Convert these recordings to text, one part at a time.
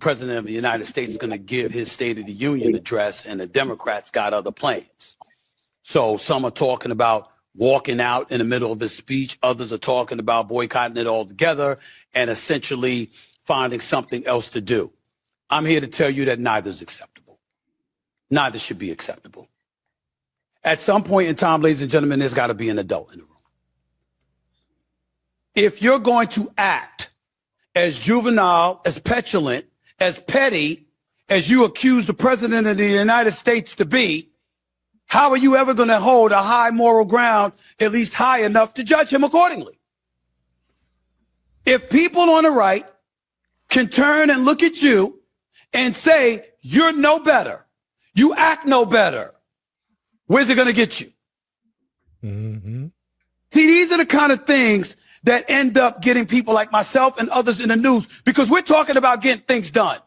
President of the United States is going to give his State of the Union address, and the Democrats got other plans. So some are talking about walking out in the middle of his speech. Others are talking about boycotting it altogether and essentially finding something else to do. I'm here to tell you that neither is acceptable. Neither should be acceptable. At some point in time, ladies and gentlemen, there's got to be an adult in the room. If you're going to act as juvenile, as petulant, as petty as you accuse the President of the United States to be, how are you ever going to hold a high moral ground, at least high enough to judge him accordingly? If people on the right can turn and look at you and say, you're no better, you act no better, where's it going to get you? Mm-hmm. See, these are the kind of things that end up getting people like myself and others in the news, because we're talking about getting things done.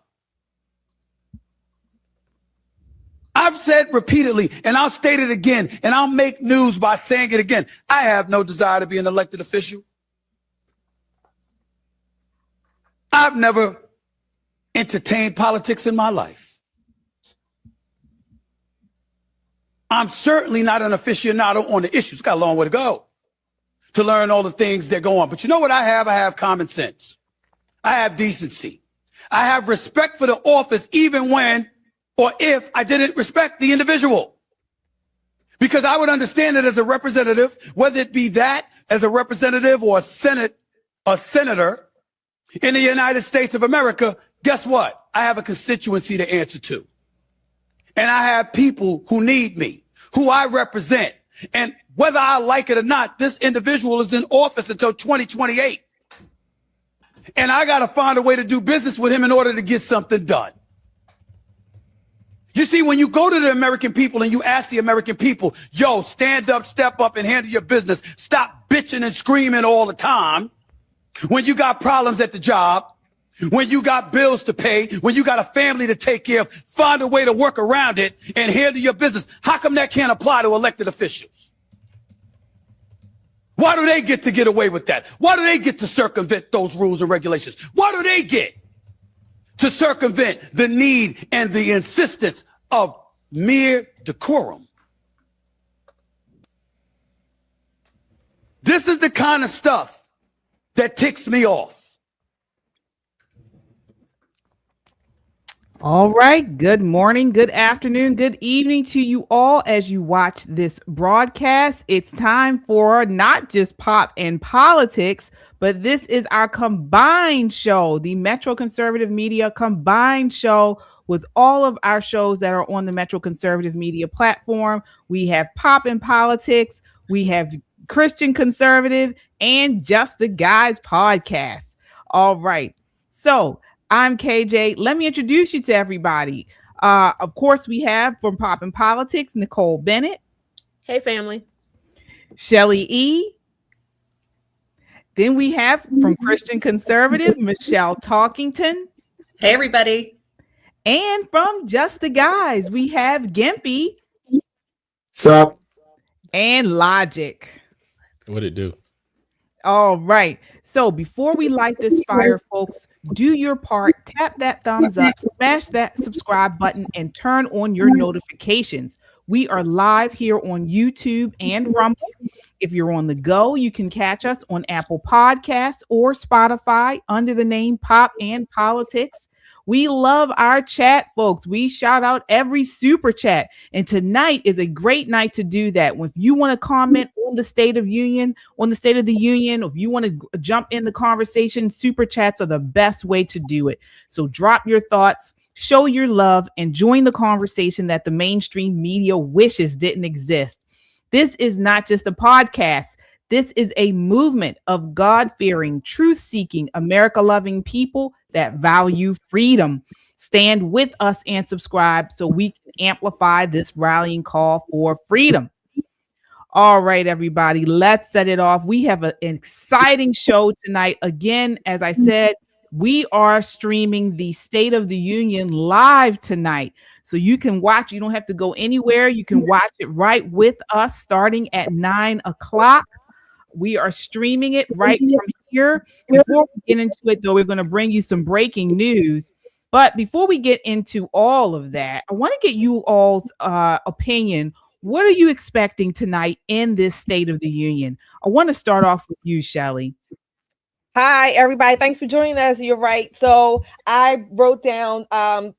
I've said repeatedly, and I'll state it again, and I'll make news by saying it again. I have no desire to be an elected official. I've never entertained politics in my life. I'm certainly not an aficionado on the issues. Got a long way to go to learn all the things that go on. But you know what I have? I have common sense. I have decency. I have respect for the office, even when or if I didn't respect the individual. Because I would understand it as a representative, whether it be that as a representative or a senator in the United States of America. Guess what? I have a constituency to answer to. And I have people who need me, who I represent. And whether I like it or not, this individual is in office until 2028. And I got to find a way to do business with him in order to get something done. You see, when you go to the American people and you ask the American people, yo, stand up, step up and handle your business. Stop bitching and screaming all the time. When you got problems at the job, when you got bills to pay, when you got a family to take care of, find a way to work around it and handle your business. How come that can't apply to elected officials? Why do they get away with that? Why do they get to circumvent those rules and regulations? Why do they get to circumvent the need and the insistence of mere decorum? This is the kind of stuff that ticks me off. All right. Good morning, good afternoon, good evening to you all as you watch this broadcast. It's time for not just pop and politics, but this is our combined show, the Metro Conservative Media combined show with all of our shows that are on the Metro Conservative Media platform. We have Pop and Politics, we have Christian Conservative, and Just the Guys podcast. All right. So I'm KJ. Let me introduce you to everybody. Of course, we have from Pop and Politics, Nicole Bennett. Hey, family. Shelly E. Then we have from Christian Conservative, Michelle Talkington. Hey, everybody. And from Just the Guys, we have Gimpy. Sup? And Logic. What'd it do? All right. So before we light this fire, folks, do your part, tap that thumbs up, smash that subscribe button, and turn on your notifications. We are live here on YouTube and Rumble. If you're on the go, you can catch us on Apple Podcasts or Spotify under the name Pop and Politics. We love our chat, folks. We shout out every super chat. And tonight is a great night to do that. If you want to comment on the State of the Union, if you want to jump in the conversation, super chats are the best way to do it. So drop your thoughts, show your love, and join the conversation that the mainstream media wishes didn't exist. This is not just a podcast. This is a movement of God-fearing, truth-seeking, America-loving people that value freedom. Stand with us and subscribe so we can amplify this rallying call for freedom. All right, everybody, let's set it off. We have an exciting show tonight. Again, as I said, we are streaming the State of the Union live tonight. So you can watch. You don't have to go anywhere. You can watch it right with us starting at 9 o'clock. We are streaming it right from here. Before we get into it, though, we're going to bring you some breaking news. But before we get into all of that, I want to get you all's opinion. What are you expecting tonight in this State of the Union? I want to start off with you, Shelley. Hi, everybody. Thanks for joining us. You're right. So I wrote down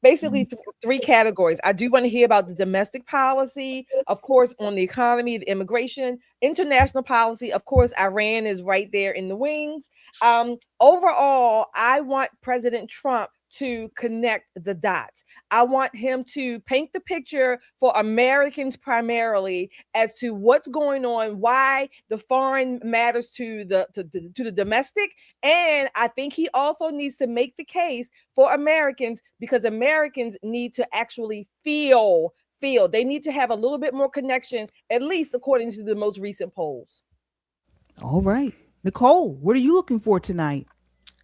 basically three categories. I do want to hear about the domestic policy, of course, on the economy, the immigration, international policy. Of course, Iran is right there in the wings. Overall, I want President Trump to connect the dots. I want him to paint the picture for Americans primarily as to what's going on, why the foreign matters to the domestic. And I think he also needs to make the case for Americans, because Americans need to actually feel. They need to have a little bit more connection, at least according to the most recent polls. All right. Nicole, what are you looking for tonight?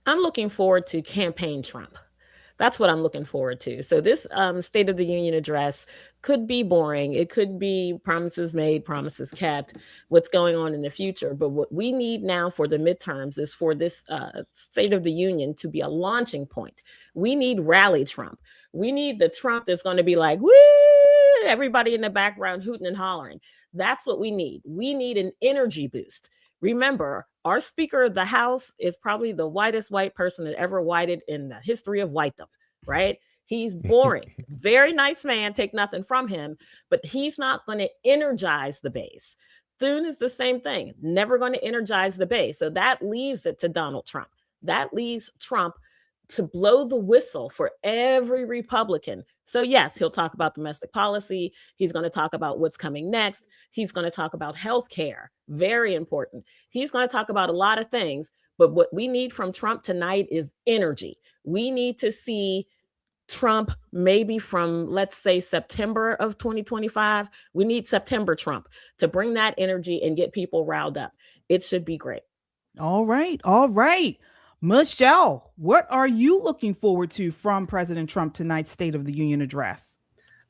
I'm looking forward to campaign Trump. That's what I'm looking forward to. So this State of the Union address could be boring. It could be promises made, promises kept, what's going on in the future. But what we need now for the midterms is for this State of the Union to be a launching point. We need rally Trump. We need the Trump that's going to be like, woo, everybody in the background hooting and hollering. That's what we need. We need an energy boost. Remember, our Speaker of the House is probably the whitest white person that ever whited in the history of whitedom, right? He's boring. Very nice man, take nothing from him, but he's not going to energize the base. Thune is the same thing, never going to energize the base. So that leaves it to Donald Trump. That leaves Trump to blow the whistle for every Republican. So yes, he'll talk about domestic policy. He's going to talk about what's coming next. He's going to talk about healthcare. Very important. He's going to talk about a lot of things, but what we need from Trump tonight is energy. We need to see Trump maybe from, let's say, September of 2025. We need September Trump to bring that energy and get people riled up. It should be great. All right. All right. Michelle, what are you looking forward to from President Trump tonight's State of the Union address?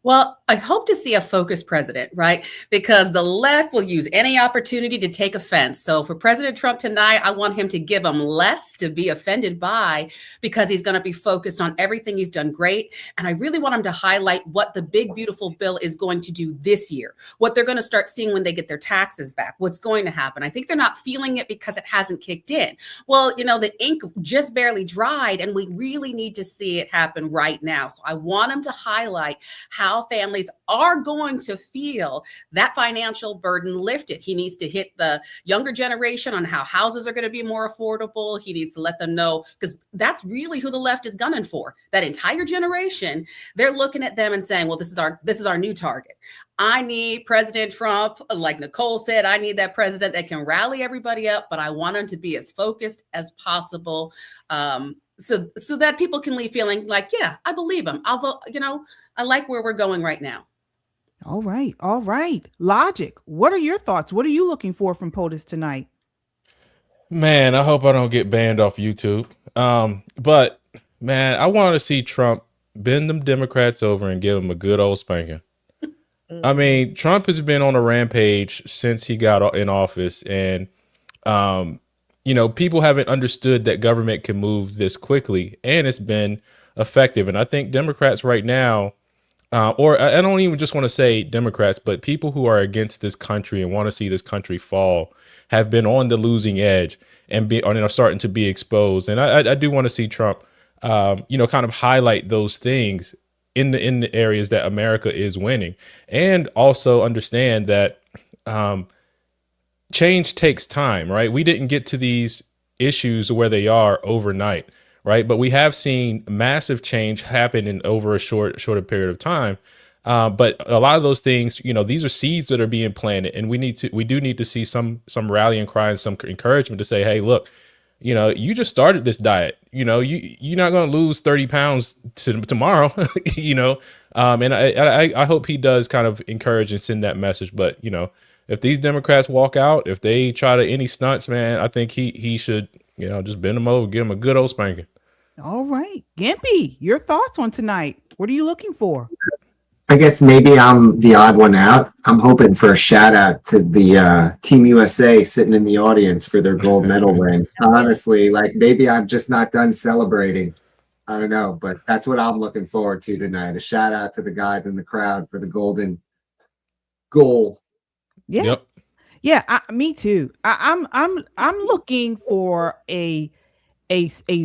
Well, I hope to see a focused president, right? Because the left will use any opportunity to take offense. So for President Trump tonight, I want him to give them less to be offended by, because he's going to be focused on everything he's done great. And I really want him to highlight what the big, beautiful bill is going to do this year, what they're going to start seeing when they get their taxes back, what's going to happen. I think they're not feeling it because it hasn't kicked in. Well, you know, the ink just barely dried, and we really need to see it happen right now. So I want him to highlight how families are going to feel that financial burden lifted. He needs to hit the younger generation on how houses are going to be more affordable. He needs to let them know, because that's really who the left is gunning for. That entire generation, they're looking at them and saying, well, this is our new target. I need President Trump, like Nicole said, I need that president that can rally everybody up, but I want him to be as focused as possible. So that people can leave feeling like, yeah, I believe him. I'll vote, I like where we're going right now. All right. All right. Logic. What are your thoughts? What are you looking for from POTUS tonight? Man, I hope I don't get banned off YouTube. But man, I want to see Trump bend them Democrats over and give them a good old spanking. I mean, Trump has been on a rampage since he got in office, and people haven't understood that government can move this quickly, and it's been effective. And I think Democrats right now, or I don't even just want to say Democrats, but people who are against this country and want to see this country fall have been on the losing edge and are starting to be exposed. And I do want to see Trump, kind of highlight those things in the areas that America is winning, and also understand that change takes time, right? We didn't get to these issues where they are overnight, right? But we have seen massive change happen in over a shorter period of time. But a lot of those things, these are seeds that are being planted, and we do need to see some rallying cry and some encouragement to say, hey, look, you just started this diet, you're not going to lose 30 pounds tomorrow, and I hope he does kind of encourage and send that message. But, if these Democrats walk out, if they try to any stunts, man, I think he should, just bend them over, give them a good old spanking. All right. Gimpy, your thoughts on tonight? What are you looking for? I guess maybe I'm the odd one out. I'm hoping for a shout out to the Team USA sitting in the audience for their gold medal win. Honestly, maybe I'm just not done celebrating. I don't know, but that's what I'm looking forward to tonight. A shout out to the guys in the crowd for the golden goal. Yeah. Yep. Yeah, me too. I'm looking for a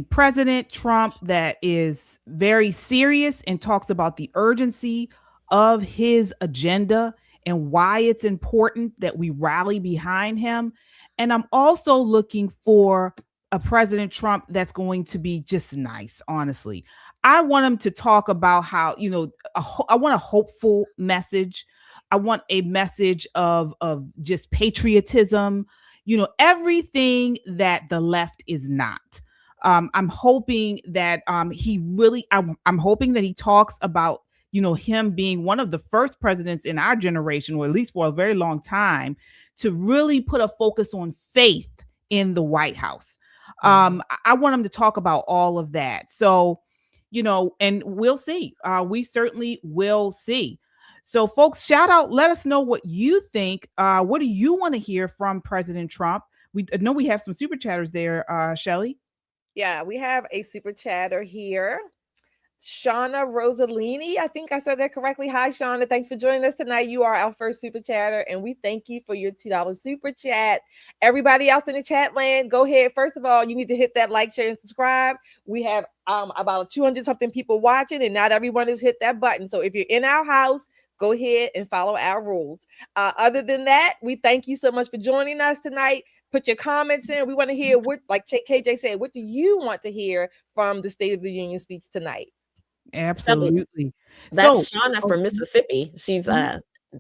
President Trump that is very serious and talks about the urgency of his agenda and why it's important that we rally behind him. And I'm also looking for a President Trump that's going to be just nice, honestly. I want him to talk about how, I want a hopeful message. I want a message of just patriotism, everything that the left is not. I'm hoping that I'm hoping that he talks about, him being one of the first presidents in our generation, or at least for a very long time, to really put a focus on faith in the White House. I want him to talk about all of that. So, and we'll see. We certainly will see. So, folks, shout out. Let us know what you think. What do you want to hear from President Trump? We know we have some super chatters there, Shelly. Yeah, we have a super chatter here. Shauna Rosalini, I think I said that correctly. Hi, Shauna. Thanks for joining us tonight. You are our first super chatter, and we thank you for your $2 super chat. Everybody else in the chat land, go ahead. First of all, you need to hit that like, share, and subscribe. We have about 200 something people watching, and not everyone has hit that button. So if you're in our house, go ahead and follow our rules. Other than that, we thank you so much for joining us tonight. Put your comments in. We want to hear what, like KJ said, what do you want to hear from the State of the Union speech tonight? Absolutely. That's Shauna from Mississippi. She's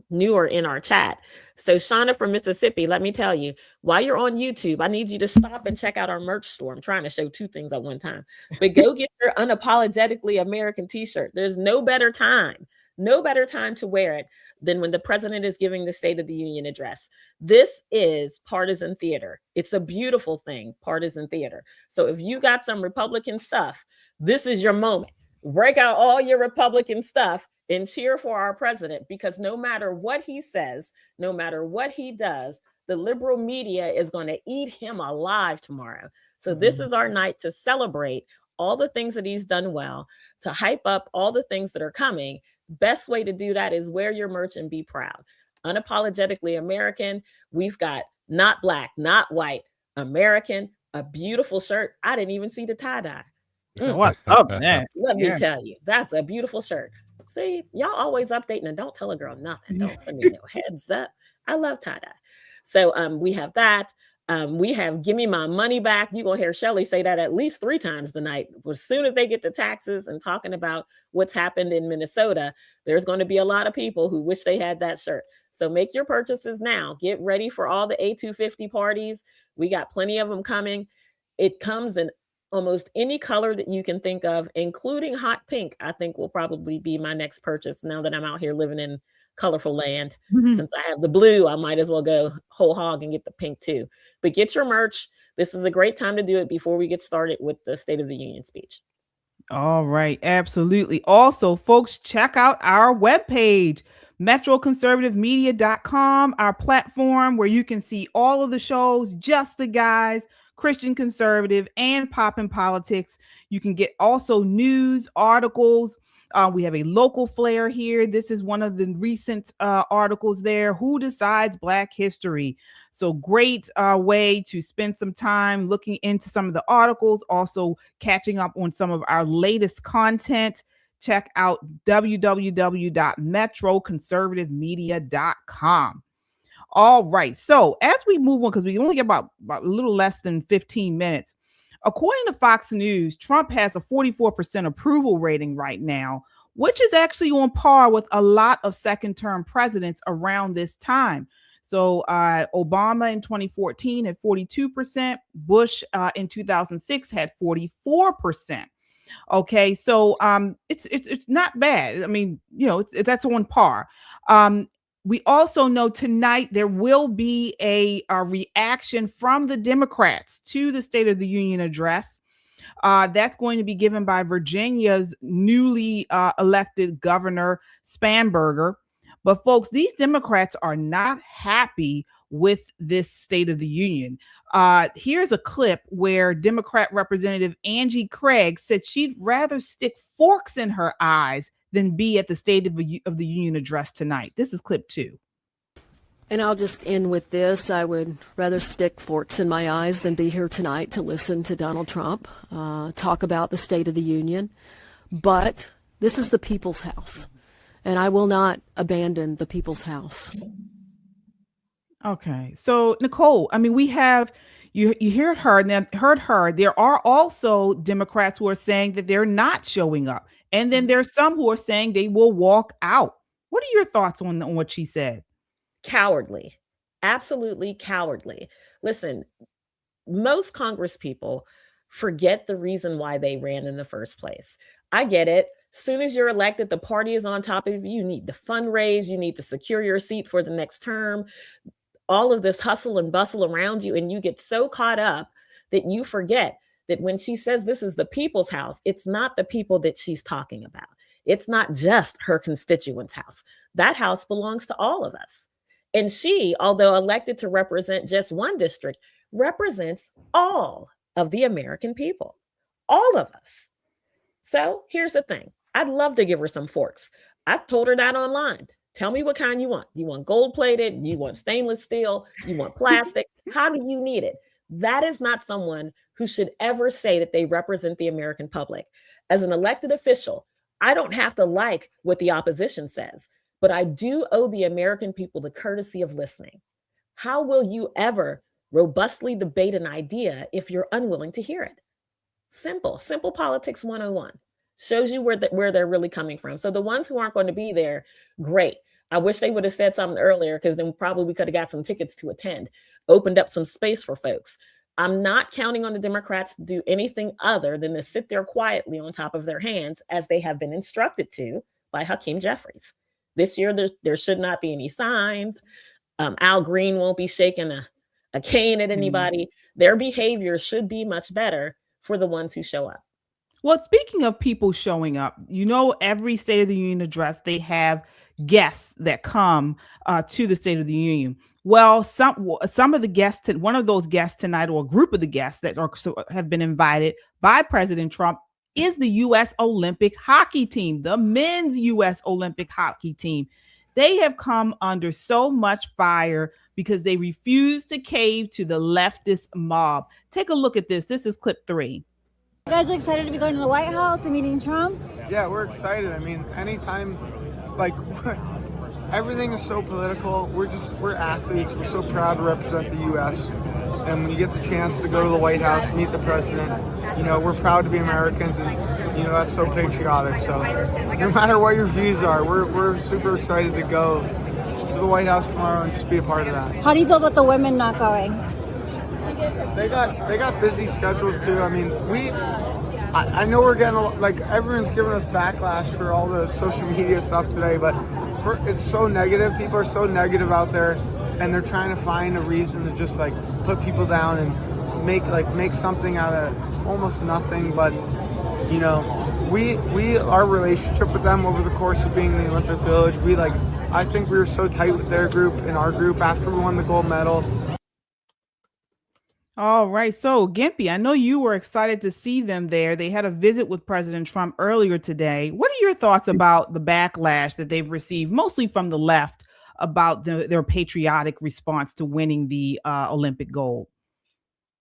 newer in our chat. So Shauna from Mississippi, let me tell you, while you're on YouTube, I need you to stop and check out our merch store. I'm trying to show two things at one time, but go get your Unapologetically American t-shirt. There's no better time to wear it than when the president is giving the State of the Union address. This is partisan theater. It's a beautiful thing, partisan theater. So if you got some Republican stuff, this is your moment. Break out all your Republican stuff and cheer for our president, because no matter what he says, no matter what he does, the liberal media is going to eat him alive tomorrow. So this is our night to celebrate all the things that he's done well, to hype up all the things that are coming. Best way to do that is wear your merch and be proud. Unapologetically American. We've got not black, not white, American, a beautiful shirt. I didn't even see the tie-dye. What's up, man? Let me tell you, that's a beautiful shirt. See, y'all always updating, and don't tell a girl nothing. Don't send me no heads up. I love tie-dye. So we have that. We have give me my money back. You're going to hear Shelly say that at least 3 times tonight. As soon as they get to taxes and talking about what's happened in Minnesota, there's going to be a lot of people who wish they had that shirt. So make your purchases now. Get ready for all the A250 parties. We got plenty of them coming. It comes in almost any color that you can think of, including hot pink. I think will probably be my next purchase now that I'm out here living in colorful land. Since I have the blue, I might as well go whole hog and get the pink too. But get your merch. This is a great time to do it before we get started with the State of the Union speech. All right. Absolutely. Also, folks, check out our webpage, metroconservativemedia.com, our platform where you can see all of the shows, Just the Guys, Christian Conservative, and Poppin' Politics. You can get also news, articles. We have a local flair here. This is one of the recent articles there. Who decides Black history? So great way to spend some time looking into some of the articles, also catching up on some of our latest content. Check out www.metroconservativemedia.com. All right. So as we move on, because we only get about a little less than 15 minutes, according to Fox News, Trump has a 44% approval rating right now, which is actually on par with a lot of second-term presidents around this time. So Obama in 2014 had 42%. Bush in 2006 had 44%. Okay, so it's not bad. I mean, that's on par. We also know tonight there will be a reaction from the Democrats to the State of the Union address. That's going to be given by Virginia's newly elected governor, Spanberger. But folks, these Democrats are not happy with this State of the Union. Here's a clip where Democrat Representative Angie Craig said she'd rather stick forks in her eyes than be at the State of the Union address tonight. This is clip 2. And I'll just end with this. I would rather stick forks in my eyes than be here tonight to listen to Donald Trump talk about the State of the Union. But this is the people's house, and I will not abandon the people's house. Okay. So, Nicole, I mean, we have, you heard her. There are also Democrats who are saying that they're not showing up. And then there's some who are saying they will walk out. What are your thoughts on what she said? Cowardly. Absolutely cowardly. Listen, most Congress people forget the reason why they ran in the first place. I get it. Soon as you're elected, the party is on top of you. You need to fundraise. You need to secure your seat for the next term. All of this hustle and bustle around you. And you get so caught up that you forget that when she says this is the people's house, it's not the people that she's talking about. It's not just her constituents' house. That house belongs to all of us. And she, although elected to represent just one district, represents all of the American people, all of us. So here's the thing. I'd love to give her some forks. I told her that online. Tell me what kind you want. You want gold plated? You want stainless steel? You want plastic? How do you need it? That is not someone who should ever say that they represent the American public. As an elected official, I don't have to like what the opposition says, but I do owe the American people the courtesy of listening. How will you ever robustly debate an idea if you're unwilling to hear it? Simple politics 101. Shows you where they're really coming from. So the ones who aren't going to be there, great. I wish they would have said something earlier, because then probably we could have got some tickets to attend, opened up some space for folks. I'm not counting on the Democrats to do anything other than to sit there quietly on top of their hands, as they have been instructed to by Hakeem Jeffries. This year, there should not be any signs. Al Green won't be shaking a cane at anybody. Their behavior should be much better for the ones who show up. Well, speaking of people showing up, every State of the Union address, they have guests that come to the State of the Union. Well, some of the guests, one of those guests tonight, or a group of the guests that have been invited by President Trump, is the U.S. Olympic hockey team, the men's U.S. Olympic hockey team. They have come under so much fire because they refuse to cave to the leftist mob. Take a look at this. This is clip 3. You guys excited to be going to the White House and meeting Trump? Yeah, we're excited. I mean, anytime, everything is so political. We're athletes. We're so proud to represent the U.S. And when you get the chance to go to the White House, meet the president, we're proud to be Americans, and that's so patriotic. So no matter what your views are, we're super excited to go to the White House tomorrow and just be a part of that. How do you feel about the women not going? They got busy schedules too. I mean, I know we're getting everyone's giving us backlash for all the social media stuff today, but it's so negative. People are so negative out there, and they're trying to find a reason to just put people down and make something out of almost nothing. But our relationship with them over the course of being in the Olympic Village, I think we were so tight with their group and our group after we won the gold medal. All right. So, Gimpy, I know you were excited to see them there. They had a visit with President Trump earlier today. What are your thoughts about the backlash that they've received, mostly from the left, about their patriotic response to winning the Olympic gold?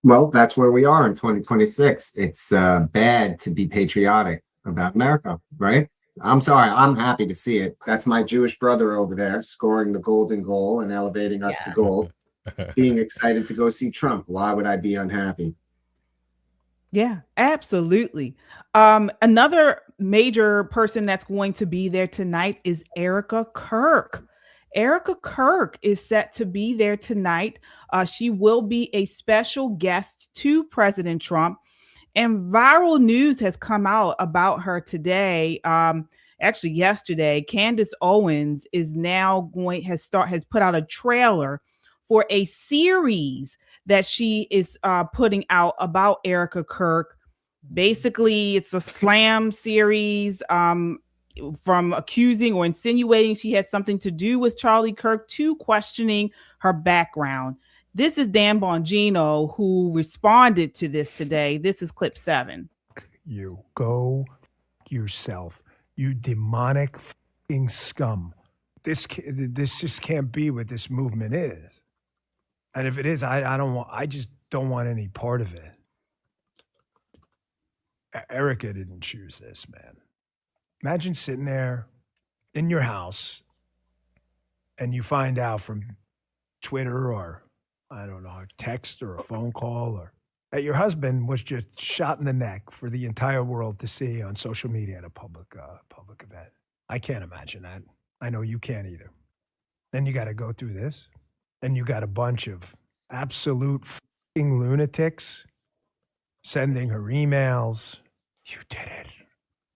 Well, that's where we are in 2026. It's bad to be patriotic about America, right? I'm sorry. I'm happy to see it. That's my Jewish brother over there scoring the golden goal and elevating us to gold. Being excited to go see Trump. Why would I be unhappy? Yeah, absolutely. Another major person that's going to be there tonight is Erica Kirk. Erica Kirk is set to be there tonight. She will be a special guest to President Trump. And viral news has come out about her today. Actually, yesterday, Candace Owens is now has put out a trailer for a series that she is putting out about Erica Kirk. Basically, it's a slam series. from accusing or insinuating she had something to do with Charlie Kirk to questioning her background. This is Dan Bongino who responded to this today. This is clip 7. You go yourself, you demonic fucking scum. This just can't be what this movement is. And if it is, I just don't want any part of it. Erica didn't choose this, man. Imagine sitting there in your house and you find out from Twitter or, I don't know, a text or a phone call or that your husband was just shot in the neck for the entire world to see on social media at a public event. I can't imagine that. I know you can't either. Then you got to go through this. Then you got a bunch of absolute fucking lunatics sending her emails. You did it.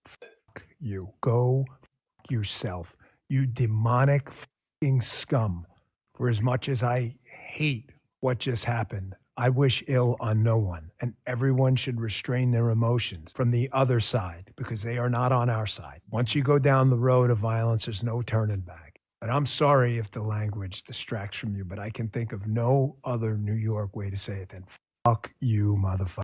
Fuck you. Go fuck yourself. You demonic fucking scum. For as much as I hate what just happened, I wish ill on no one, and everyone should restrain their emotions from the other side because they are not on our side. Once you go down the road of violence, there's no turning back. And I'm sorry if the language distracts from you, but I can think of no other New York way to say it than fuck you, motherfucker.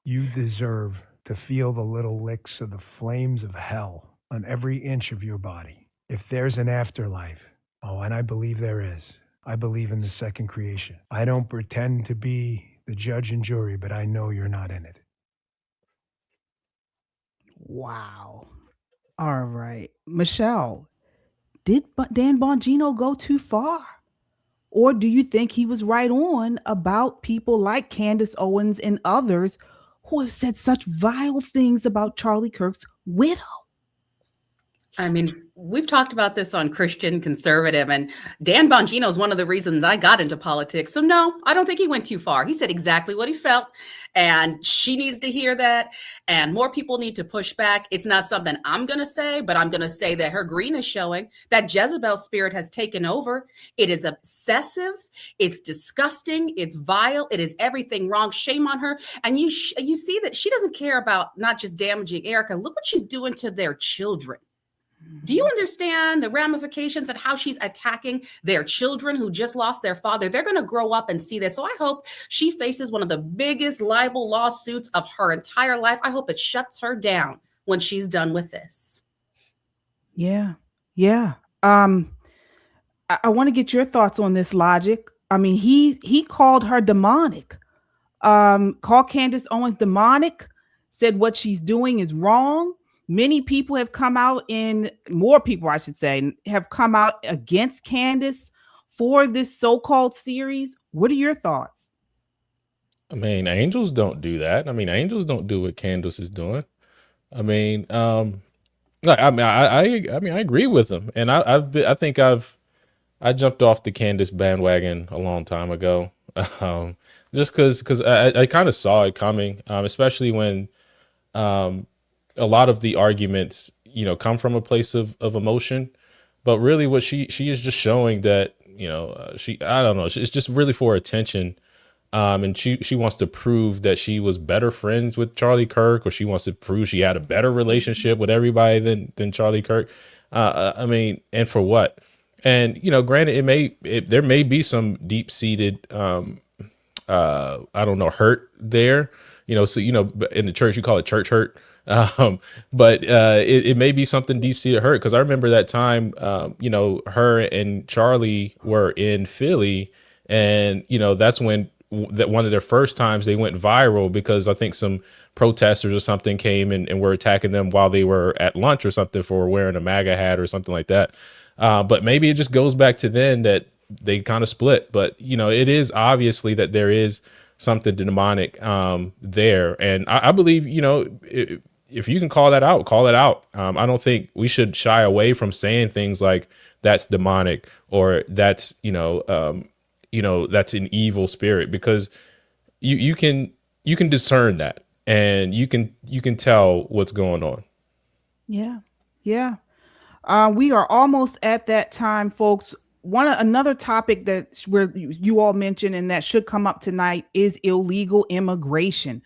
You deserve to feel the little licks of the flames of hell on every inch of your body. If there's an afterlife, oh, and I believe there is. I believe in the second creation. I don't pretend to be the judge and jury, but I know you're not in it. Wow. All right. Michelle, did Dan Bongino go too far? Or do you think he was right on about people like Candace Owens and others who have said such vile things about Charlie Kirk's widow? I mean, we've talked about this on Christian Conservative, and Dan Bongino is one of the reasons I got into politics. So no, I don't think he went too far. He said exactly what he felt, and she needs to hear that, and more people need to push back. It's not something I'm going to say, but I'm going to say that her green is showing that Jezebel spirit has taken over. It is obsessive. It's disgusting. It's vile. It is everything wrong. Shame on her. And you see that she doesn't care about not just damaging Erica. Look what she's doing to their children. Do you understand the ramifications and how she's attacking their children who just lost their father? They're going to grow up and see this. So I hope she faces one of the biggest libel lawsuits of her entire life. I hope it shuts her down when she's done with this. Yeah. Yeah. I want to get your thoughts on this, Logic. I mean, he called her demonic, called Candace Owens demonic, said what she's doing is wrong. Many people have come out more people, I should say, have come out against Candace for this so-called series. What are your thoughts? I mean, angels don't do that. I mean, angels don't do what Candace is doing. I mean, I agree with him, and I jumped off the Candace bandwagon a long time ago, just because I kind of saw it coming, especially when a lot of the arguments, come from a place of emotion, but really what she is just showing that, I don't know, it's just really for attention. And she wants to prove that she was better friends with Charlie Kirk, or she wants to prove she had a better relationship with everybody than Charlie Kirk. I mean, and for what? And, granted, there may be some deep seated, hurt there, so, in the church, you call it church hurt. But it may be something deep seated hurt, because I remember that time, her and Charlie were in Philly, and that's when one of their first times they went viral, because I think some protesters or something came and were attacking them while they were at lunch or something for wearing a MAGA hat or something like that. But maybe it just goes back to then that they kind of split. But it is obviously that there is something demonic there, and I believe if you can call that out, call it out. I don't think we should shy away from saying things like that's demonic, or that's, that's an evil spirit, because you can discern that, and you can tell what's going on. Yeah. Yeah. We are almost at that time, folks. Another topic that you all mentioned and that should come up tonight is illegal immigration.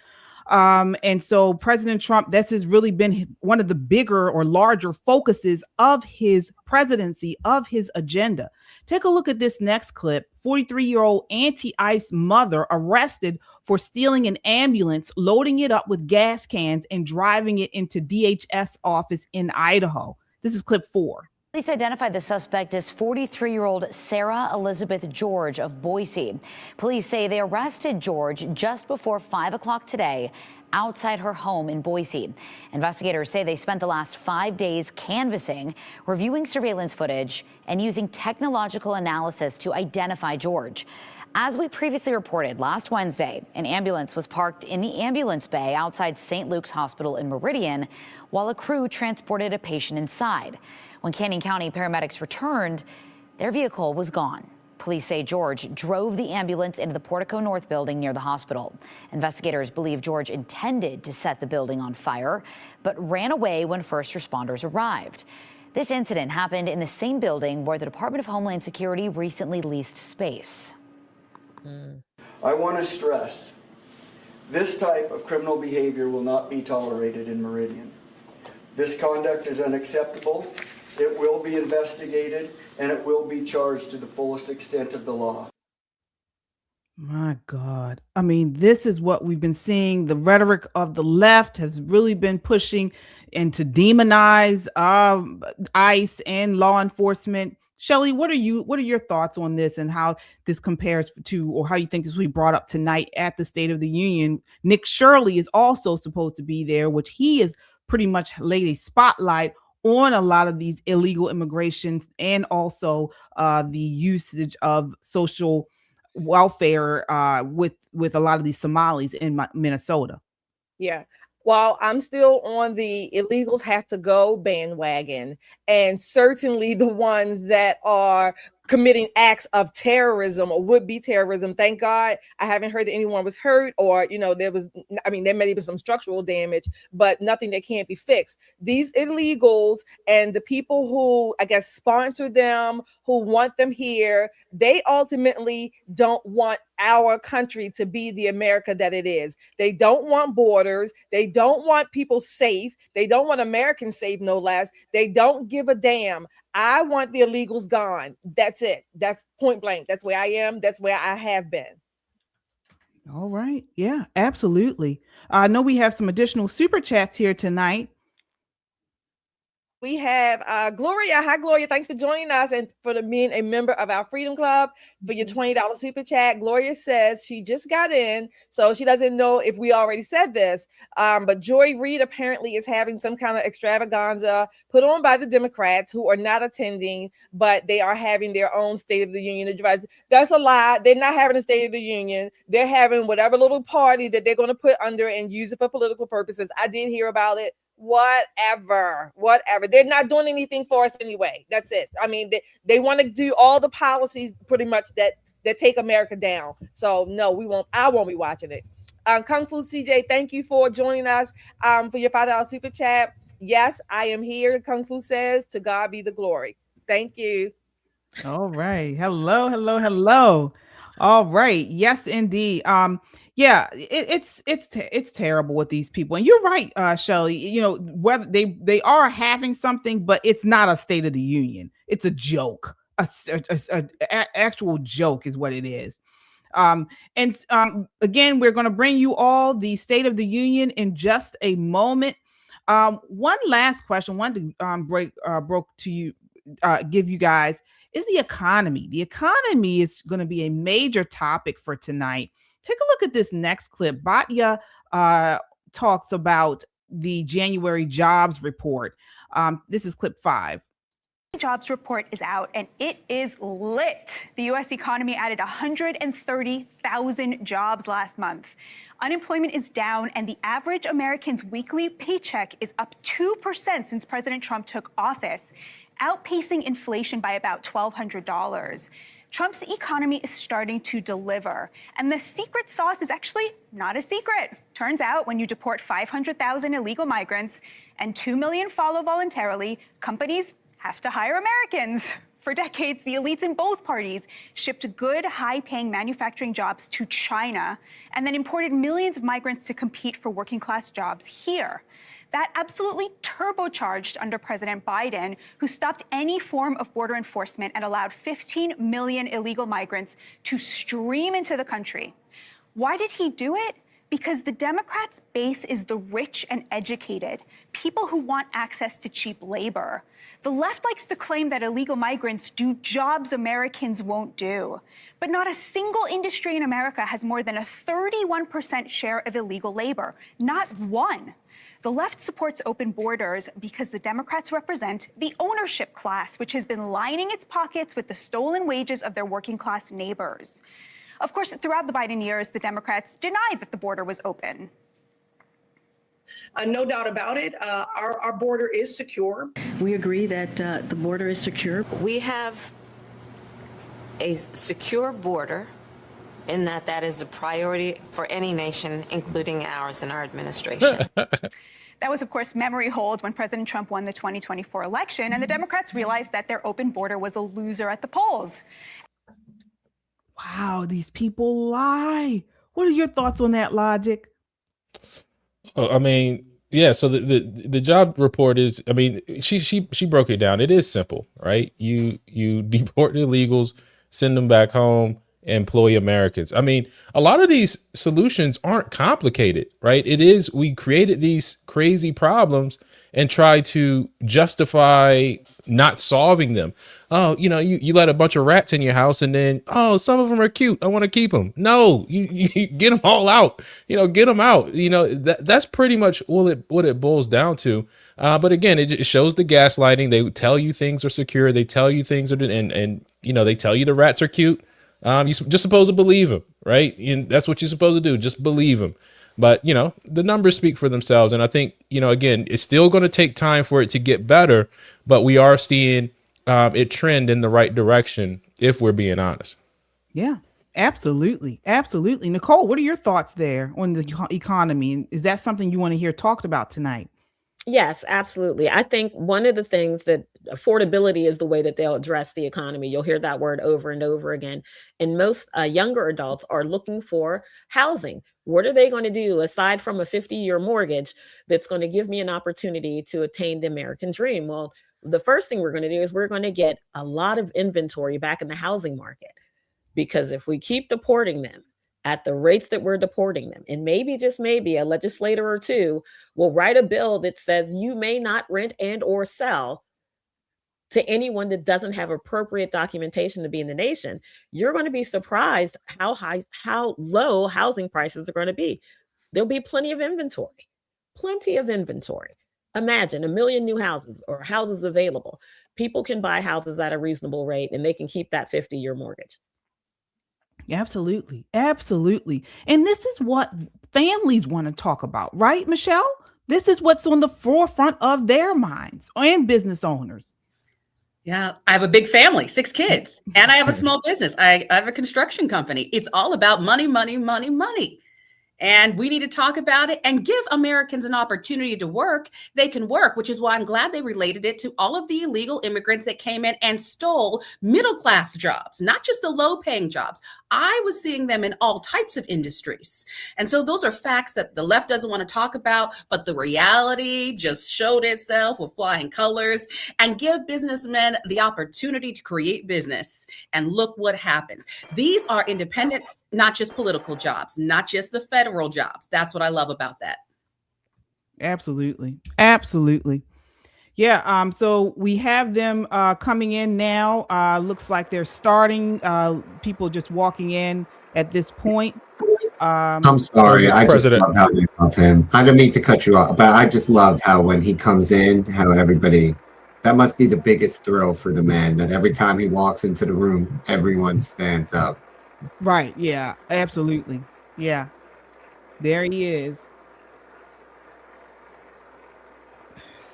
And so President Trump, this has really been one of the bigger or larger focuses of his presidency, of his agenda. Take a look at this next clip. 43-year-old anti-ICE mother arrested for stealing an ambulance, loading it up with gas cans and driving it into DHS office in Idaho. This is clip 4. Police identified the suspect as 43-year-old Sarah Elizabeth George of Boise. Police say they arrested George just before 5 o'clock today outside her home in Boise. Investigators say they spent the last 5 days canvassing, reviewing surveillance footage, and using technological analysis to identify George. As we previously reported, last Wednesday, an ambulance was parked in the ambulance bay outside St. Luke's Hospital in Meridian, while a crew transported a patient inside. When Canyon County paramedics returned, their vehicle was gone. Police say George drove the ambulance into the Portico North building near the hospital. Investigators believe George intended to set the building on fire, but ran away when first responders arrived. This incident happened in the same building where the Department of Homeland Security recently leased space. I want to stress, this type of criminal behavior will not be tolerated in Meridian. This conduct is unacceptable. It will be investigated, and it will be charged to the fullest extent of the law. My God. I mean, this is what we've been seeing. The rhetoric of the left has really been pushing and to demonize ICE and law enforcement. Shelley, what are your thoughts on this and how this compares to, or how you think this will be brought up tonight at the State of the Union? Nick Shirley is also supposed to be there, which he has pretty much laid a spotlight on a lot of these illegal immigrations and also the usage of social welfare with a lot of these Somalis in Minnesota. Yeah. Well, I'm still on the illegals have to go bandwagon, and certainly the ones that are committing acts of terrorism or would-be terrorism. Thank God I haven't heard that anyone was hurt, or, there may be some structural damage, but nothing that can't be fixed. These illegals and the people who, I guess, sponsor them, who want them here, they ultimately don't want our country to be the America that it is. They don't want borders. They don't want people safe. They don't want Americans safe, no less. They don't give a damn. I want the illegals gone. That's it. That's point blank. That's where I am. That's where I have been. All right. Yeah, absolutely. I know we have some additional super chats here tonight. We have Gloria. Hi, Gloria. Thanks for joining us and for being a member of our Freedom Club for your $20 super chat. Gloria says she just got in, so she doesn't know if we already said this. But Joy Reid apparently is having some kind of extravaganza put on by the Democrats who are not attending, but they are having their own State of the Union address. That's a lie. They're not having a State of the Union. They're having whatever little party that they're going to put under and use it for political purposes. I did hear about it. Whatever. They're not doing anything for us anyway. That's it. I mean, they want to do all the policies pretty much that take America down. So no, we won't. I won't be watching it. Kung Fu CJ, thank you for joining us for your $5 super chat. Yes, I am here. Kung Fu says, to God be the glory. Thank you. All right. Hello. All right. Yes, indeed. Yeah, it's terrible with these people. And you're right, Shelley, whether they are having something, but it's not a State of the Union. It's a joke. A actual joke is what it is. Again, we're going to bring you all the State of the Union in just a moment. One last question, one to give you guys is the economy. The economy is going to be a major topic for tonight. Take a look at this next clip. Batya talks about the January jobs report. This is clip 5. The jobs report is out and it is lit. The U.S. economy added 130,000 jobs last month. Unemployment is down and the average American's weekly paycheck is up 2% since President Trump took office, outpacing inflation by about $1,200. Trump's economy is starting to deliver, and the secret sauce is actually not a secret. Turns out when you deport 500,000 illegal migrants and 2 million follow voluntarily, companies have to hire Americans. For decades, the elites in both parties shipped good, high-paying manufacturing jobs to China and then imported millions of migrants to compete for working-class jobs here. That absolutely turbocharged under President Biden, who stopped any form of border enforcement and allowed 15 million illegal migrants to stream into the country. Why did he do it? Because the Democrats' base is the rich and educated, people who want access to cheap labor. The left likes to claim that illegal migrants do jobs Americans won't do. But not a single industry in America has more than a 31% share of illegal labor. Not one. The left supports open borders because the Democrats represent the ownership class, which has been lining its pockets with the stolen wages of their working class neighbors. Of course, throughout the Biden years, the Democrats denied that the border was open. No doubt about it. Our border is secure. We agree that the border is secure. We have a secure border in that is a priority for any nation, including ours and our administration. That was, of course, memory hold when President Trump won the 2024 election, and the Democrats realized that their open border was a loser at the polls. Wow, these people lie. What are your thoughts on that logic? I mean, yeah. So the job report is, I mean, she broke it down. It is simple, right? You deport the illegals, send them back home, employ Americans. I mean, a lot of these solutions aren't complicated, right? It is, we created these crazy problems and try to justify not solving them. Oh, you let a bunch of rats in your house and then, oh, some of them are cute, I want to keep them. No, you get them all out, get them out. That's pretty much what it boils down to. But again, it shows the gaslighting. They tell you things are secure. They tell you things are, and they tell you the rats are cute. You're just supposed to believe them, right? And that's what you're supposed to do. Just believe them. But, the numbers speak for themselves. And I think, again, it's still going to take time for it to get better, but we are seeing it trend in the right direction, if we're being honest. Yeah, absolutely. Absolutely. Nicole, what are your thoughts there on the economy? Is that something you want to hear talked about tonight? Yes, absolutely. I think one of the things that affordability is the way that they'll address the economy. You'll hear that word over and over again. And most younger adults are looking for housing. What are they going to do aside from a 50-year mortgage that's going to give me an opportunity to attain the American dream? Well, the first thing we're going to do is we're going to get a lot of inventory back in the housing market, because if we keep deporting them at the rates that we're deporting them, and maybe, just maybe, a legislator or two will write a bill that says you may not rent and or sell to anyone that doesn't have appropriate documentation to be in the nation, you're going to be surprised how low housing prices are going to be. There'll be plenty of inventory. Imagine 1 million new houses or houses available. People can buy houses at a reasonable rate and they can keep that 50-year mortgage. Absolutely. Absolutely. And this is what families want to talk about, right, Michelle? This is what's on the forefront of their minds, and business owners. Yeah, I have a big family, 6 kids, and I have a small business. I have a construction company. It's all about money, money, money, money. And we need to talk about it and give Americans an opportunity to work. They can work, which is why I'm glad they related it to all of the illegal immigrants that came in and stole middle-class jobs, not just the low-paying jobs. I was seeing them in all types of industries. And so those are facts that the left doesn't want to talk about, but the reality just showed itself with flying colors. And give businessmen the opportunity to create business. And look what happens. These are independent, not just political jobs, not just the federal jobs. That's what I love about that. Absolutely. Absolutely. Yeah. So we have them coming in now. Looks like they're starting. People just walking in at this point. I'm sorry. I just love how they love him. I don't mean to cut you off, but I just love how when he comes in, how everybody, that must be the biggest thrill for the man, that every time he walks into the room, everyone stands up. Right. Yeah, absolutely. Yeah. There he is.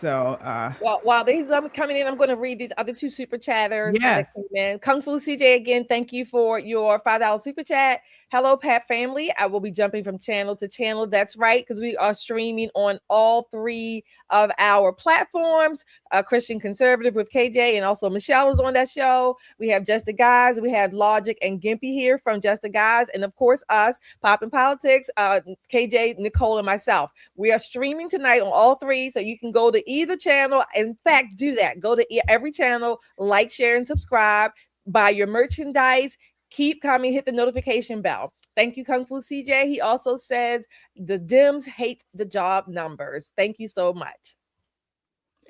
So well, while these are coming in, I'm going to read these other two super chatters Yes. that came in. Kung Fu CJ, again, thank you for your $5 super chat. Hello, Pat family. I will be jumping from channel to channel. That's right, because we are streaming on all three of our platforms. Christian Conservative with KJ, and also Michelle is on that show. We have Just the Guys. We have Logic and Gimpy here from Just the Guys. And of course, us, Poppin' Politics, KJ, Nicole, and myself. We are streaming tonight on all three, so you can go to either channel. In fact, do that. Go to every channel, like, share, and subscribe. Buy your merchandise. Keep coming. Hit the notification bell. Thank you, Kung Fu CJ. He also says the Dems hate the job numbers. Thank you so much.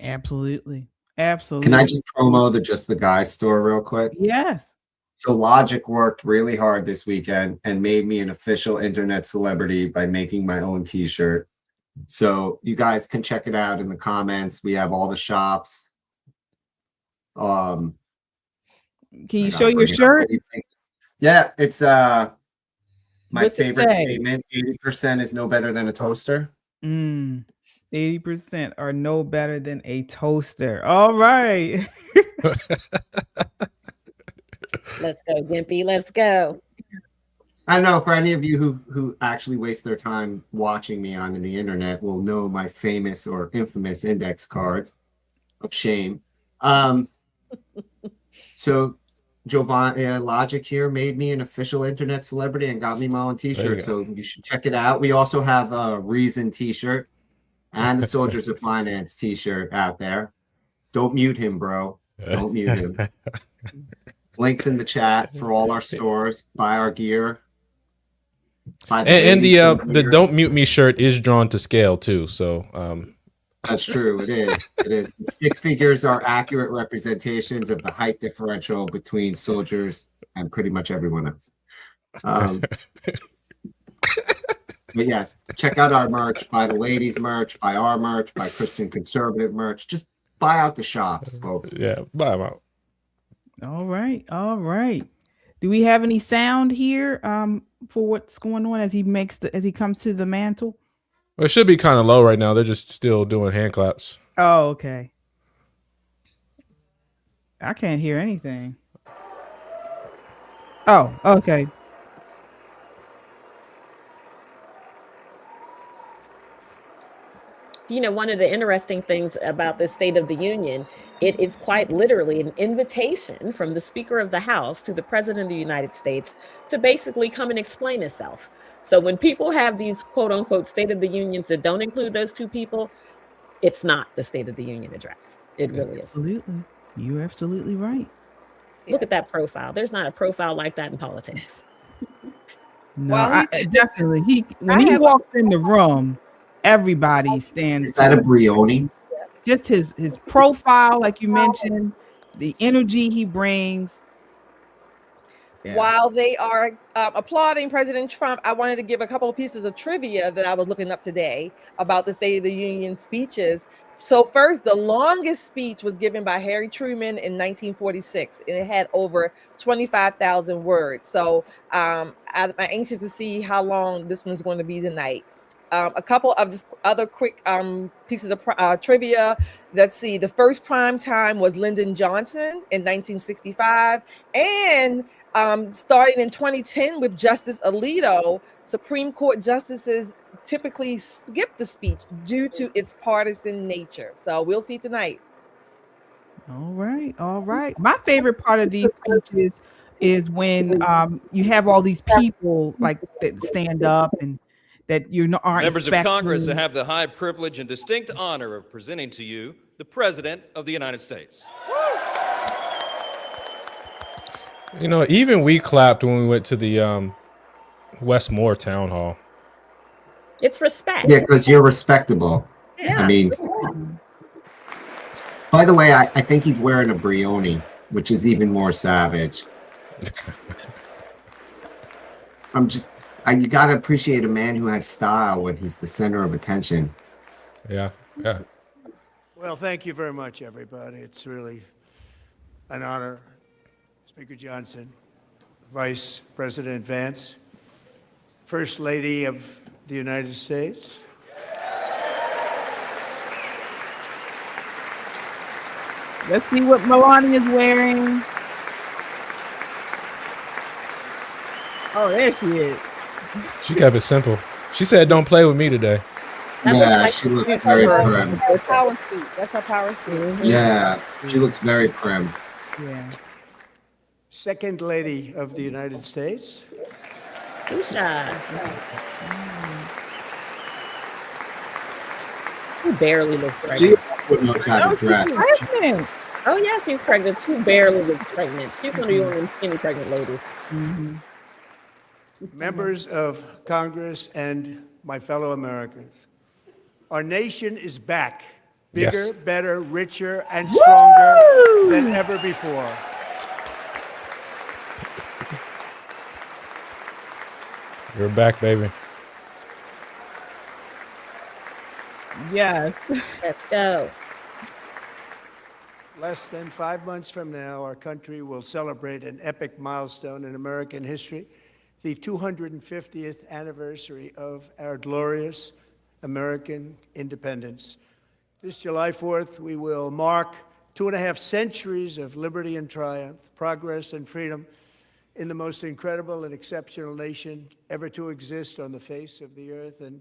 Absolutely. Absolutely. Can I just promo the Just the Guy store real quick? Yes. So Logic worked really hard this weekend and made me an official internet celebrity by making my own t-shirt. So you guys can check it out in the comments. We have all the shops. Can you show your shirt? Yeah, it's my What's it favorite say? statement. 80% is no better than a toaster. 80% are no better than a toaster. All right. Let's go, Gimpy. Let's go. I don't know, for any of you who actually waste their time watching me on the internet will know my famous or infamous index cards of shame. So Giovanni Logic here made me an official internet celebrity and got me my own t-shirt. So you should check it out. We also have a Reason t-shirt and the Soldiers of Finance t-shirt out there. Don't mute him, bro. Don't mute him. Links in the chat for all our stores. Buy our gear. And the Don't Mute Me shirt is drawn to scale too. So that's true. It is. It is. The stick figures are accurate representations of the height differential between soldiers and pretty much everyone else. But yes, check out our merch. Buy the ladies' merch. Buy our merch. Buy Christian Conservative merch. Just buy out the shops, folks. Yeah, buy them out. All right. All right. Do we have any sound here for what's going on as he comes to the mantle? Well, it should be kind of low right now. They're just still doing hand claps. Oh, okay. I can't hear anything. Oh, okay. You know, one of the interesting things about the State of the Union, it is quite literally an invitation from the Speaker of the House to the President of the United States to basically come and explain itself. So when people have these quote unquote State of the Unions that don't include those two people, it's not the State of the Union address. It really is. Absolutely. You're absolutely right. Look at that profile. There's not a profile like that in politics. No, definitely. When he walks in the room, everybody stands. Is that a Brioni? Just his profile, like you mentioned, the energy he brings. Yeah. While they are applauding President Trump, I wanted to give a couple of pieces of trivia that I was looking up today about the State of the Union speeches. So first, the longest speech was given by Harry Truman in 1946, and it had over 25,000 words. So I'm anxious to see how long this one's going to be tonight. A couple of just other quick pieces of trivia. Let's see. The first prime time was Lyndon Johnson in 1965. And starting in 2010 with Justice Alito, Supreme Court justices typically skip the speech due to its partisan nature. So we'll see tonight. All right. All right. My favorite part of these speeches is when you have all these people like that stand up and that you aren't members expecting. of Congress that have the high privilege and distinct honor of presenting to you the President of the United States. You know, even we clapped when we went to the Westmore Town Hall. It's respect. Yeah, because you're respectable. Yeah. I mean, by the way, I think he's wearing a Brioni, which is even more savage. You got to appreciate a man who has style when he's the center of attention. Yeah, yeah. Well, thank you very much, everybody. It's really an honor. Speaker Johnson, Vice President Vance, First Lady of the United States. Let's see what Melania is wearing. Oh, there she is. She kept it simple. She said, "Don't play with me today." Yeah, she looks very prim. Her power suit. That's her power suit. Yeah, she looks very prim. Yeah. Second Lady of the United States. Usha. She barely looks She pregnant. wouldn't look how to dress. Pregnant. Oh yeah, she's pregnant. She barely looks pregnant. She's one of your skinny pregnant ladies. Members of Congress and my fellow Americans, our nation is back, bigger, Yes. better, richer, and stronger than ever before. You're back, baby. Yes. Let's go. Less than 5 months from now, our country will celebrate an epic milestone in American history, the 250th anniversary of our glorious American independence. This July 4th, we will mark 2.5 centuries of liberty and triumph, progress and freedom in the most incredible and exceptional nation ever to exist on the face of the earth. And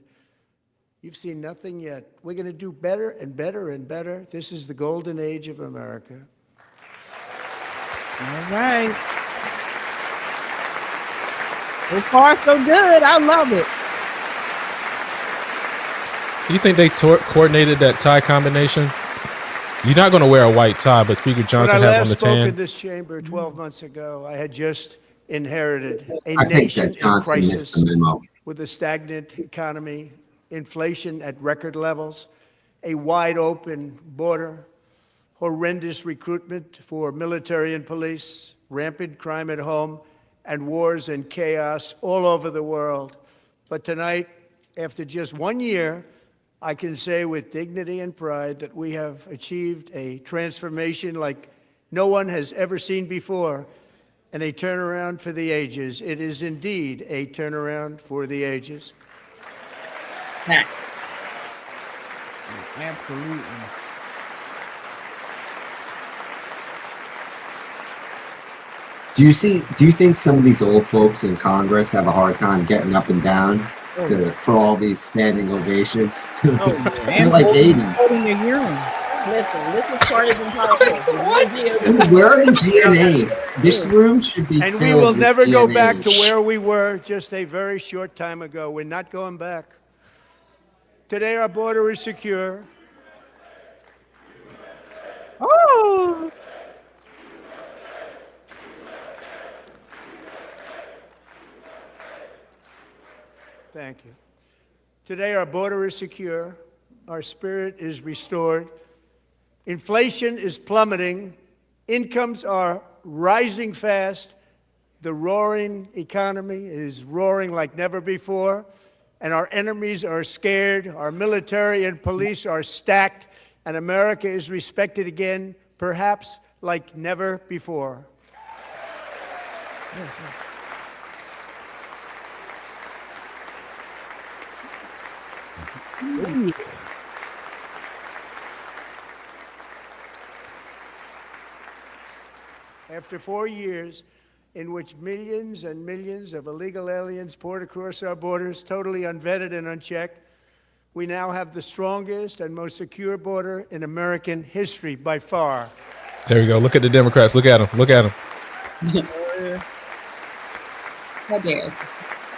you've seen nothing yet. We're going to do better and better and better. This is the golden age of America. All right. So far, so good. I love it. Do you think they coordinated that tie combination? You're not going to wear a white tie, but Speaker Johnson When I has on last the spoke in tan. this chamber 12 months ago, I had just inherited a I think nation that in Johnson missed crisis the memo. with a stagnant economy, inflation at record levels, a wide open border, horrendous recruitment for military and police, rampant crime at home, and wars and chaos all over the world. But tonight, after just 1 year, I can say with dignity and pride that we have achieved a transformation like no one has ever seen before, and a turnaround for the ages. It is indeed a turnaround for the ages. Absolutely. Do you think some of these old folks in Congress have a hard time getting up and down for all these standing ovations? They're like 80. Holding your urine. Listen, this is partisan politics. Where are the GNAs? This room should be And filled we will with never go back to GNAs. where we were just a very short time ago. We're not going back. Today, our border is secure. Oh. Thank you. Today, our border is secure. Our spirit is restored. Inflation is plummeting. Incomes are rising fast. The roaring economy is roaring like never before. And our enemies are scared. Our military and police are stacked. And America is respected again, perhaps like never before. After 4 years in which millions and millions of illegal aliens poured across our borders, totally unvetted and unchecked, we now have the strongest and most secure border in American history by far. There you go. Look at the Democrats. Look at them. Look at them. How dare.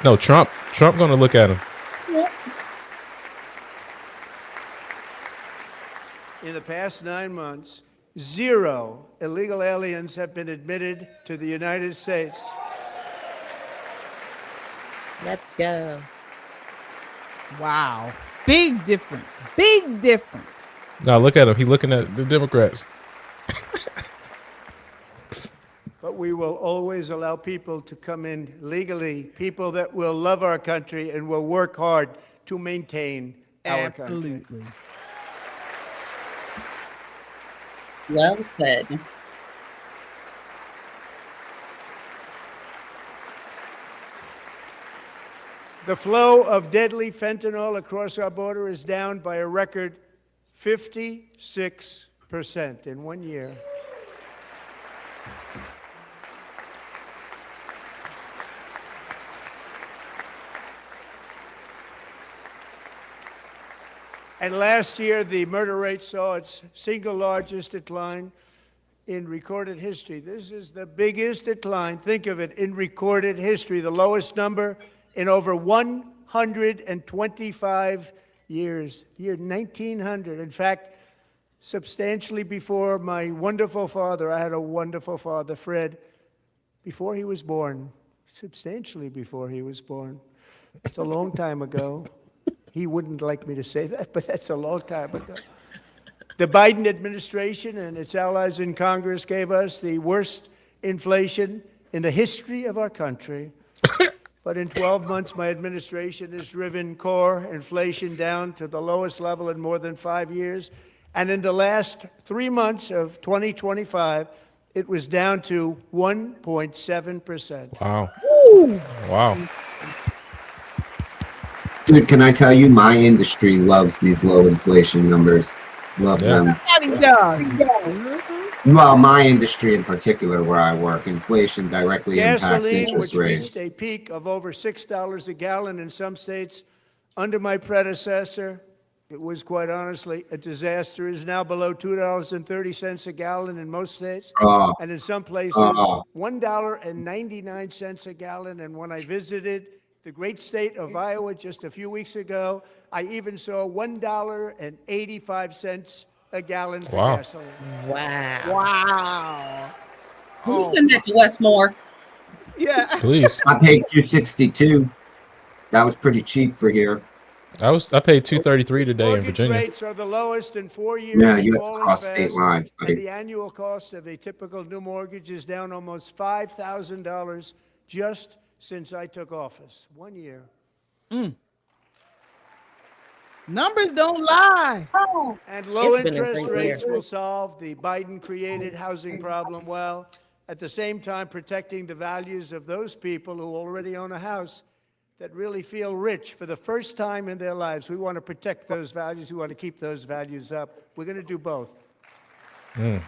No, Trump. Trump going to look at them. In the past 9 months, 0 illegal aliens have been admitted to the United States. Let's go. Wow. Big difference. Big difference. Now look at him. He looking at the Democrats. But we will always allow people to come in legally, people that will love our country and will work hard to maintain our country. Absolutely. Well said. The flow of deadly fentanyl across our border is down by a record 56%. in 1 year. And last year, the murder rate saw its single largest decline in recorded history. This is the biggest decline, think of it, in recorded history, the lowest number in over 125 years, year 1900. In fact, substantially before my wonderful father, I had a wonderful father, Fred, before he was born, substantially before he was born. It's a long time ago. He wouldn't like me to say that, but that's a long time ago. The Biden administration and its allies in Congress gave us the worst inflation in the history of our country. But in 12 months, my administration has driven core inflation down to the lowest level in more than 5 years. And in the last 3 months of 2025, it was down to 1.7%. Wow. Woo! Wow. Dude, can I tell you, my industry loves these low inflation numbers. Loves them. Well, my industry in particular, where I work, inflation directly impacts Gasoline, interest which rates. reached a peak of over $6 a gallon in some states under my predecessor, it was quite honestly a disaster, is now below $2.30 a gallon in most states. And in some places, $1.99 a gallon. And when I visited the great state of Iowa just a few weeks ago, I even saw $1.85 a gallon for gasoline. Wow. Can you send that to Westmore? Yeah. Please. I paid $2.62. That was pretty cheap for here. I paid $2.33 today in Virginia. Rates are the lowest in 4 years. Yeah, you have to cross state lines, And buddy. the annual cost of a typical new mortgage is down almost $5,000 just since I took office. 1 year. Numbers don't lie. And low interest rates will solve the Biden-created housing problem while at the same time protecting the values of those people who already own a house that really feel rich for the first time in their lives. We want to protect those values. We want to keep those values up. We're going to do both. And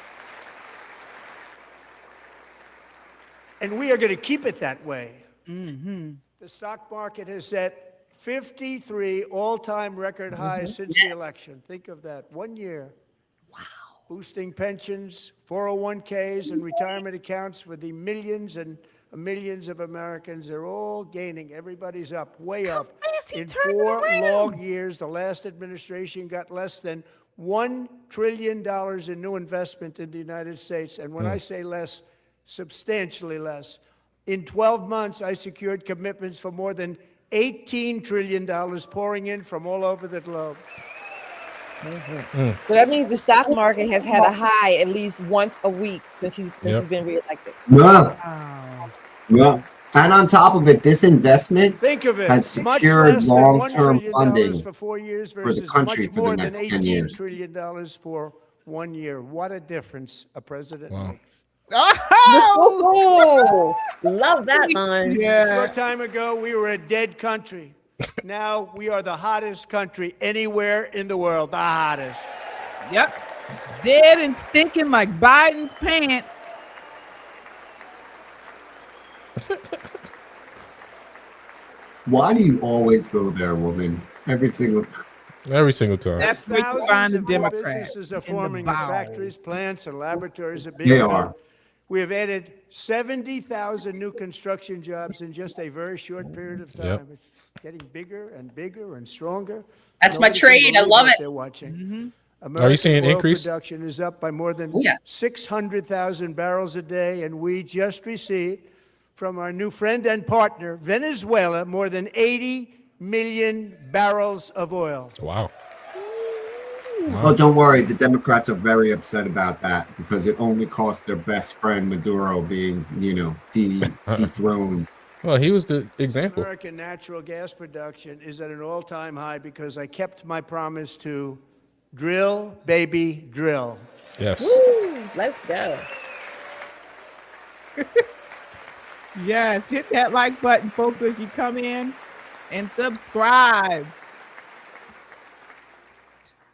we are going to keep it that way. The stock market has set 53 all-time record highs since the election. Think of that. 1 year. Wow. Boosting pensions, 401ks, and retirement accounts for the millions and millions of Americans. They're all gaining. Everybody's up, way up. In 4 long years, the last administration got less than $1 trillion in new investment in the United States. And when I say less, substantially less. In 12 months, I secured commitments for more than $18 trillion pouring in from all over the globe. So that means the stock market has had a high at least once a week since he's been reelected. Yeah. And on top of it, this investment Think of it, has secured long-term funding for 4 years for versus the country much for more the than next 10 $18 years. trillion for 1 year. What a difference a president makes. Oh, love that line. A short time ago, we were a dead country. Now we are the hottest country anywhere in the world. The hottest. Yep. Dead and stinking like Biden's pants. Why do you always go there, woman? Every single time. Every single time. That's where you find the Democrats. Businesses are in the forming, the bowels. factories, plants, and laboratories are being They built. are. We have added 70,000 new construction jobs in just a very short period of time. It's getting bigger and bigger and stronger. That's my Nobody can trade. I believe love what it. They're watching. Are you seeing an American oil increase? Production is up by more than Oh, yeah. 600,000 barrels a day, and we just received from our new friend and partner, Venezuela, more than 80 million barrels of oil. Wow. Oh, don't worry. The Democrats are very upset about that because it only cost their best friend Maduro being, dethroned. Well, he was the example. American natural gas production is at an all-time high because I kept my promise to drill, baby, drill. Yes. Woo, let's go. Yes, hit that like button, folks, as you come in and subscribe.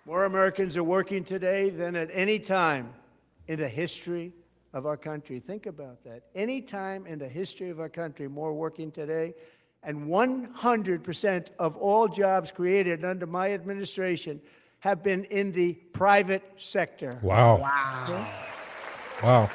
More Americans are working today than at any time in the history of our country. Think about that. Any time in the history of our country, more working today. And 100% of all jobs created under my administration have been in the private sector. Wow. Wow. Wow.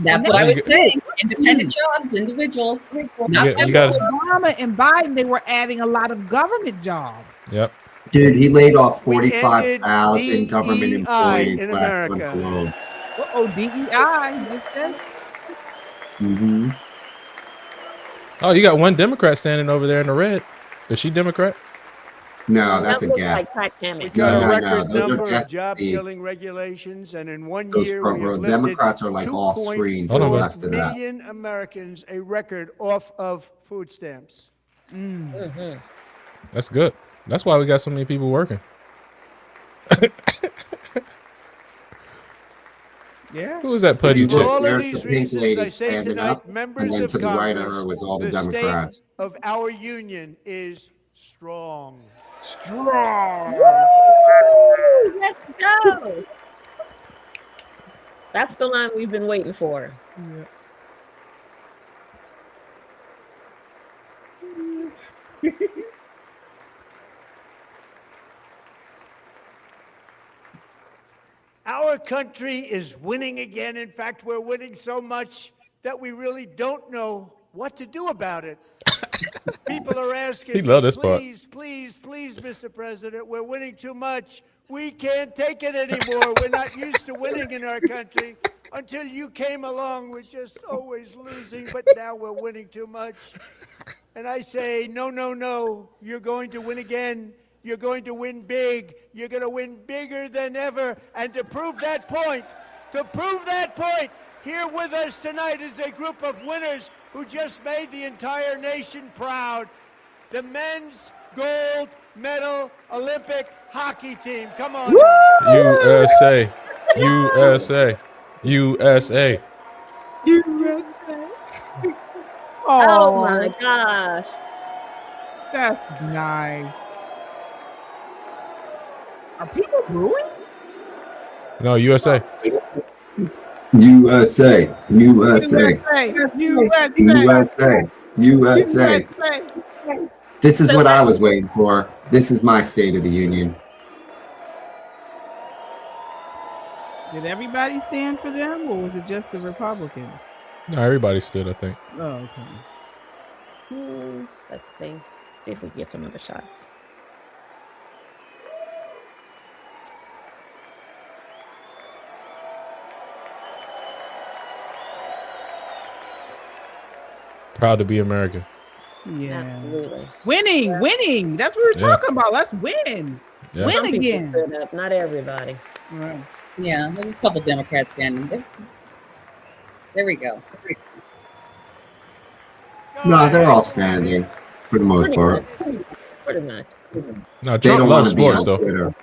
That's what I was saying. Independent jobs, individuals. Not You got Obama and Biden, they were adding a lot of government jobs. Yep. Dude, he laid off We ended 45,000 government DEI employees in last month America. alone. Uh-oh, DEI. Just said. Mm-hmm. Oh, you got one Democrat standing over there in the red. Is she Democrat? No, that's That a looks guess. like Pat We Kamek. got a No, record those are number of just job-killing states. regulations, and in one Those year we have lifted Democrats are like off screen to the 2.4 left of that. million Americans a record off of food stamps. That's good. That's why we got so many people working. Yeah. Who was that pudgy For chick? all of There's these the pink reasons, lady I say standing tonight, up, and members then of to the right of Congress, her was all the the Democrats. state of our union is strong. Strong. Let's go. That's the line we've been waiting for. Our country is winning again. In fact, we're winning so much that we really don't know what to do about it. People are asking, He love this part. please, please, please, Mr. President, we're winning too much. We can't take it anymore. We're not used to winning in our country. Until you came along, we're just always losing, but now we're winning too much. And I say, no, no, no. You're going to win again. You're going to win big. You're going to win bigger than ever. And to prove that point, here with us tonight is a group of winners who just made the entire nation proud. The men's gold medal Olympic hockey team. Come on. USA. USA. USA. Oh my gosh. That's nice. Are people booing? No, USA. USA. USA. USA. USA. This is what I was waiting for. This is my State of the Union. Did everybody stand for them, or was it just the Republicans? No, everybody stood, I think. Oh, okay. Let's see if we can get some other shots. Proud to be American. Yeah. Absolutely. Winning. That's what we're Yeah. talking about. Let's win. Yeah. Win Some people again. stood up, not everybody. Right. Yeah, there's a couple Democrats standing there. There we go. No, they're all standing for the most part. Pretty much. No, They Trump don't want loves to be sports, on though. Twitter.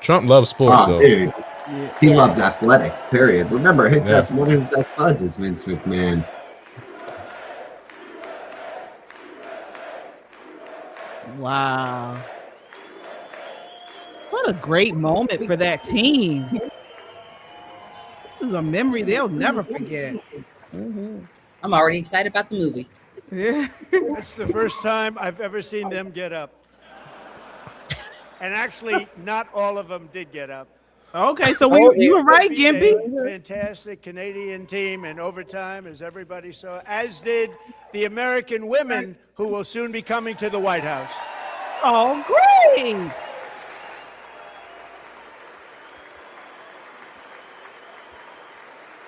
Trump loves sports, Oh, though. dude. He loves athletics, period. Remember, one of his best buds is Vince McMahon. Wow. What a great moment for that team. This is a memory they'll never forget. I'm already excited about the movie. Yeah. It's the first time I've ever seen them get up. And actually, not all of them did get up. Okay, so you were right, Gimpy. Fantastic Canadian team in overtime, as everybody saw, as did the American women who will soon be coming to the White House. Oh, great.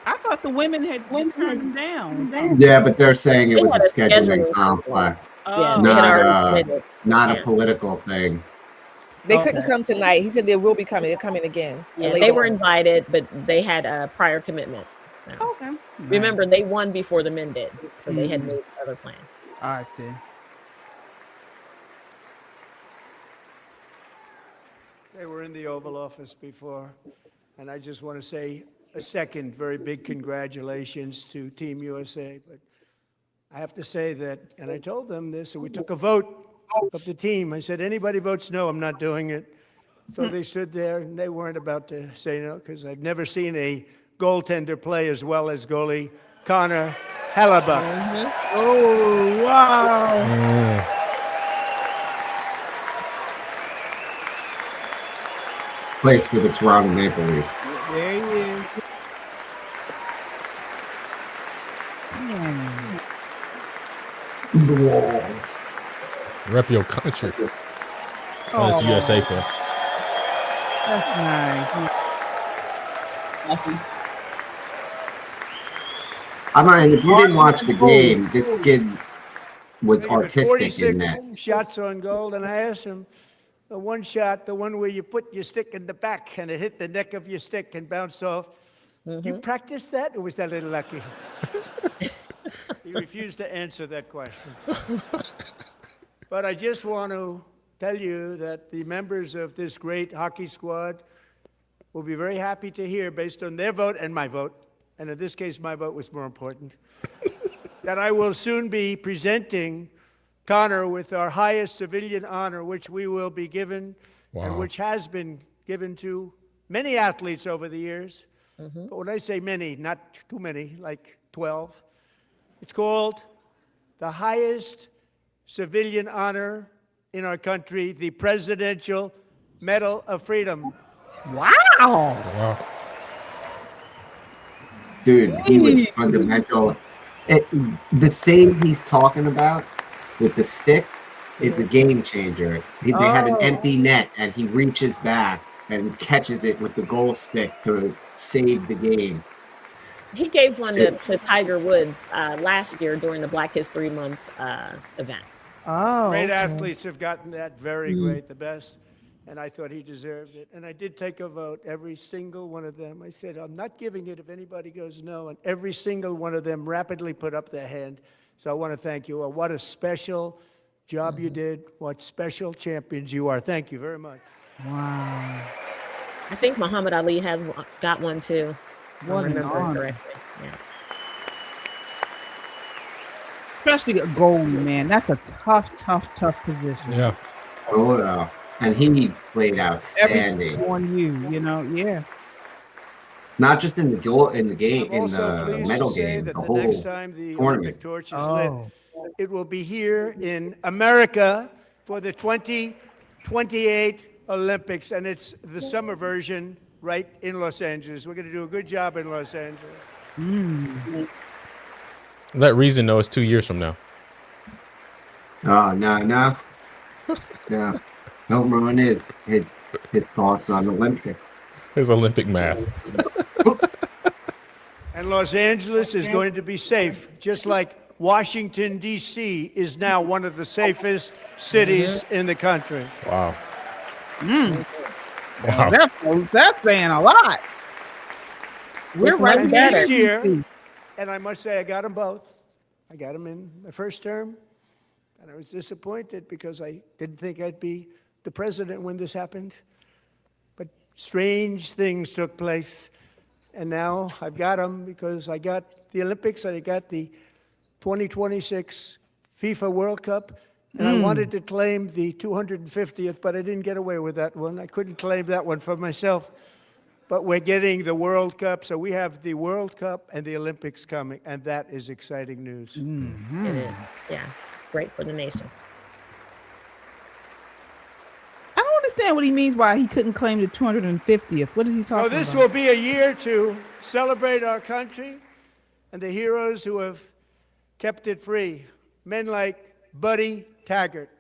I thought the women had turned down. Yeah, but they're saying it was a had a scheduling scheduling conflict, Yeah, they had already said it. not Yeah. a political thing. They couldn't come tonight. He said they will be coming. They're coming again. Yeah, later they were on. invited, but they had a prior commitment. Okay. Remember, they won before the men did, so they had made other plans. I see. They were in the Oval Office before, and I just want to say a second very big congratulations to Team USA. But I have to say that, and I told them this, and we took a vote of the team. I said, anybody votes no, I'm not doing it. So they stood there and they weren't about to say no because I've never seen a goaltender play as well as goalie Connor Hellebuck. Oh, wow. Plays for the Toronto Maple Leafs. There he is. The Wolves. Rep your country. Oh, that's USA fans. That's nice. Awesome. I mean, if you didn't watch the game, this kid was He had artistic in 46 that. shots on goal, and I asked him, the one shot, the one where you put your stick in the back and it hit the neck of your stick and bounced off. You practiced that, or was that a little lucky? He refused to answer that question. But I just want to tell you that the members of this great hockey squad will be very happy to hear, based on their vote and my vote, and in this case, my vote was more important, that I will soon be presenting Connor with our highest civilian honor, which we will be given, and which has been given to many athletes over the years. But when I say many, not too many, like 12, it's called the highest civilian honor in our country, the Presidential Medal of Freedom. Wow. Dude, he was fundamental. The save he's talking about with the stick is a game changer. They had an empty net, and he reaches back and catches it with the goal stick to save the game. He gave one to Tiger Woods last year during the Black History Month event. Oh, Great okay. athletes have gotten that, very great, the best, and I thought he deserved it. And I did take a vote, every single one of them. I said, I'm not giving it if anybody goes no, and every single one of them rapidly put up their hand. So I want to thank you. What a special job you did. What special champions you are. Thank you very much. Wow. I think Muhammad Ali has got one too. What I'm an remembering honor. correctly. Yeah. Especially a goalie, man. That's a tough position. Yeah. Oh, no. And he played outstanding. Everything on you know. Yeah. Not just in the game, I'm in also the pleased medal to say game, that the the whole next time the tournament. Olympic torch is lit, it will be here in America for the 2028 Olympics, and it's the summer version right in Los Angeles. We're going to do a good job in Los Angeles. Let Reason know it's 2 years from now. Oh, no. Don't ruin his thoughts on Olympics. His Olympic math. And Los Angeles is going to be safe, just like Washington, D.C. is now one of the safest cities in the country. Wow. Wow. That's saying a lot. We're right And there. this year, and I must say I got them both. I got them in my first term, and I was disappointed because I didn't think I'd be the president when this happened. But strange things took place, and now I've got them because I got the Olympics, and I got the 2026 FIFA World Cup, and I wanted to claim the 250th, but I didn't get away with that one. I couldn't claim that one for myself. But we're getting the World Cup, so we have the World Cup and the Olympics coming, and that is exciting news. It is. Yeah. Great for the nation. I don't understand what he means by he couldn't claim the 250th. What is he talking So about? this will be a year to celebrate our country and the heroes who have kept it free. Men like Buddy Taggart.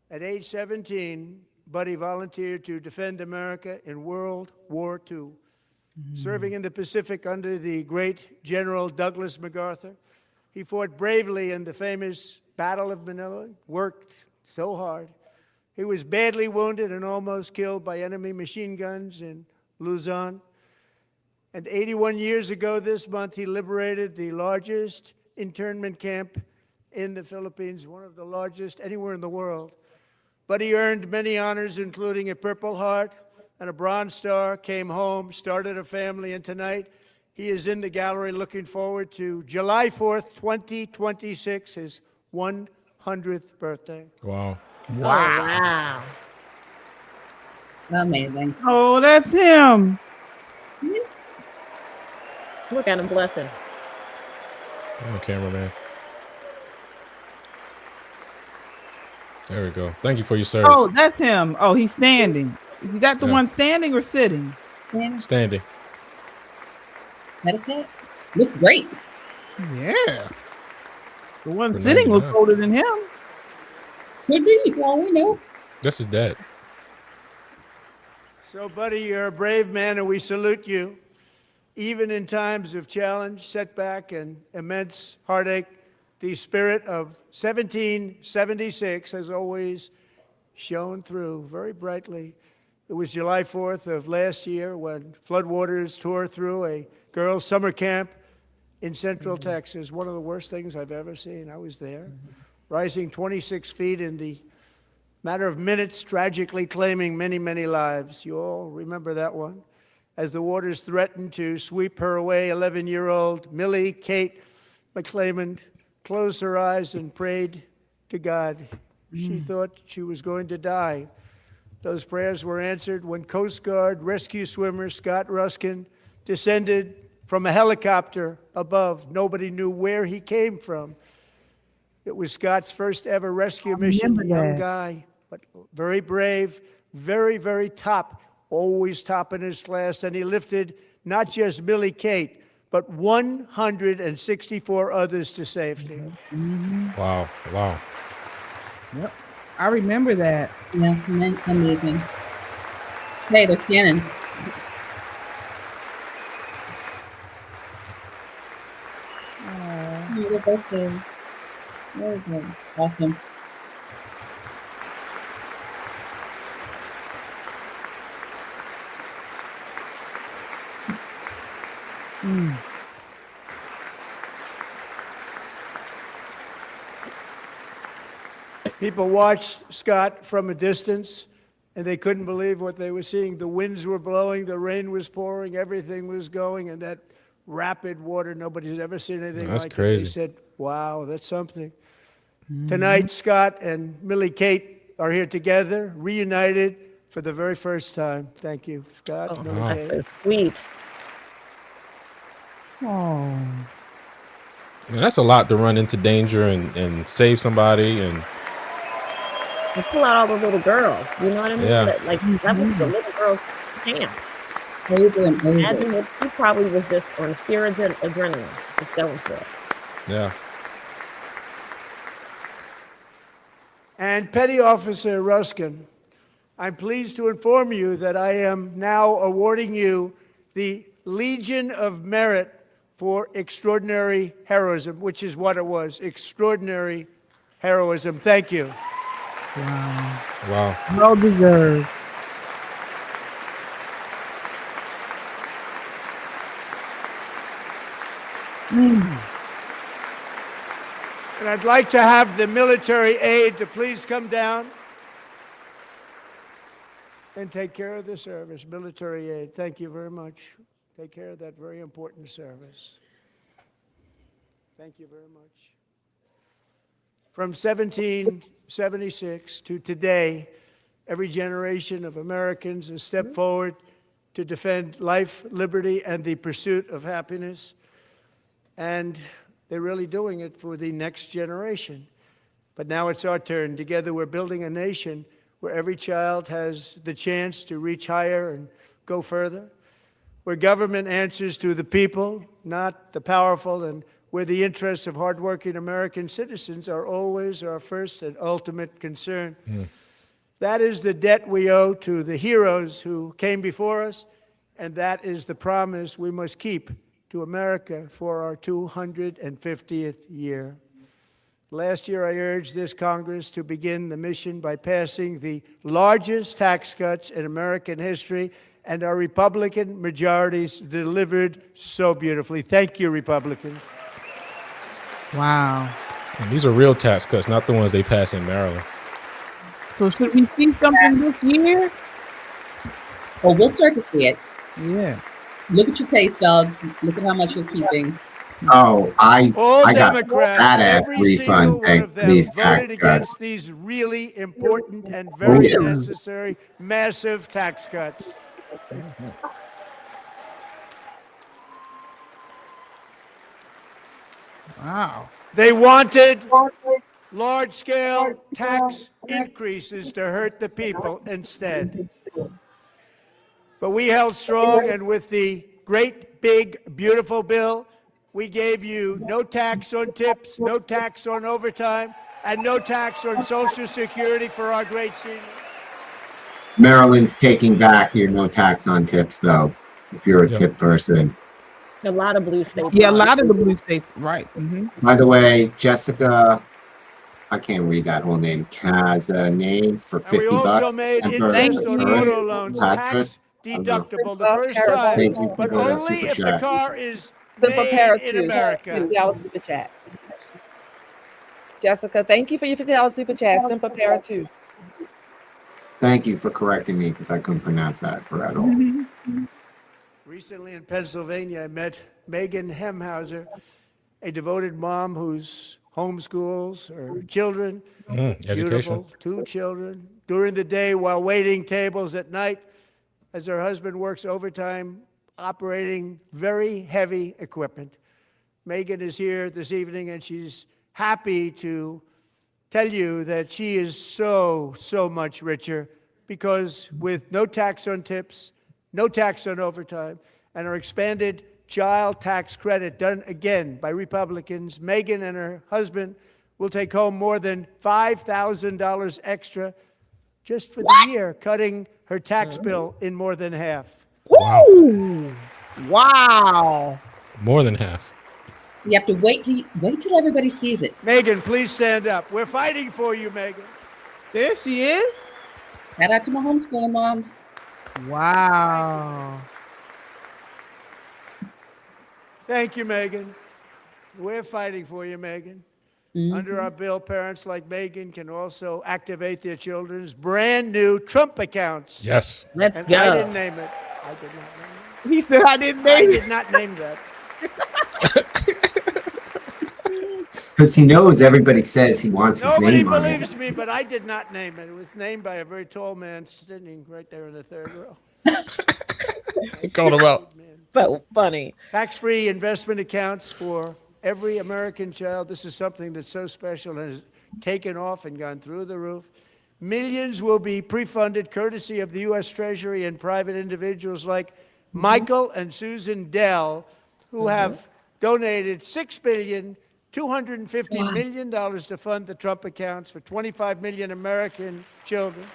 At age 17, Buddy volunteered to defend America in World War II, serving in the Pacific under the great General Douglas MacArthur. He fought bravely in the famous Battle of Manila, worked so hard. He was badly wounded and almost killed by enemy machine guns in Luzon. And 81 years ago this month, he liberated the largest internment camp in the Philippines, one of the largest anywhere in the world. But he earned many honors, including a Purple Heart and a Bronze Star, came home, started a family, and tonight he is in the gallery looking forward to July 4th, 2026, his 100th birthday. Wow. Wow. Amazing. Oh, that's him. Look at him blushing. Oh, cameraman. There we go. Thank you for your service. Oh, that's him. Oh, he's standing. Is that the one standing or sitting? Standing. That is it. Looks great. Yeah. The one For sitting was 99. older than him. Could be, for all we know. That's his dad. So, buddy, you're a brave man, and we salute you. Even in times of challenge, setback, and immense heartache, the spirit of 1776 has always shone through very brightly. It was July 4th of last year when floodwaters tore through a girls' summer camp in Central Texas. One of the worst things I've ever seen. I was there, rising 26 feet in the matter of minutes, tragically claiming many, many lives. You all remember that one? As the waters threatened to sweep her away, 11-year-old Millie Kate McClelland closed her eyes and prayed to God. She thought she was going to die. Those prayers were answered when Coast Guard rescue swimmer Scott Ruskin descended from a helicopter above. Nobody knew where he came from. It was Scott's first ever rescue mission. Young guy, but very brave, very, very top, always top in his class. And he lifted not just Millie Kate, but 164 others to safety. Wow. Wow. Yep. I remember that. Yeah, amazing. Hey, they're scanning. Oh, they're both there. Very good. Awesome. People watched Scott from a distance, and they couldn't believe what they were seeing. The winds were blowing, the rain was pouring, everything was going, and that rapid water, nobody's ever seen anything That's like crazy. it. They said, wow, that's something. Tonight, Scott and Millie Kate are here together, reunited for the very first time. Thank you, Scott. Millie That's Kate. so sweet. Oh. Man, that's a lot to run into danger and save somebody. And And pull out all those little girls. You know what I mean? Yeah. Like that was the little girl's camp. Over and over. Imagine if he probably was just on sheer adrenaline, just going for it. yeah. And Petty Officer Ruskin, I'm pleased to inform you that I am now awarding you the Legion of Merit for extraordinary heroism, which is what it was, extraordinary heroism. Thank you. Wow. Wow. Well deserved. And I'd like to have the military aide to please come down and take care of the service. Military aide, thank you very much. Take care of that very important service. Thank you very much. From 1776 to today, every generation of Americans has stepped forward to defend life, liberty, and the pursuit of happiness. And they're really doing it for the next generation. But now it's our turn. Together, we're building a nation where every child has the chance to reach higher and go further, where government answers to the people, not the powerful, and where the interests of hardworking American citizens are always our first and ultimate concern. That is the debt we owe to the heroes who came before us, and that is the promise we must keep to America for our 250th year. Last year, I urged this Congress to begin the mission by passing the largest tax cuts in American history, and our Republican majorities delivered so beautifully. Thank you, Republicans. Wow. And these are real tax cuts, not the ones they pass in Maryland. So should we see something this year? Oh, we'll start to see it. Yeah. Look at your pay stubs. Look at how much you're keeping. Oh, All I got Democrats, badass every single refund one thanks of to them these voted tax cuts. against these really important and Oh, very yeah. necessary, massive tax cuts. Wow. They wanted large-scale tax increases to hurt the people instead. But we held strong, and with the great, big, beautiful bill, we gave you no tax on tips, no tax on overtime, and no tax on Social Security for our great seniors. Maryland's taking back your no tax on tips, though, if you're a Yep. tip person. A lot of blue states. Yeah, a are. lot of the blue states, right. By the way, Jessica, I can't read that whole name, has a name for And we 50 also bucks. made Temper interest on Current, auto loans tax deductible the first time, Thank you for but the only super if the chat. car is Simple made Para in 2. America. $50 super chat. Jessica, thank you for your $50 super chat. Simple Para 2. Thank you for correcting me because I couldn't pronounce that at all. Recently in Pennsylvania, I met Megan Hemhauser, a devoted mom who's homeschools her children. Education. Beautiful, 2 children. During the day while waiting tables at night, as her husband works overtime, operating very heavy equipment. Megan is here this evening, and she's happy to tell you that she is so much richer because with no tax on tips, no tax on overtime, and our expanded child tax credit done again by Republicans, Megan and her husband will take home more than $5,000 extra just for the year, cutting her tax bill in more than half. Woo! Wow. More than half. You have to wait till everybody sees it. Megan, please stand up. We're fighting for you, Megan. There she is. Shout out to my homeschooling moms. Wow. Thank you, Megan. We're fighting for you, Megan. Under our bill, parents like Megan can also activate their children's brand new Trump accounts. Yes. Let's And go. I didn't name it. I did not name He said I didn't it. I name did it. not name that. Because he knows everybody says he wants his Nobody name on it. believes me, but I did not name it. It was named by a very tall man sitting right there in the third row. Called him out. So funny. Tax-free investment accounts for every American child. This is something that's so special and has taken off and gone through the roof. Millions will be pre-funded courtesy of the U.S. Treasury and private individuals like Michael and Susan Dell, who have donated $6.25 billion to fund the Trump accounts for 25 million American children.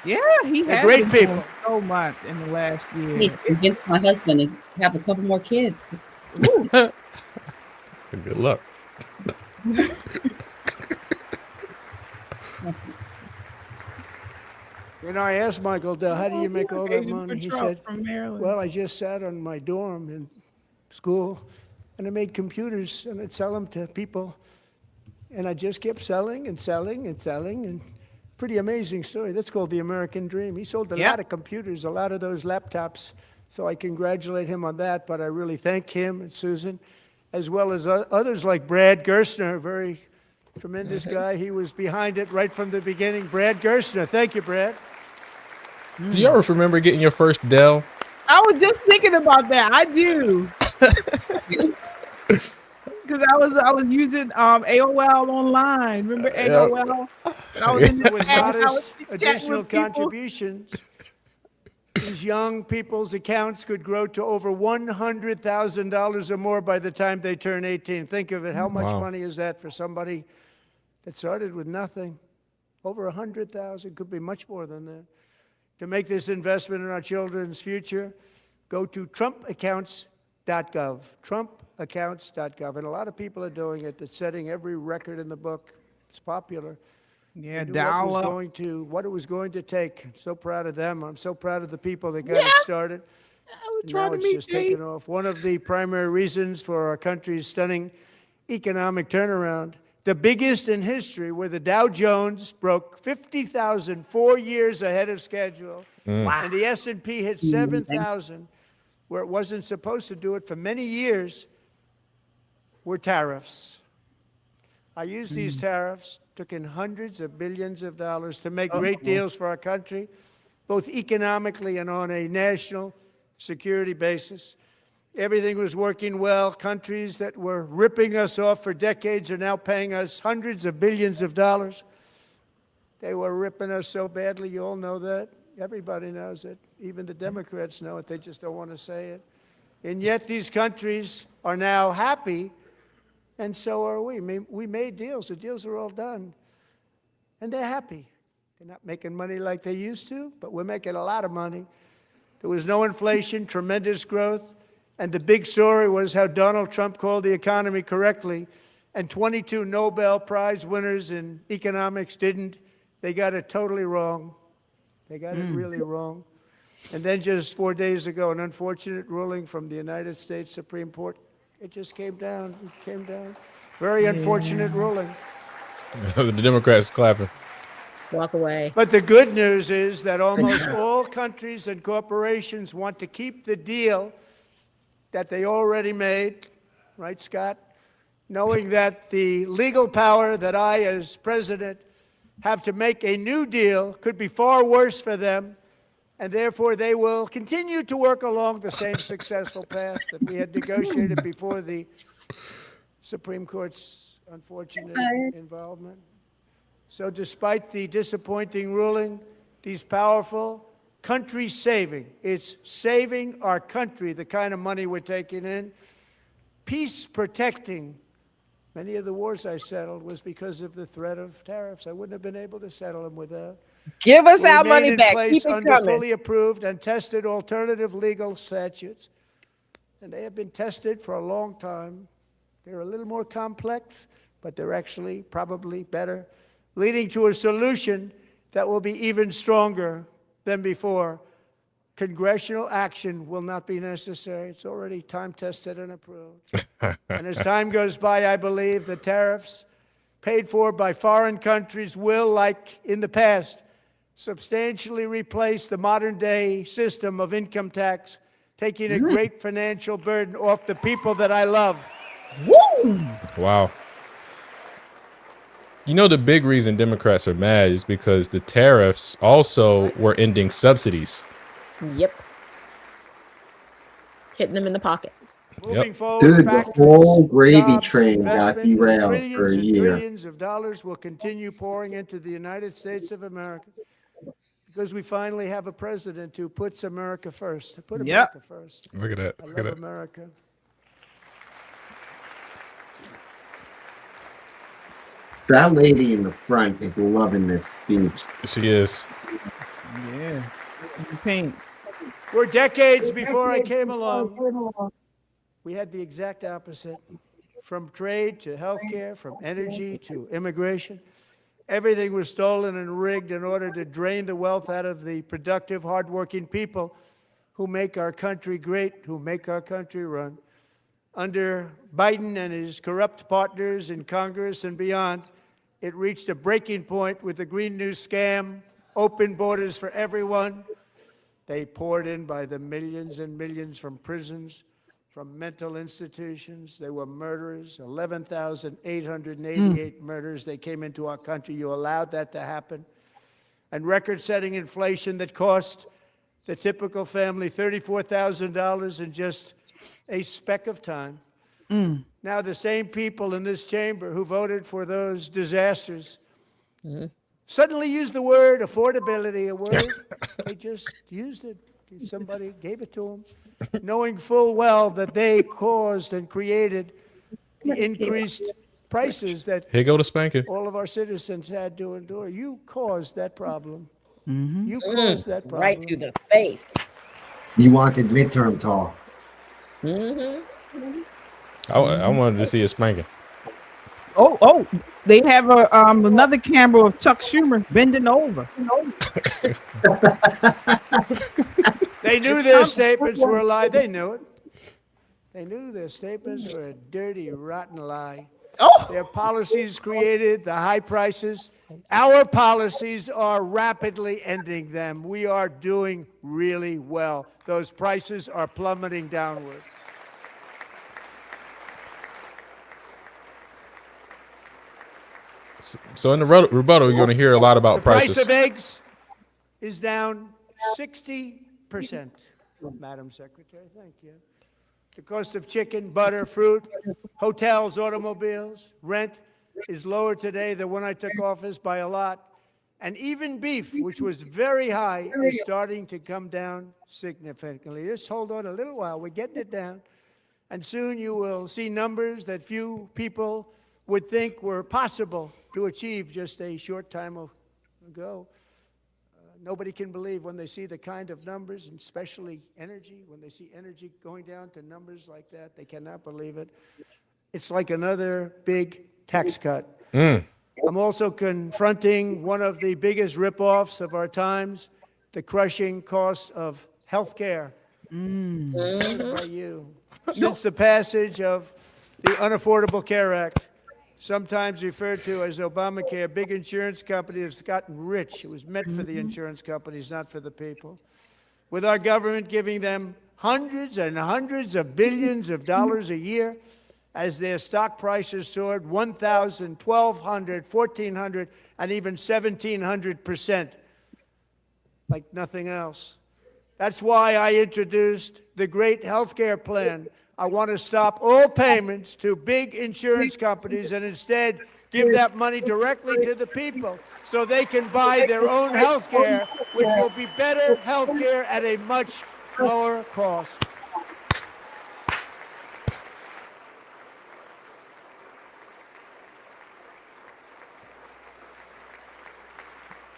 Yeah, he They're has great been doing people. so much in the last I year. need to convince my husband to have a couple more kids. Good luck. You know, I asked Michael Dell, how do you make all that Agent money? He Trump said, from Maryland. well, I just sat on my dorm in school, and I made computers, and I'd sell them to people. And I just kept selling and selling and selling, and pretty amazing story. That's called the American dream. He sold a Yep. lot of computers, a lot of those laptops, so I congratulate him on that, but I really thank him and Susan, as well as others like Brad Gerstner, a very tremendous guy. He was behind it right from the beginning. Brad Gerstner. Thank you, Brad. Do you ever remember getting your first Dell? I was just thinking about that. I do. Because I was using AOL online. Remember AOL? And I was in the With chat, I was modest chatting additional with people. contributions, these young people's accounts could grow to over $100,000 or more by the time they turn 18. Think of it. How much Wow. money is that for somebody that started with nothing? Over 100,000, could be much more than that. To make this investment in our children's future, go to trumpaccounts.gov. Trumpaccounts.gov. And a lot of people are doing it. That's setting every record in the book. It's popular. Yeah, They knew dial up. what it was going to take. I'm so proud of them. I'm so proud of the people that got it started. And now it's just taken off. One of the primary reasons for our country's stunning economic turnaround, the biggest in history, where the Dow Jones broke 50,000 4 years ahead of schedule, and the S&P hit 7,000. where it wasn't supposed to do it for many years were tariffs. I used these tariffs, took in hundreds of billions of dollars to make great deals for our country, both economically and on a national security basis. Everything was working well. Countries that were ripping us off for decades are now paying us hundreds of billions of dollars. They were ripping us so badly, you all know that. Everybody knows it. Even the Democrats know it. They just don't want to say it. And yet these countries are now happy, and so are we. We made deals. The deals are all done. And they're happy. They're not making money like they used to, but we're making a lot of money. There was no inflation, tremendous growth. And the big story was how Donald Trump called the economy correctly, and 22 Nobel Prize winners in economics didn't. They got it totally wrong. They got it really wrong. And then just 4 days ago, an unfortunate ruling from the United States Supreme Court. It just came down. It came down. Very unfortunate ruling. The Democrats clapping. Walk away. But the good news is that almost all countries and corporations want to keep the deal that they already made, right, Scott? Knowing that the legal power that I, as president, have to make a new deal could be far worse for them, and therefore they will continue to work along the same successful path that we had negotiated before the Supreme Court's unfortunate involvement. So despite the disappointing ruling, these powerful country-saving, it's saving our country, the kind of money we're taking in, peace-protecting. Many of the wars I settled was because of the threat of tariffs. I wouldn't have been able to settle them without. Give us our money back. Keep it under coming. fully approved and tested alternative legal statutes. And they have been tested for a long time. They're a little more complex, but they're actually probably better, leading to a solution that will be even stronger than before. Congressional action will not be necessary. It's already time-tested and approved. And as time goes by, I believe the tariffs paid for by foreign countries will, like in the past, substantially replace the modern-day system of income tax, taking a great financial burden off the people that I love. Woo! Wow. You know, the big reason Democrats are mad is because the tariffs also were ending subsidies. Yep. Hitting them in the pocket. Moving forward, Dude, the factories, whole gravy jobs, train got investment, derailed trillions for a and year. Trillions of dollars will continue pouring into the United States of America because we finally have a president who puts America first. Put America first. Look at that. I Look at love that. America. That lady in the front is loving this speech. She is. Yeah. Paint. For decades before I came along, we had the exact opposite. From trade to healthcare, from energy to immigration, everything was stolen and rigged in order to drain the wealth out of the productive, hardworking people who make our country great, who make our country run. Under Biden and his corrupt partners in Congress and beyond, it reached a breaking point with the Green New scam, open borders for everyone. They poured in by the millions and millions from prisons, from mental institutions. They were murderers, 11,888 murders. They came into our country. You allowed that to happen. And record-setting inflation that cost the typical family $34,000 in just a speck of time. Now the same people in this chamber who voted for those disasters suddenly used the word affordability, a word they just used it. Somebody gave it to them, knowing full well that they caused and created the increased prices that Here go to spanking. all of our citizens had to endure. You caused that problem. You caused that problem. Right to the face. You wanted midterm talk. I wanted to see a spanking. Oh, they have another camera of Chuck Schumer bending over. They knew their statements were a lie. They knew it. They knew their statements were a dirty, rotten lie. Oh. Their policies created the high prices Our policies are rapidly ending them. We are doing really well. Those prices are plummeting downward. So in the rebuttal, you're going to hear a lot about The price prices. of eggs is down 60%, Madam Secretary. Thank you. The cost of chicken, butter, fruit, hotels, automobiles, rent is lower today than when I took office by a lot. And even beef, which was very high, is starting to come down significantly. Just hold on a little while. We're getting it down. And soon you will see numbers that few people would think were possible to achieve just a short time ago. Nobody can believe when they see the kind of numbers, and especially energy, when they see energy going down to numbers like that, they cannot believe it. It's like another big tax cut. I'm also confronting one of the biggest ripoffs of our times, the crushing cost of health care. By you. Since the passage of the Unaffordable Care Act, sometimes referred to as Obamacare, big insurance companies have gotten rich. It was meant for the insurance companies, not for the people. With our government giving them hundreds and hundreds of billions of dollars a year as their stock prices soared 1,000, 1,200, 1,400, and even 1,700%, like nothing else. That's why I introduced the great health care plan. I want to stop all payments to big insurance companies and instead give that money directly to the people so they can buy their own health care, which will be better health care at a much lower cost.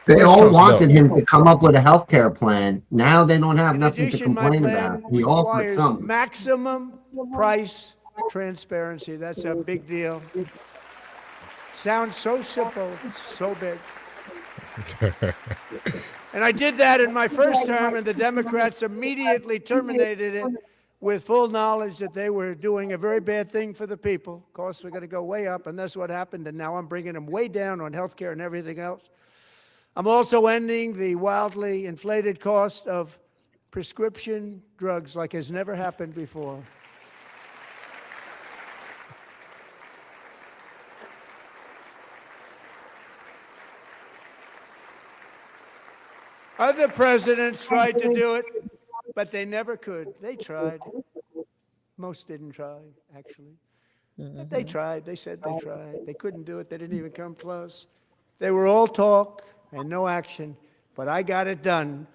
They all wanted him to come up with a health care plan. Now they don't have nothing to complain about. He offered Requires something. maximum price transparency. That's a big deal. Sounds so simple, so big. And I did that in my first term, and the Democrats immediately terminated it with full knowledge that they were doing a very bad thing for the people. Costs were going to go way up, and that's what happened. And now I'm bringing them way down on health care and everything else. I'm also ending the wildly inflated cost of prescription drugs like has never happened before. Other presidents tried to do it, but they never could. They tried. Most didn't try, actually. But they tried. They said they tried. They couldn't do it. They didn't even come close. They were all talk and no action, but I got it done.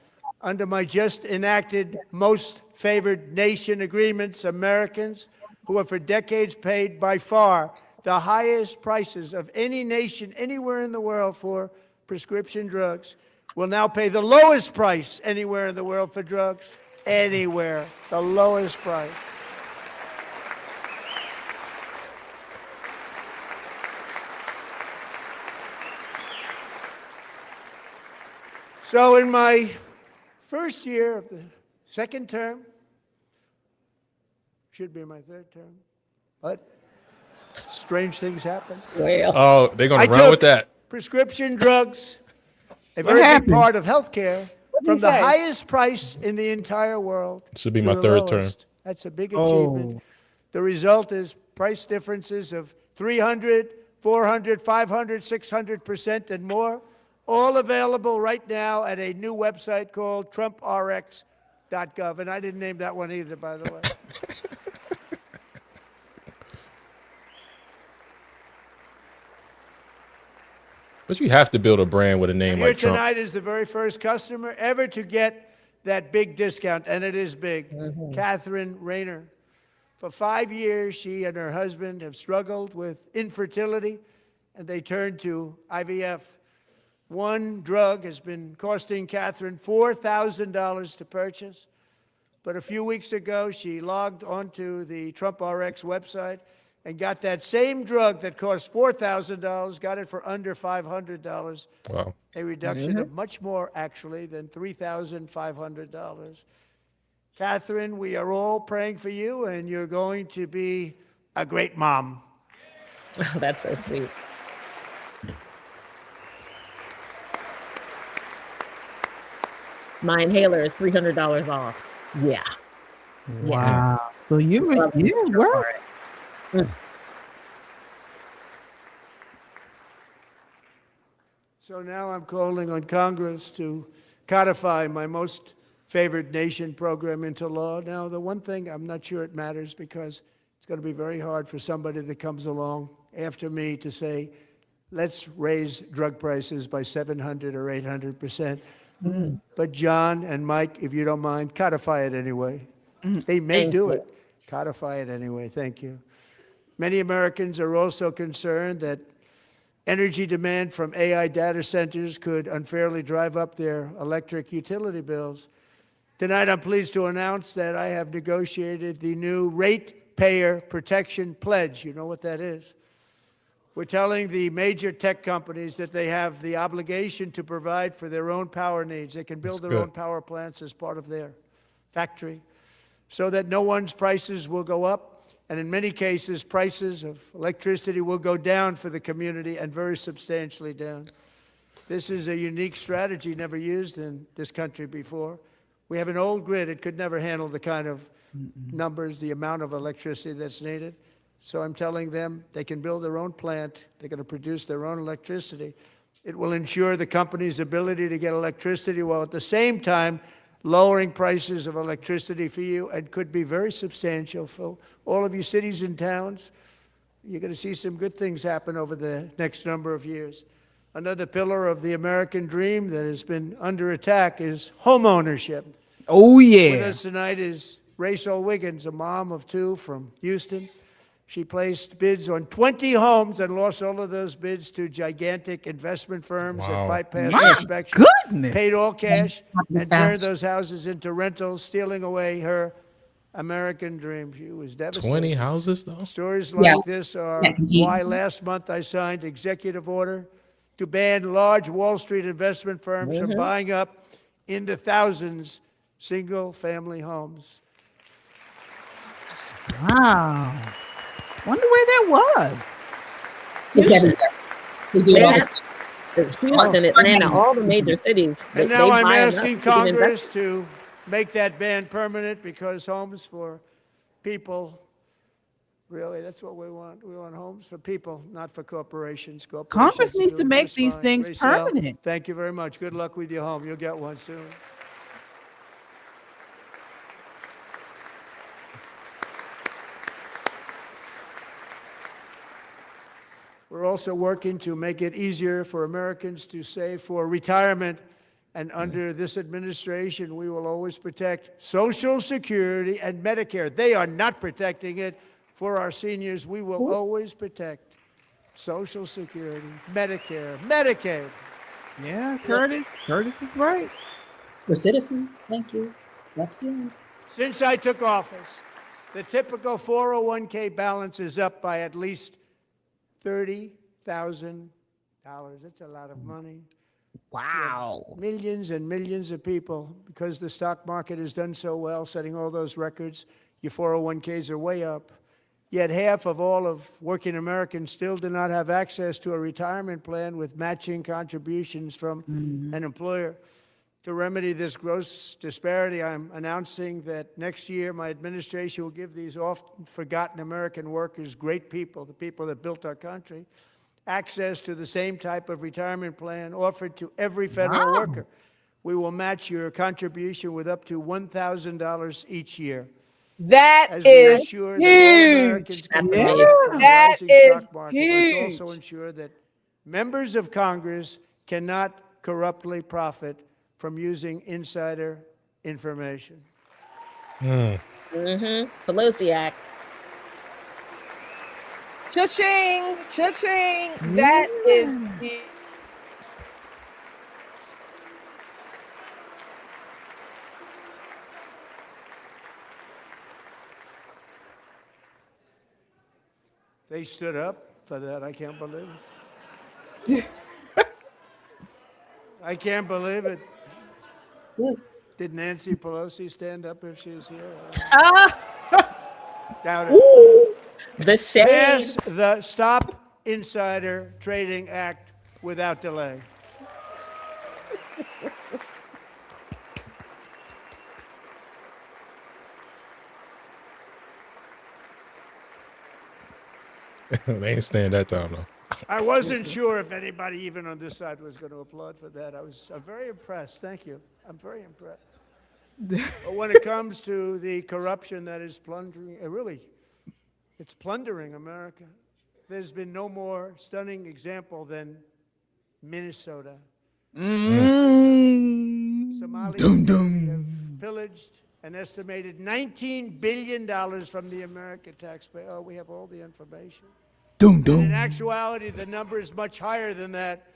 Under my just enacted most favored nation agreements, Americans who have for decades paid by far the highest prices of any nation anywhere in the world for prescription drugs will now pay the lowest price anywhere in the world for drugs. Anywhere, the lowest price. So in my first year of the second term, should be my third term, but strange things happen. Oh, they're going to run with that. Prescription drugs, a very big part of healthcare, from the highest price in the entire world. Should be to my the third lowest. term. That's a big achievement. The result is price differences of 300, 400, 500, 600% and more, all available right now at a new website called TrumpRx.gov. And I didn't name that one either, by the way. But you have to build a brand with a name Here like Trump. tonight is the very first customer ever to get that big discount, and it is big. Catherine Rayner. For 5 years, she and her husband have struggled with infertility, and they turned to IVF. One drug has been costing Catherine $4,000 to purchase. But a few weeks ago, she logged onto the Trump RX website and got that same drug that cost $4,000, got it for under $500. Wow. A reduction of much more, actually, than $3,500. Catherine, we are all praying for you, and you're going to be a great mom. Oh, that's so sweet. My inhaler is $300 off. Yeah. Wow. So you Love yeah, extra work. for it. So now I'm calling on Congress to codify my most favored nation program into law. Now, the one thing I'm not sure it matters because it's going to be very hard for somebody that comes along after me to say, let's raise drug prices by 700 or 800%. But John and Mike, if you don't mind, codify it anyway. They may Thank do you. it. Codify it anyway. Thank you. Many Americans are also concerned that energy demand from AI data centers could unfairly drive up their electric utility bills. Tonight, I'm pleased to announce that I have negotiated the new Ratepayer Protection Pledge. You know what that is? We're telling the major tech companies that they have the obligation to provide for their own power needs. They can build their own power plants as part of their factory so that no one's prices will go up. And in many cases, prices of electricity will go down for the community and very substantially down. This is a unique strategy never used in this country before. We have an old grid. It could never handle the kind of numbers, the amount of electricity that's needed. So I'm telling them they can build their own plant. They're going to produce their own electricity. It will ensure the company's ability to get electricity while at the same time lowering prices of electricity for you, and could be very substantial for all of you cities and towns. You're going to see some good things happen over the next number of years. Another pillar of the American dream that has been under attack is home ownership. Oh, yeah. With us tonight is Rachel Wiggins, a mom of two from Houston. She placed bids on 20 homes and lost all of those bids to gigantic investment firms that bypassed My inspection, goodness. paid all cash, and fast. turned those houses into rentals, stealing away her American dream. She was devastated. 20 houses, though? Stories like this are why last month I signed executive order to ban large Wall Street investment firms from buying up in the thousands single-family homes. Wow. Wonder where that was. It's everywhere. They do it all the time. Houston, Atlanta, all the major cities. And now I'm asking Congress to make that ban permanent because homes for people, really, that's what we want. We want homes for people, not for corporations. Congress needs do to it make just these fine. things Rachel, permanent. Thank you very much. Good luck with your home. You'll get one soon. We're also working to make it easier for Americans to save for retirement. And under this administration, we will always protect Social Security and Medicare. They are not protecting it for our seniors. We will always protect Social Security, Medicare, Medicaid. Yeah, Curtis is right. For citizens, thank you. Let's do it. Since I took office, the typical 401k balance is up by at least $30,000. That's a lot of money. Wow. Millions and millions of people, because the stock market has done so well, setting all those records, your 401ks are way up. Yet half of all of working Americans still do not have access to a retirement plan with matching contributions from an employer. To remedy this gross disparity, I'm announcing that next year my administration will give these often forgotten American workers, great people, the people that built our country, access to the same type of retirement plan offered to every federal worker. We will match your contribution with up to $1,000 each year. That As we is ensure that all Americans huge. can benefit from the That rising is stock market. Let's huge. also ensure that members of Congress cannot corruptly profit from using insider information. Pelosi Act. Cha-ching, cha-ching. That is huge. They stood up for that. I can't believe it. I can't believe it. Did Nancy Pelosi stand up if she was here? Doubt it. The shade. Pass the Stop Insider Trading Act without delay. They ain't staying that time though. I wasn't sure if anybody even on this side was going to applaud for that. I'm very impressed. Thank you. I'm very impressed. But when it comes to the corruption that is plundering, it's plundering America. There's been no more stunning example than Minnesota. Somalia have pillaged an estimated $19 billion from the American taxpayer. Oh, we have all the information. And in actuality, the number is much higher than that.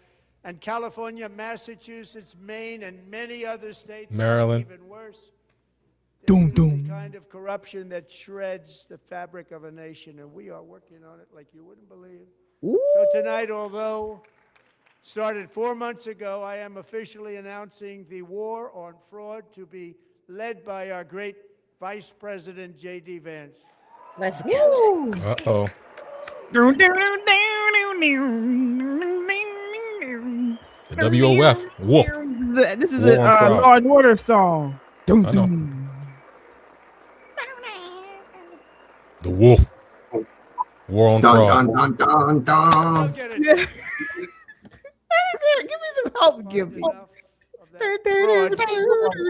And California, Massachusetts, Maine, and many other states Maryland. are even worse. This is the kind of corruption that shreds the fabric of a nation, and we are working on it like you wouldn't believe. So tonight, although started 4 months ago, I am officially announcing the war on fraud to be led by our great Vice President, J.D. Vance. Let's go. Uh-oh. The WOF. Wolf. This is War a on fraud. Law and Order song. I know. The Wolf. War on Dun, fraud. dun, dun, dun, dun. Give me some help, give me. Fraud,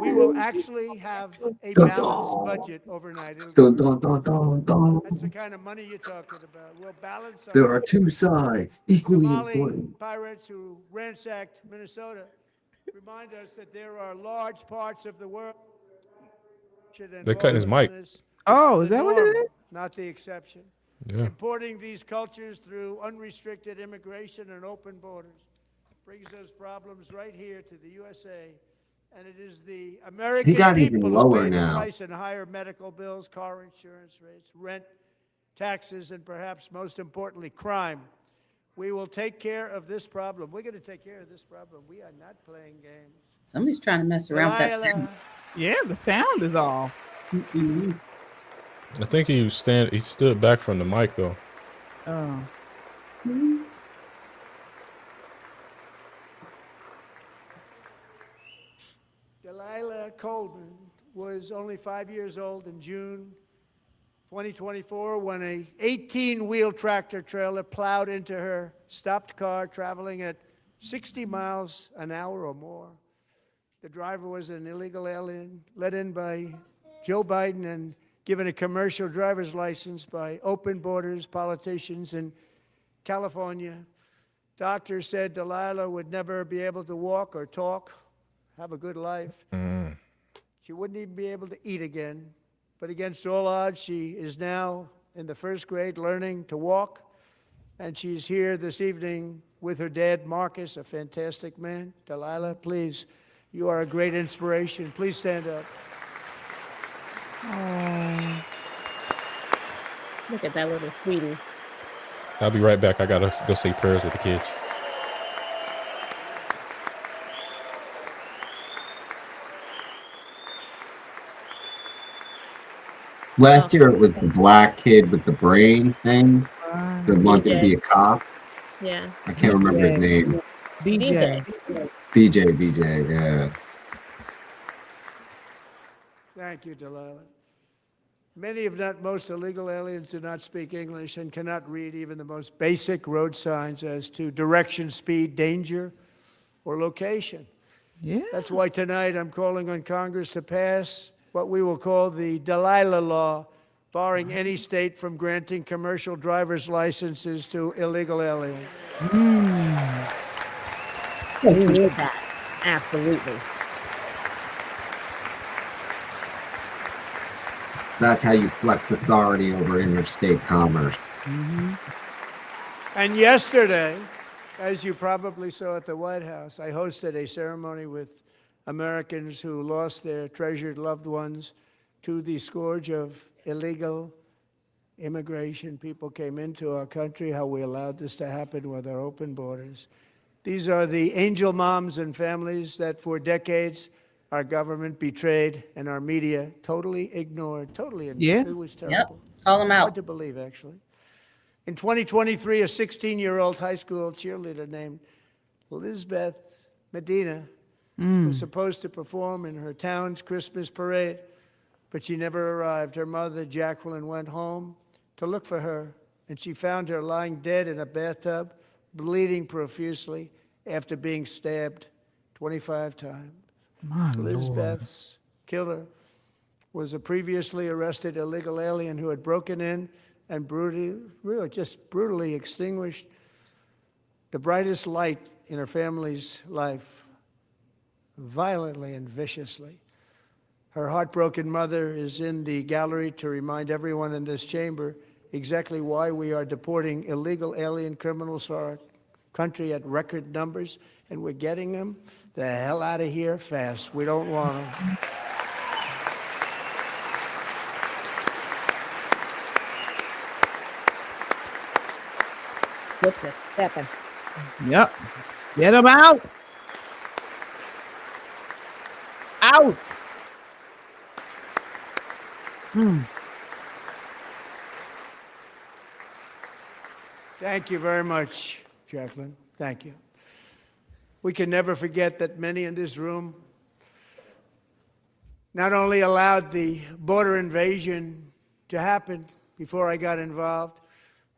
we will actually have a Dun, balanced dun. budget overnight. Dun, dun, dun, dun, dun. That's the kind of money you're talking about. We'll balance our There are two sides, equally Somali important. pirates who ransacked Minnesota remind us that there are large parts of the world. They're cutting his mic. Oh, is that what it is? Not the exception. Yeah. Importing these cultures through unrestricted immigration and open borders brings those problems right here to the USA. And it is the American got people even who lower pay the now. price in higher medical bills, car insurance rates, rent, taxes, and perhaps most importantly, crime. We will take care of this problem. We're going to take care of this problem. We are not playing games. Somebody's trying to mess around with that Delilah. sound. Yeah, the sound is off. I think he stood back from the mic though. Oh. Delilah Coleman was only 5 years old in June 2024 when a 18-wheel tractor trailer plowed into her stopped car traveling at 60 miles an hour or more. The driver was an illegal alien let in by Joe Biden and given a commercial driver's license by open borders politicians in California. Doctors said Delilah would never be able to walk or talk, have a good life. She wouldn't even be able to eat again. But against all odds, she is now in the first grade learning to walk. And she's here this evening with her dad, Marcus, a fantastic man. Delilah, please, you are a great inspiration. Please stand up. Oh. Look at that little sweetie. I'll be right back. I gotta go say prayers with the kids. Last year it was the black kid with the brain thing that wanted to be a cop. Yeah. I can't remember his name. BJ. BJ, yeah. Thank you, Delilah. Many, if not most, illegal aliens do not speak English and cannot read even the most basic road signs as to direction, speed, danger, or location. Yeah. That's why tonight I'm calling on Congress to pass what we will call the Delilah Law, barring any state from granting commercial driver's licenses to illegal aliens. We need that. Absolutely. That's how you flex authority over interstate commerce. And yesterday, as you probably saw at the White House, I hosted a ceremony with Americans who lost their treasured loved ones to the scourge of illegal immigration. People came into our country, how we allowed this to happen with our open borders. These are the angel moms and families that for decades our government betrayed and our media totally ignored. Yeah. It was Yep. terrible. Call them Hard out. to believe, actually. In 2023, a 16-year-old high school cheerleader named Elizabeth Medina was supposed to perform in her town's Christmas parade, but she never arrived. Her mother, Jacqueline, went home to look for her and she found her lying dead in a bathtub, bleeding profusely after being stabbed 25 times. My Liz Lord. Beth's killer was a previously arrested illegal alien who had broken in and brutally extinguished the brightest light in her family's life, violently and viciously. Her heartbroken mother is in the gallery to remind everyone in this chamber exactly why we are deporting illegal alien criminals to our country at record numbers, and we're getting them the hell out of here fast. We don't want them. Goodness, stepping. Yep. Get them out. Out. Thank you very much, Jacqueline. Thank you. We can never forget that many in this room not only allowed the border invasion to happen before I got involved,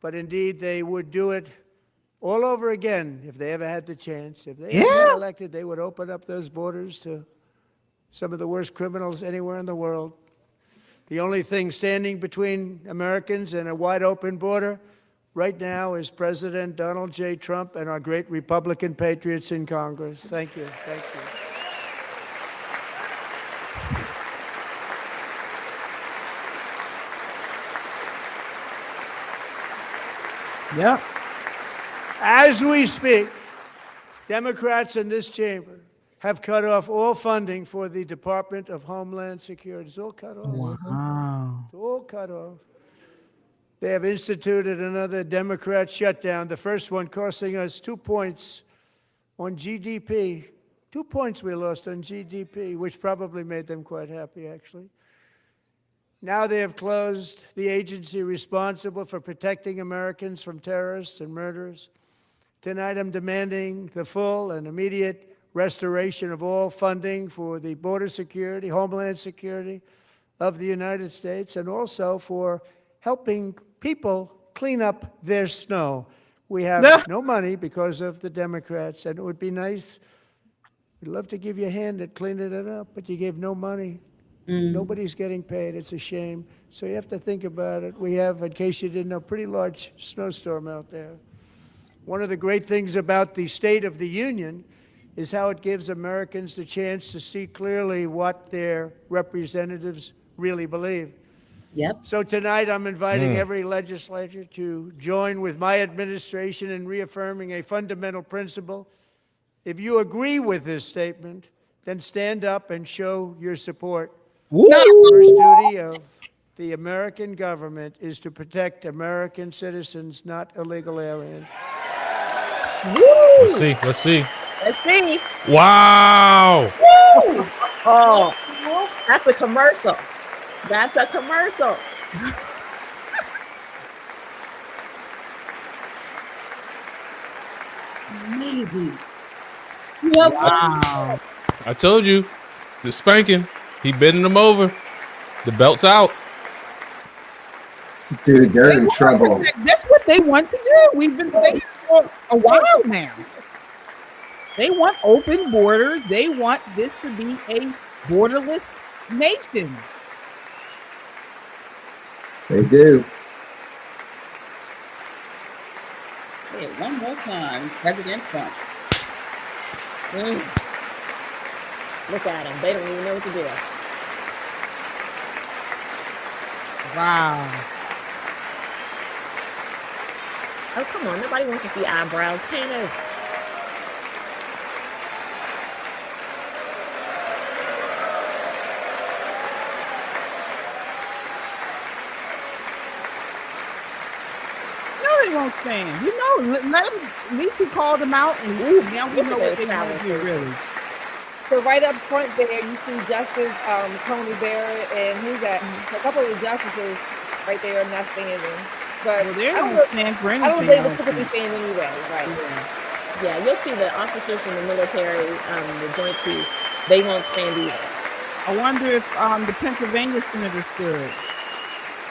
but indeed they would do it all over again if they ever had the chance. If they ever got elected, they would open up those borders to some of the worst criminals anywhere in the world. The only thing standing between Americans and a wide open border right now is President Donald J. Trump and our great Republican patriots in Congress. Thank you. Thank you. Yep. As we speak, Democrats in this chamber have cut off all funding for the Department of Homeland Security. It's all cut off. Wow. It's all cut off. They have instituted another Democrat shutdown, the first one costing us 2 points on GDP. 2 points we lost on GDP, which probably made them quite happy, actually. Now they have closed the agency responsible for protecting Americans from terrorists and murderers. Tonight I'm demanding the full and immediate restoration of all funding for the border security, homeland security of the United States, and also for helping people clean up their snow. We have no money because of the Democrats, and it would be nice. We'd love to give you a hand at cleaning it up, but you gave no money. Nobody's getting paid. It's a shame. So you have to think about it. We have, in case you didn't know, a pretty large snowstorm out there. One of the great things about the State of the Union is how it gives Americans the chance to see clearly what their representatives really believe. Yep. So tonight I'm inviting every legislator to join with my administration in reaffirming a fundamental principle. If you agree with this statement, then stand up and show your support. The first duty of the American government is to protect American citizens, not illegal aliens. Let's see. Let's see. Let's see. Wow. Woo! Oh, that's a commercial. That's a commercial. Amazing. Wow. I told you, the spanking. He bending them over. The belt's out. Dude, they're in trouble. That's what they want to do. We've been saying for a while now. They want open borders. They want this to be a borderless nation. They do. Say it one more time, President Trump. Look at them. They don't even know what to do. Wow. Oh, come on. Nobody wants to see eyebrows. Candace. No, they won't stand. You know, let them, at least he called them out, and now we know what they want to do, really. So right up front there, you see Justice Tony Barrett, and who's that? A couple of the justices right there not standing. But Well, they're I don't gonna stand for I don't anything, think I they're don't typically think. stand anyway, right? Yeah, you'll see the officers from the military, the joint chiefs, they won't stand either. I wonder if the Pennsylvania senator stood.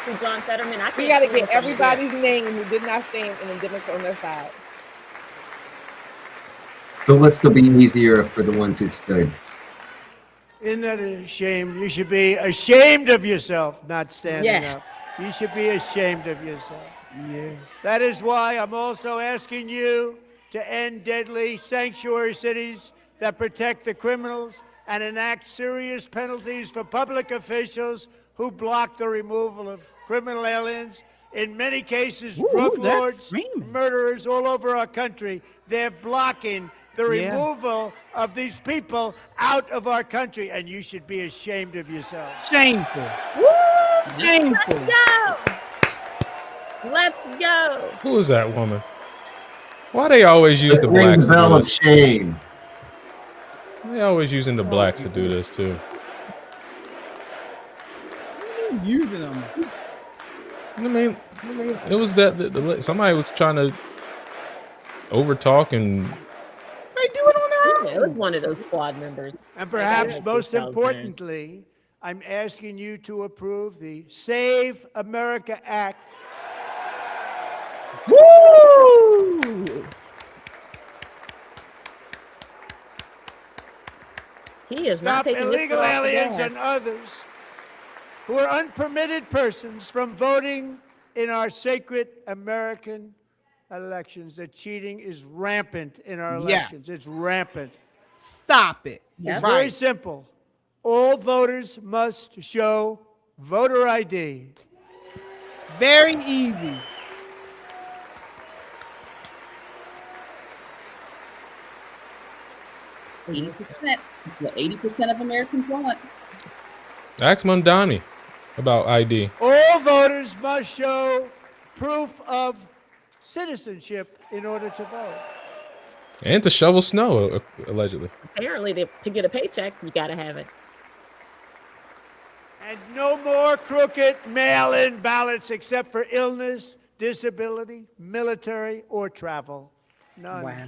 to John Fetterman. I We can't got to see get him. everybody's name who did not stand in the Democrat on their side. The list will be easier for the ones who stood. Isn't that a shame? You should be ashamed of yourself, not standing Yeah. up. You should be ashamed of yourself. Yeah. That is why I'm also asking you to end deadly sanctuary cities that protect the criminals and enact serious penalties for public officials who block the removal of criminal aliens. In many cases, drug lords, murderers all over our country, they're blocking the removal of these people out of our country, and you should be ashamed of yourself. Shameful. Woo! Shameful. Let's go. Let's go. Who is that woman? Why they always use the Ring blacks the to do bell of this? shame. They always using the blacks to do this too. Using them. I mean, it was that somebody was trying to overtalk and They do it on their own. Yeah, it was one of those squad members. And perhaps most importantly, I'm asking you to approve the Save America Act. Woo! He is not Stop taking this illegal foot off the aliens gas. and others who are unpermitted persons from voting in our sacred American elections. The cheating is rampant in our elections. It's rampant. Stop it. It's very simple. All voters must show voter ID. Very easy. What 80% of Americans want. ask Mondani about ID. All voters must show proof of citizenship in order to vote. And to shovel snow, allegedly. Apparently, to get a paycheck, you got to have it. And no more crooked mail-in ballots except for illness, disability, military, or travel. None. Wow.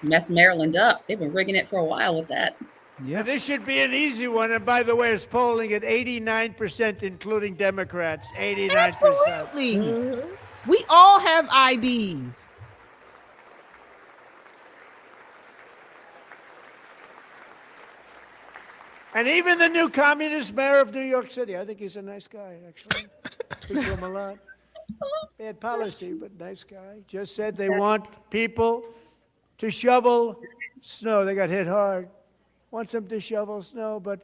Mess Maryland up. They've been rigging it for a while with that. Yeah. This should be an easy one. And by the way, it's polling at 89%, including Democrats. 89%. Absolutely. We all have IDs. And even the new communist mayor of New York City, I think he's a nice guy, actually. Speak to him a lot. Bad policy, but nice guy. Just said they want people to shovel snow. They got hit hard. Wants them to shovel snow, but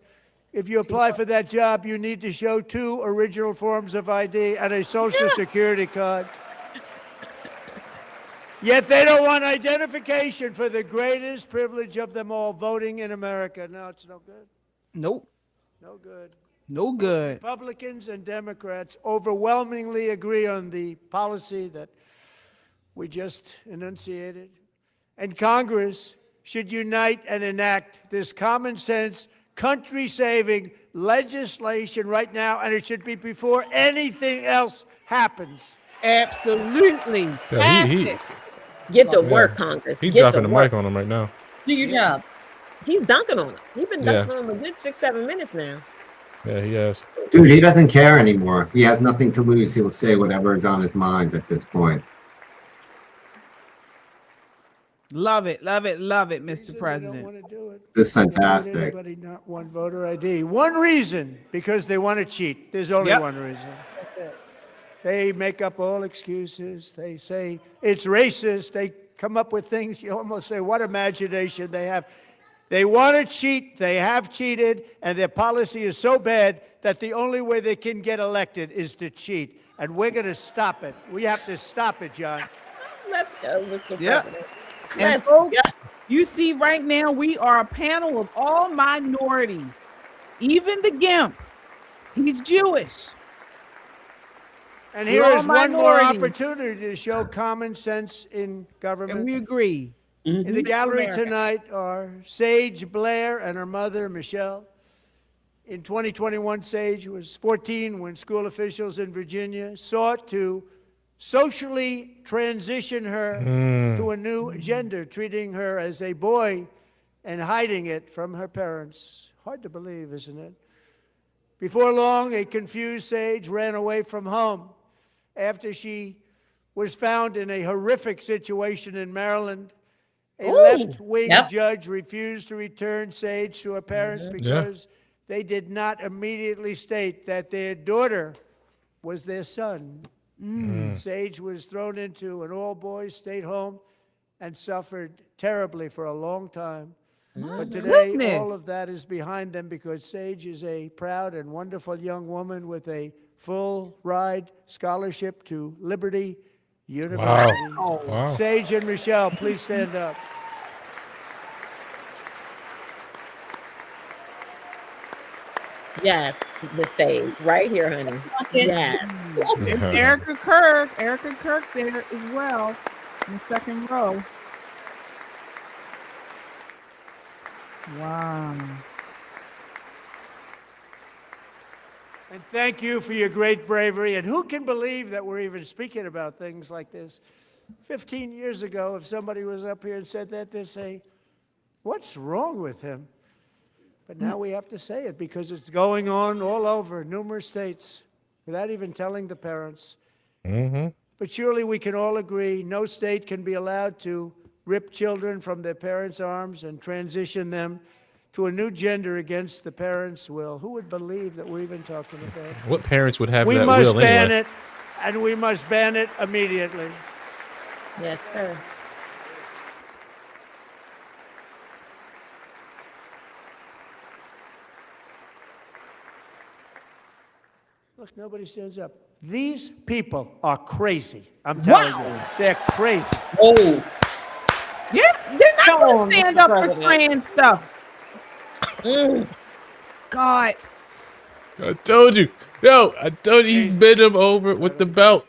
if you apply for that job, you need to show 2 original forms of ID and a social security card. Yet they don't want identification for the greatest privilege of them all, voting in America. No, it's no good. Nope. No good. No good. Republicans and Democrats overwhelmingly agree on the policy that we just enunciated. And Congress should unite and enact this common sense, country-saving legislation right now, and it should be before anything else happens. Absolutely. Yeah, Get to work, Congress. He's Get dropping to the work. mic on him right now. Do your job. He's dunking on him. He's been Yeah. dunking on him a good 6-7 minutes now. Yeah, he has. Dude, he doesn't care anymore. He has nothing to lose. He'll say whatever is on his mind at this point. Love it, love it, love it, Mr. President. This is Why would fantastic. anybody not want voter ID? One reason, because they want to cheat. There's only one reason. They make up all excuses. They say it's racist. They come up with things you almost say, what imagination they have. They want to cheat. They have cheated. And their policy is so bad that the only way they can get elected is to cheat. And we're going to stop it. We have to stop it, John. Let's go, Mr. Yep. President. And Let's folks, go. you see right now we are a panel of all minorities. Even the GIMP. He's Jewish. And We're here all is one more minorities. opportunity to show common sense in government. And we agree. In the gallery America. tonight are Sage Blair and her mother, Michelle. In 2021, Sage was 14 when school officials in Virginia sought to socially transition her to a new gender, treating her as a boy and hiding it from her parents. Hard to believe, isn't it? Before long, a confused Sage ran away from home after she was found in a horrific situation in Maryland. A left-wing judge refused to return Sage to her parents because they did not immediately state that their daughter was their son. Sage was thrown into an all-boys state home and suffered terribly for a long time. But today, all of that is behind them because Sage is a proud and wonderful young woman with a full-ride scholarship to Liberty University. Wow. Sage and Michelle, please stand up. Yes, the Sage right here, honey. Yes. And Erica Kirk there as well in the second row. Wow. And thank you for your great bravery. And who can believe that we're even speaking about things like this? 15 years ago, if somebody was up here and said that, they'd say, what's wrong with him? But now we have to say it because it's going on all over numerous states without even telling the parents. But surely we can all agree no state can be allowed to rip children from their parents' arms and transition them to a new gender against the parents' will. Who would believe that we're even talking about it? What parents would have We that must will ban anyway? it, and we must ban it immediately. Yes, sir. Look, nobody stands up. These people are crazy. I'm telling you. They're crazy. Yeah, they're not going to stand up for trans stuff. God. I told you. Yo, I told you he's bent him over with the belt.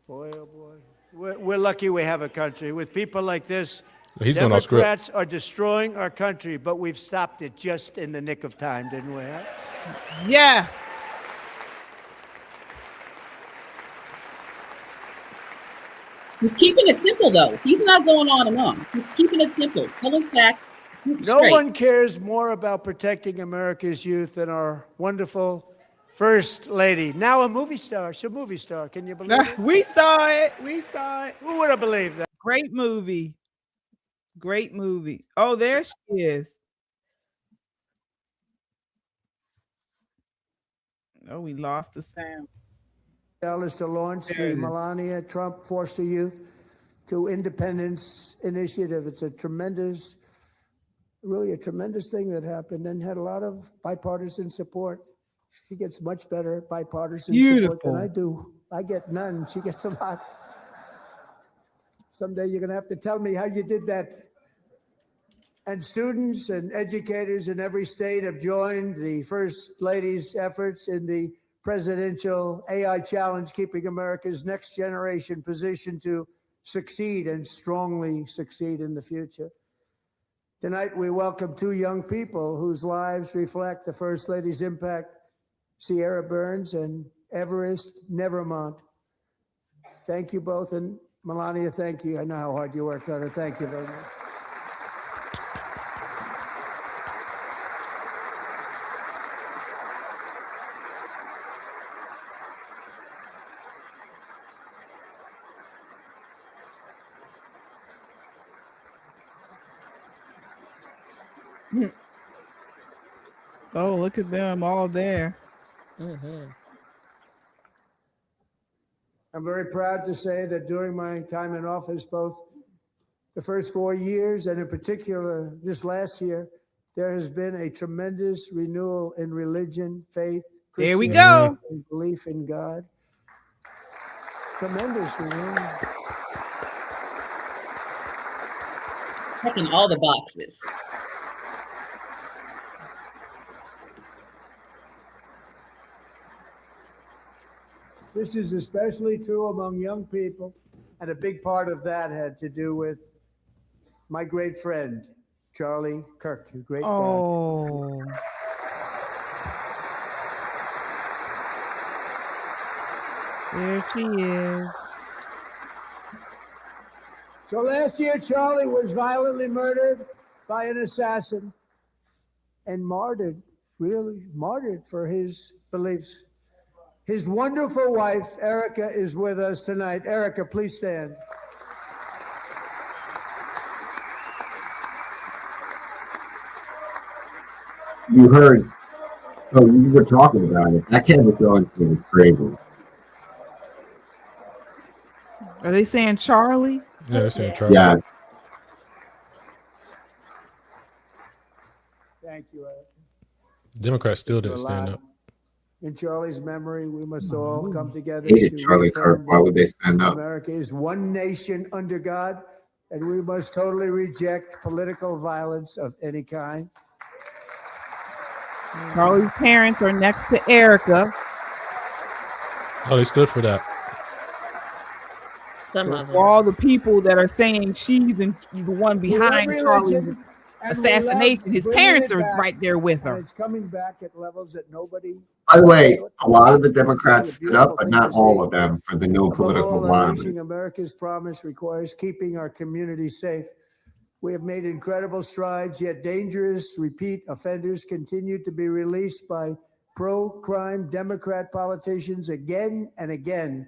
Boy, oh boy. We're lucky we have a country. With people like this, He's going off script. Democrats are destroying our country, but we've stopped it just in the nick of time, didn't we? Huh? Yeah. He's keeping it simple, though. He's not going on and on. He's keeping it simple, telling facts. No one cares more about protecting America's youth than our wonderful First Lady. Now a movie star. She's a movie star. Can you believe it? We saw it. We saw it. Who would have believed that? Great movie. Great movie. Oh, there she is. Oh, we lost the sound. Is to launch the Melania Trump Foster Youth to Independence Initiative. It's a tremendous, really a tremendous thing that happened and had a lot of bipartisan support. She gets much better bipartisan support than I do. I get none. She gets a lot. Someday you're going to have to tell me how you did that. And students and educators in every state have joined the First Lady's efforts in the presidential AI challenge, keeping America's next generation positioned to succeed and strongly succeed in the future. Tonight, we welcome two young people whose lives reflect the First Lady's impact, Sierra Burns and Everest Nevermont. Thank you both. And Melania, thank you. I know how hard you worked on it. Thank you very much. Oh, look at them all there. I'm very proud to say that during my time in office, both the first 4 years and in particular this last year, there has been a tremendous renewal in religion, faith, There we Christianity, go. and belief in God. Tremendous renewal. Checking all the boxes. This is especially true among young people, and a big part of that had to do with my great friend, Charlie Kirk, a great guy. Oh. There she is. So last year, Charlie was violently murdered by an assassin and martyred really martyred for his beliefs. His wonderful wife, Erica, is with us tonight. Erica, please stand. You heard, oh, you were talking about it. That Candace Owens thing is crazy. Are they saying Charlie? Yeah, they're saying Charlie. Yeah. Thank you, Erica. Democrats still didn't stand up. In Charlie's memory, we must all come together Hated to Charlie Kirk. reaffirm Why would they stand up? America is one nation under God, and we must totally reject political violence of any kind. Charlie's parents are next to Erica. Oh, they stood for that. For all the people that are saying she's the one behind Charlie's assassination, his parents are right there with her. It's coming back at levels that nobody. By the way, a lot of the Democrats stood up, but not all of them for the no political violence. Unleashing America's promise requires keeping our communities safe. We have made incredible strides, yet dangerous repeat offenders continue to be released by pro-crime Democrat politicians again and again.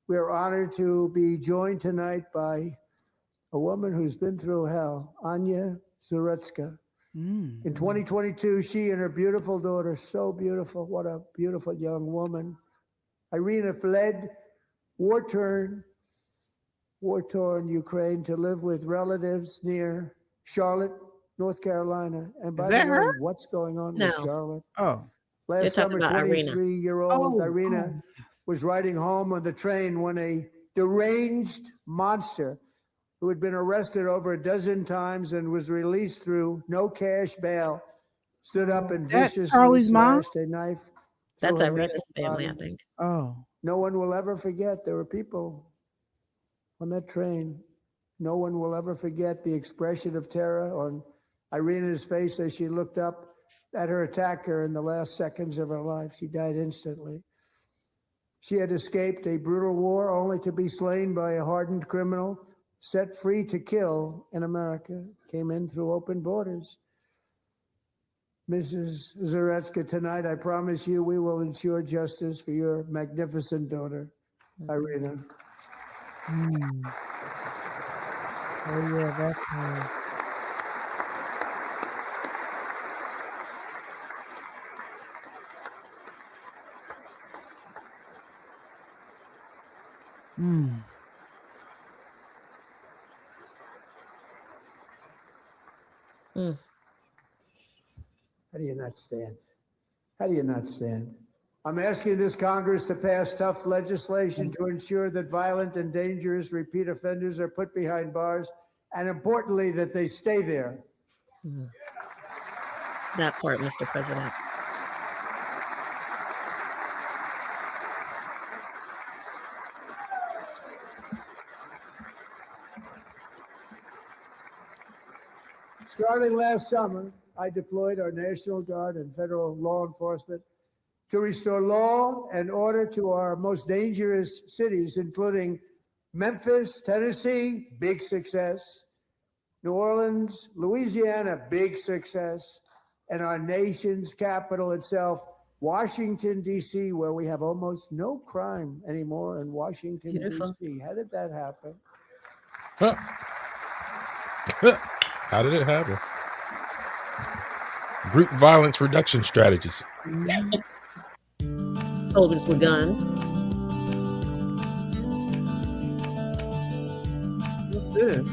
We are honored to be joined tonight by a woman who's been through hell, Anya Zarutska. In 2022, she and her beautiful daughter, so beautiful, what a beautiful young woman, Irina, fled war-torn Ukraine to live with relatives near Charlotte, North Carolina. And by the way, her? what's going on No. with Charlotte? Oh. Last They're talking summer, about Irina. 23-year-old Irina was riding home on the train when a deranged monster who had been arrested over a dozen times and was released through no cash bail stood up and That's viciously Charlie's mom? slashed a knife. That's through her Irina's naked family, I body. think. Oh. No one will ever forget. There were people on that train. No one will ever forget the expression of terror on Irina's face as she looked up at her attacker in the last seconds of her life. She died instantly. She had escaped a brutal war only to be slain by a hardened criminal set free to kill in America. Came in through open borders. Mrs. Zarutska, tonight I promise you we will ensure justice for your magnificent daughter, Irina. Oh, yeah, that's her. How do you not stand? How do you not stand? I'm asking this Congress to pass tough legislation to ensure that violent and dangerous repeat offenders are put behind bars, and importantly, that they stay there. That part, Mr. President. Starting last summer, I deployed our National Guard and federal law enforcement to restore law and order to our most dangerous cities, including Memphis, Tennessee, big success, New Orleans, Louisiana, big success, and our nation's capital itself, Washington, D.C., where we have almost no crime anymore in Washington, D.C. How did that happen? How did it happen? Group violence reduction strategies. Soldiers with guns. What's this?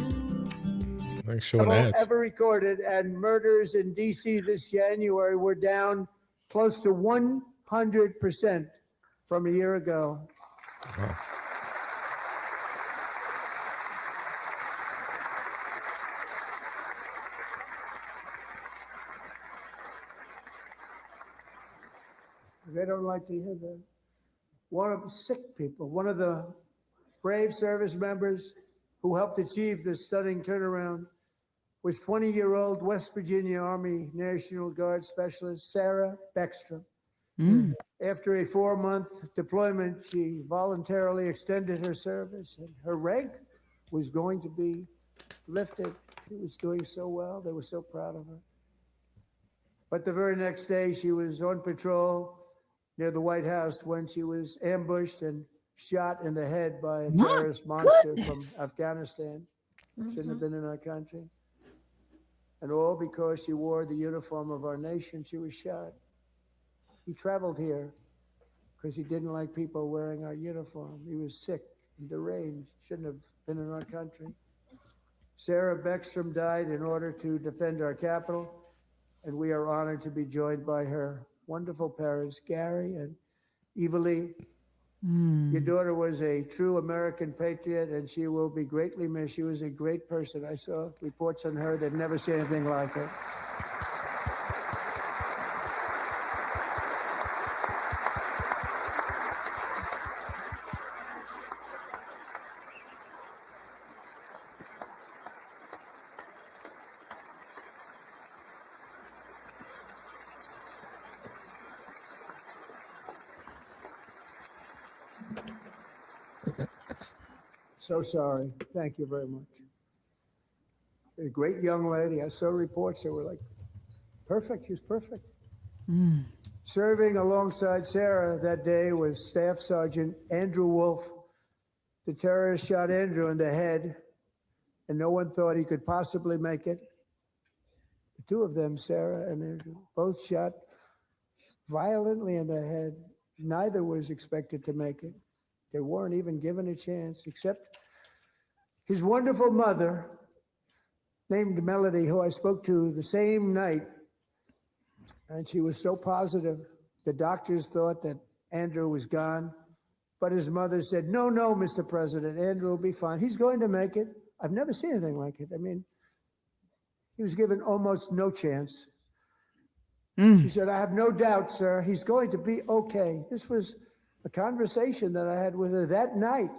Like showing ads. Ever recorded, and murders in D.C. this January were down close to 100% from a year ago. Wow. They don't like to hear that. One of the sick people, one of the brave service members who helped achieve this stunning turnaround was 20-year-old West Virginia Army National Guard Specialist Sarah Beckstrom. After a 4-month deployment, she voluntarily extended her service, and her rank was going to be lifted. She was doing so well. They were so proud of her. But the very next day, she was on patrol near the White House when she was ambushed and shot in the head by a terrorist monster from Afghanistan. Shouldn't have been in our country. And all because she wore the uniform of our nation, she was shot. He traveled here because he didn't like people wearing our uniform. He was sick and deranged, shouldn't have been in our country. Sarah Beckstrom died in order to defend our capital, and we are honored to be joined by her wonderful parents, Gary and Eva Lee. Your daughter was a true American patriot, and she will be greatly missed. She was a great person. I saw reports on her that never seen anything like her. So sorry. Thank you very much. A great young lady. I saw reports that were like, perfect. She's perfect. Serving alongside Sarah that day was Staff Sergeant Andrew Wolf. The terrorist shot Andrew in the head, and no one thought he could possibly make it. The two of them, Sarah and Andrew, both shot violently in the head. Neither was expected to make it. They weren't even given a chance, except his wonderful mother, named Melody, who I spoke to the same night. And she was so positive. The doctors thought that Andrew was gone. But his mother said, no, Mr. President, Andrew will be fine. He's going to make it. I've never seen anything like it. I mean, he was given almost no chance. She said, I have no doubt, sir, he's going to be okay. This was a conversation that I had with her that night.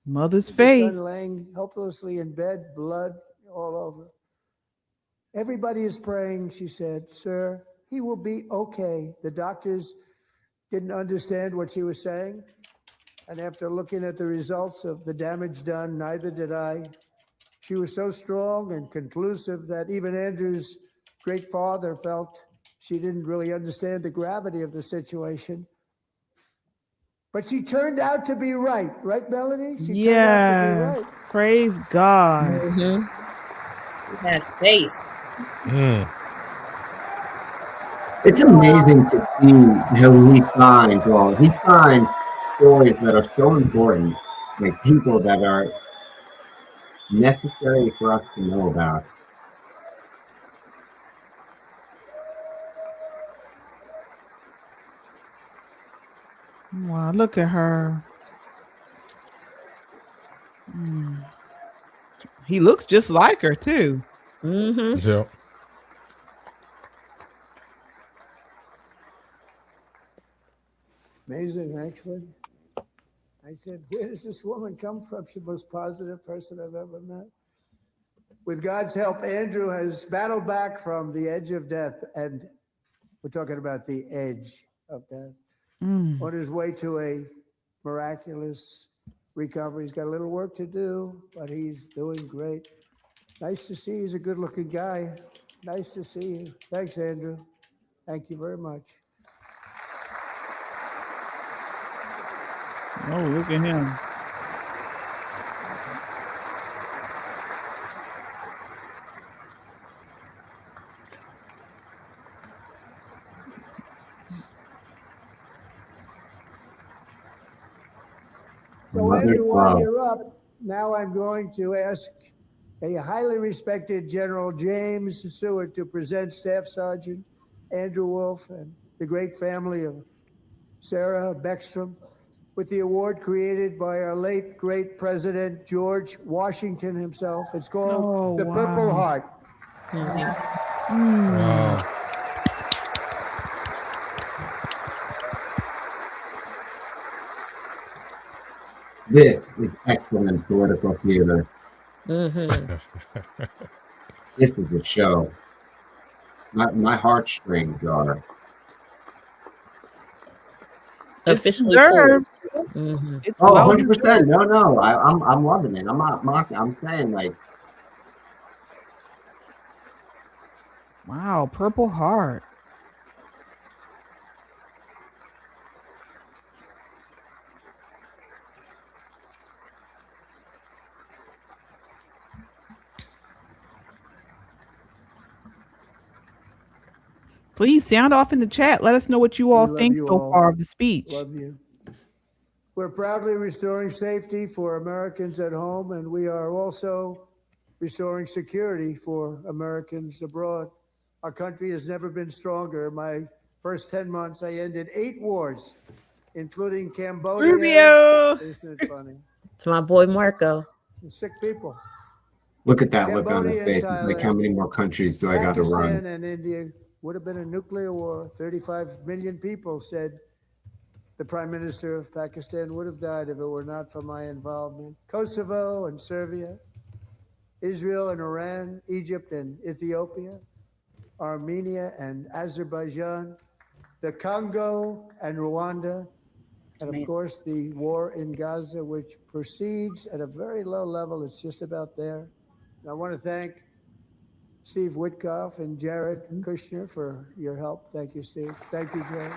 Mother's Her faith. son laying helplessly in bed, blood all over. Everybody is praying, she said, sir, he will be okay. The doctors didn't understand what she was saying. And after looking at the results of the damage done, neither did I. She was so strong and conclusive that even Andrew's great father felt she didn't really understand the gravity of the situation. But she turned out to be right. Right, Melanie? She turned out to be right. Praise God. That faith. It's amazing to see how he finds stories that are so important, like people that are necessary for us to know about. Wow, look at her. He looks just like her, too. Yeah. Amazing, actually. I said, where does this woman come from? She's the most positive person I've ever met. With God's help, Andrew has battled back from the edge of death, and we're talking about the edge of death, on his way to a miraculous recovery. He's got a little work to do, but he's doing great. Nice to see you. He's a good-looking guy. Nice to see you. Thanks, Andrew. Thank you very much. Oh, look at him. So Andrew, while you're up, now I'm going to ask a highly respected General James Seward to present Staff Sergeant Andrew Wolf and the great family of Sarah Beckstrom with the award created by our late great President George Washington himself. It's called the Purple Heart. This is excellent political theater. This is a show. My heartstrings are officially pulled. Oh, 100%. No. I'm loving it. I'm not mocking. I'm saying, like, wow, Purple Heart. Please sound off in the chat. Let us know what you all We love think you so all. far of the speech. Love you. We're proudly restoring safety for Americans at home, and we are also restoring security for Americans abroad. Our country has never been stronger. My first 10 months, I ended 8 wars, including Cambodia. Rubio. Isn't it funny? To my boy Marco. And sick people. Look at that look on his Cambodia, face. It's like, how Thailand, many more countries do I got to Pakistan run? and India would have been a nuclear war. 35 million people, said the Prime Minister of Pakistan, would have died if it were not for my involvement. Kosovo and Serbia, Israel and Iran, Egypt and Ethiopia, Armenia and Azerbaijan, the Congo and Rwanda, and of course the war in Gaza, which proceeds at a very low level. It's just about there. And I want to thank Steve Witkoff and Jared Kushner for your help. Thank you, Steve. Thank you, Jared.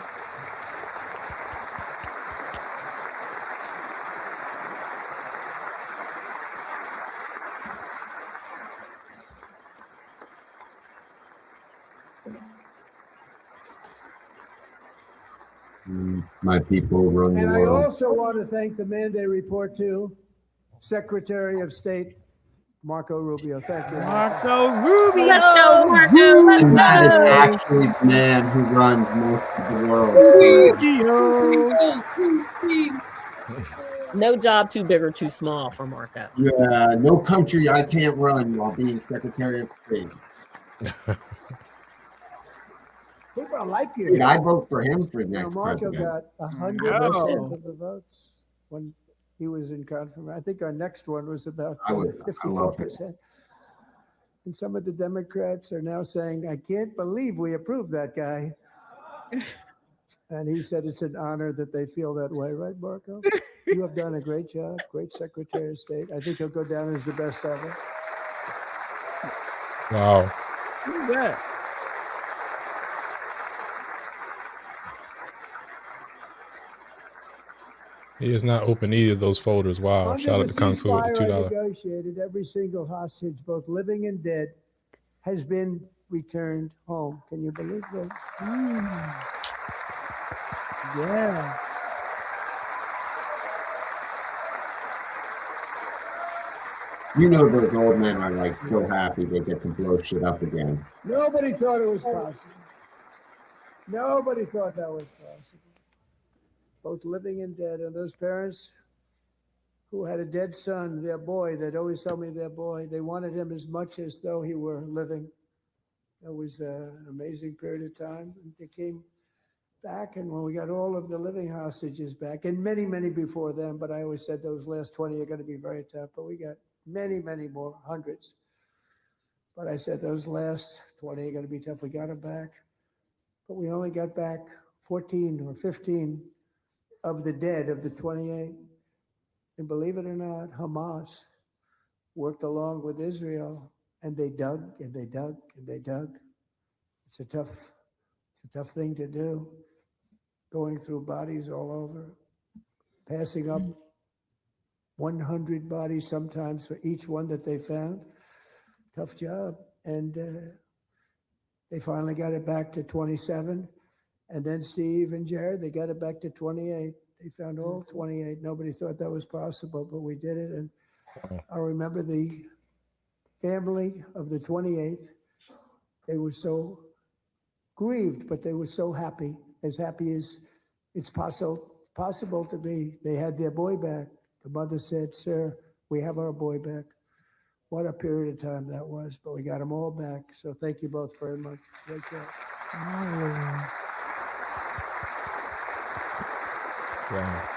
My people run the And I world. also want to thank the man they report to, Secretary of State Marco Rubio. Thank you. Marco Rubio. Let's go, Marco. Let's And that is go. actually the man who runs most of the world. No job too big or too small for Marco. Yeah, no country I can't run while being Secretary of State. People like you. Dude, I vote for him for You know, next Marco president. got 100% of the votes when he was in confirmation. I think our next one was about I love it. 54%. And some of the Democrats are now saying, I can't believe we approved that guy. And he said it's an honor that they feel that way, right, Marco? You have done a great job, great Secretary of State. I think he'll go down as the best ever. Wow. Who's that? He has not opened either of those folders. Wow. Under Shout out the to Kung Fu with the ceasefire I $2. negotiated, every single hostage, both living and dead, has been returned home. Can you believe that? Yeah. You know those old men are like so happy they get to blow shit up again. Nobody thought it was possible. Nobody thought that was possible. Both living and dead. And those parents who had a dead son, their boy, they'd always tell me their boy, they wanted him as much as though he were living. That was an amazing period of time. And they came back, and when we got all of the living hostages back, and many, many before them, but I always said those last 20 are going to be very tough, but we got many, many more, hundreds. But I said those last 20 are going to be tough. We got them back, but we only got back 14 or 15 of the dead of the 28. And believe it or not, Hamas worked along with Israel, and they dug and they dug and they dug. It's a tough thing to do, going through bodies all over, passing up 100 bodies sometimes for each one that they found. Tough job. And they finally got it back to 27. And then Steve and Jared, they got it back to 28. They found all 28. Nobody thought that was possible, but we did it. And I remember the family of the 28th. They were so grieved, but they were so happy as it's possible to be. They had their boy back. The mother said, "Sir, we have our boy back." What a period of time that was, but we got them all back. So thank you both very much. Great job. Wow.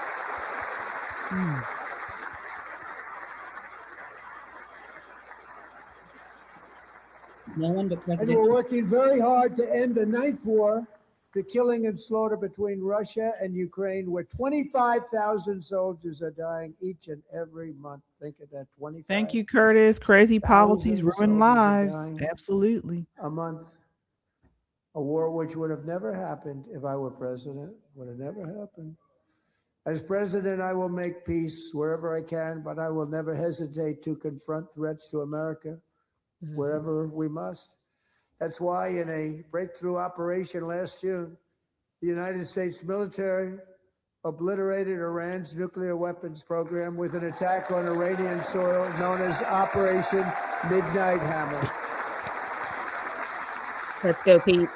No one but And President we're Trump. working very hard to end the ninth war, the killing and slaughter between Russia and Ukraine, where 25,000 soldiers are dying each and every month. Think of that, 25. Thank you, Curtis. Crazy policies ruin soldiers are lives. dying. Absolutely. A month. A war which would have never happened if I were president. Would have never happened. As president, I will make peace wherever I can, but I will never hesitate to confront threats to America wherever we must. That's why in a breakthrough operation last June, the United States military obliterated Iran's nuclear weapons program with an attack on Iranian soil known as Operation Midnight Hammer. Let's go, Pete.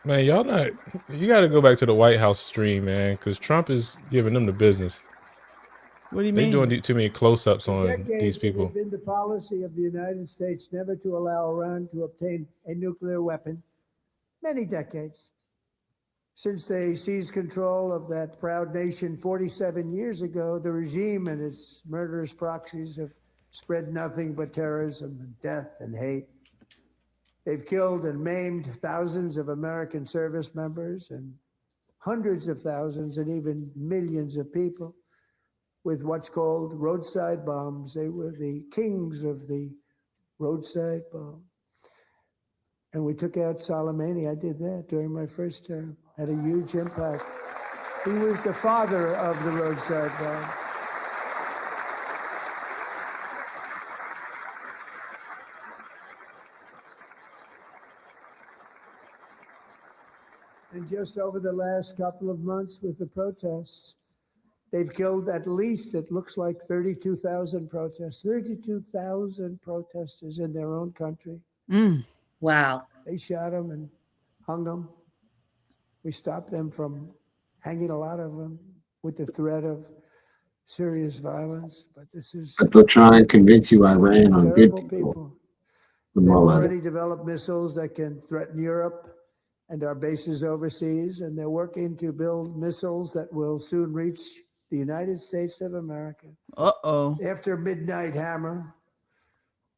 Man, y'all not. You got to go back to the White House stream, man, because Trump is giving them the business. What do you They're mean? doing too many close-ups on these Decades, it people. had been the policy of the United States never to allow Iran to obtain a nuclear weapon. Many decades. Since they seized control of that proud nation 47 years ago, the regime and its murderous proxies have spread nothing but terrorism and death and hate. They've killed and maimed thousands of American service members and hundreds of thousands and even millions of people with what's called roadside bombs. They were the kings of the roadside bomb. And we took out Soleimani. I did that during my first term. Had a huge impact. He was the father of the roadside bomb. And just over the last couple of months with the protests, they've killed at least, it looks like 32,000 protests, 32,000 protesters in their own country. Wow. They shot them and hung them. We stopped them from hanging a lot of them with the threat of serious violence. But this is But they'll try and convince you I ran on good terrible people. They've More or less. already developed missiles that can threaten Europe and our bases overseas, and they're working to build missiles that will soon reach the United States of America. Uh-oh. After Midnight Hammer,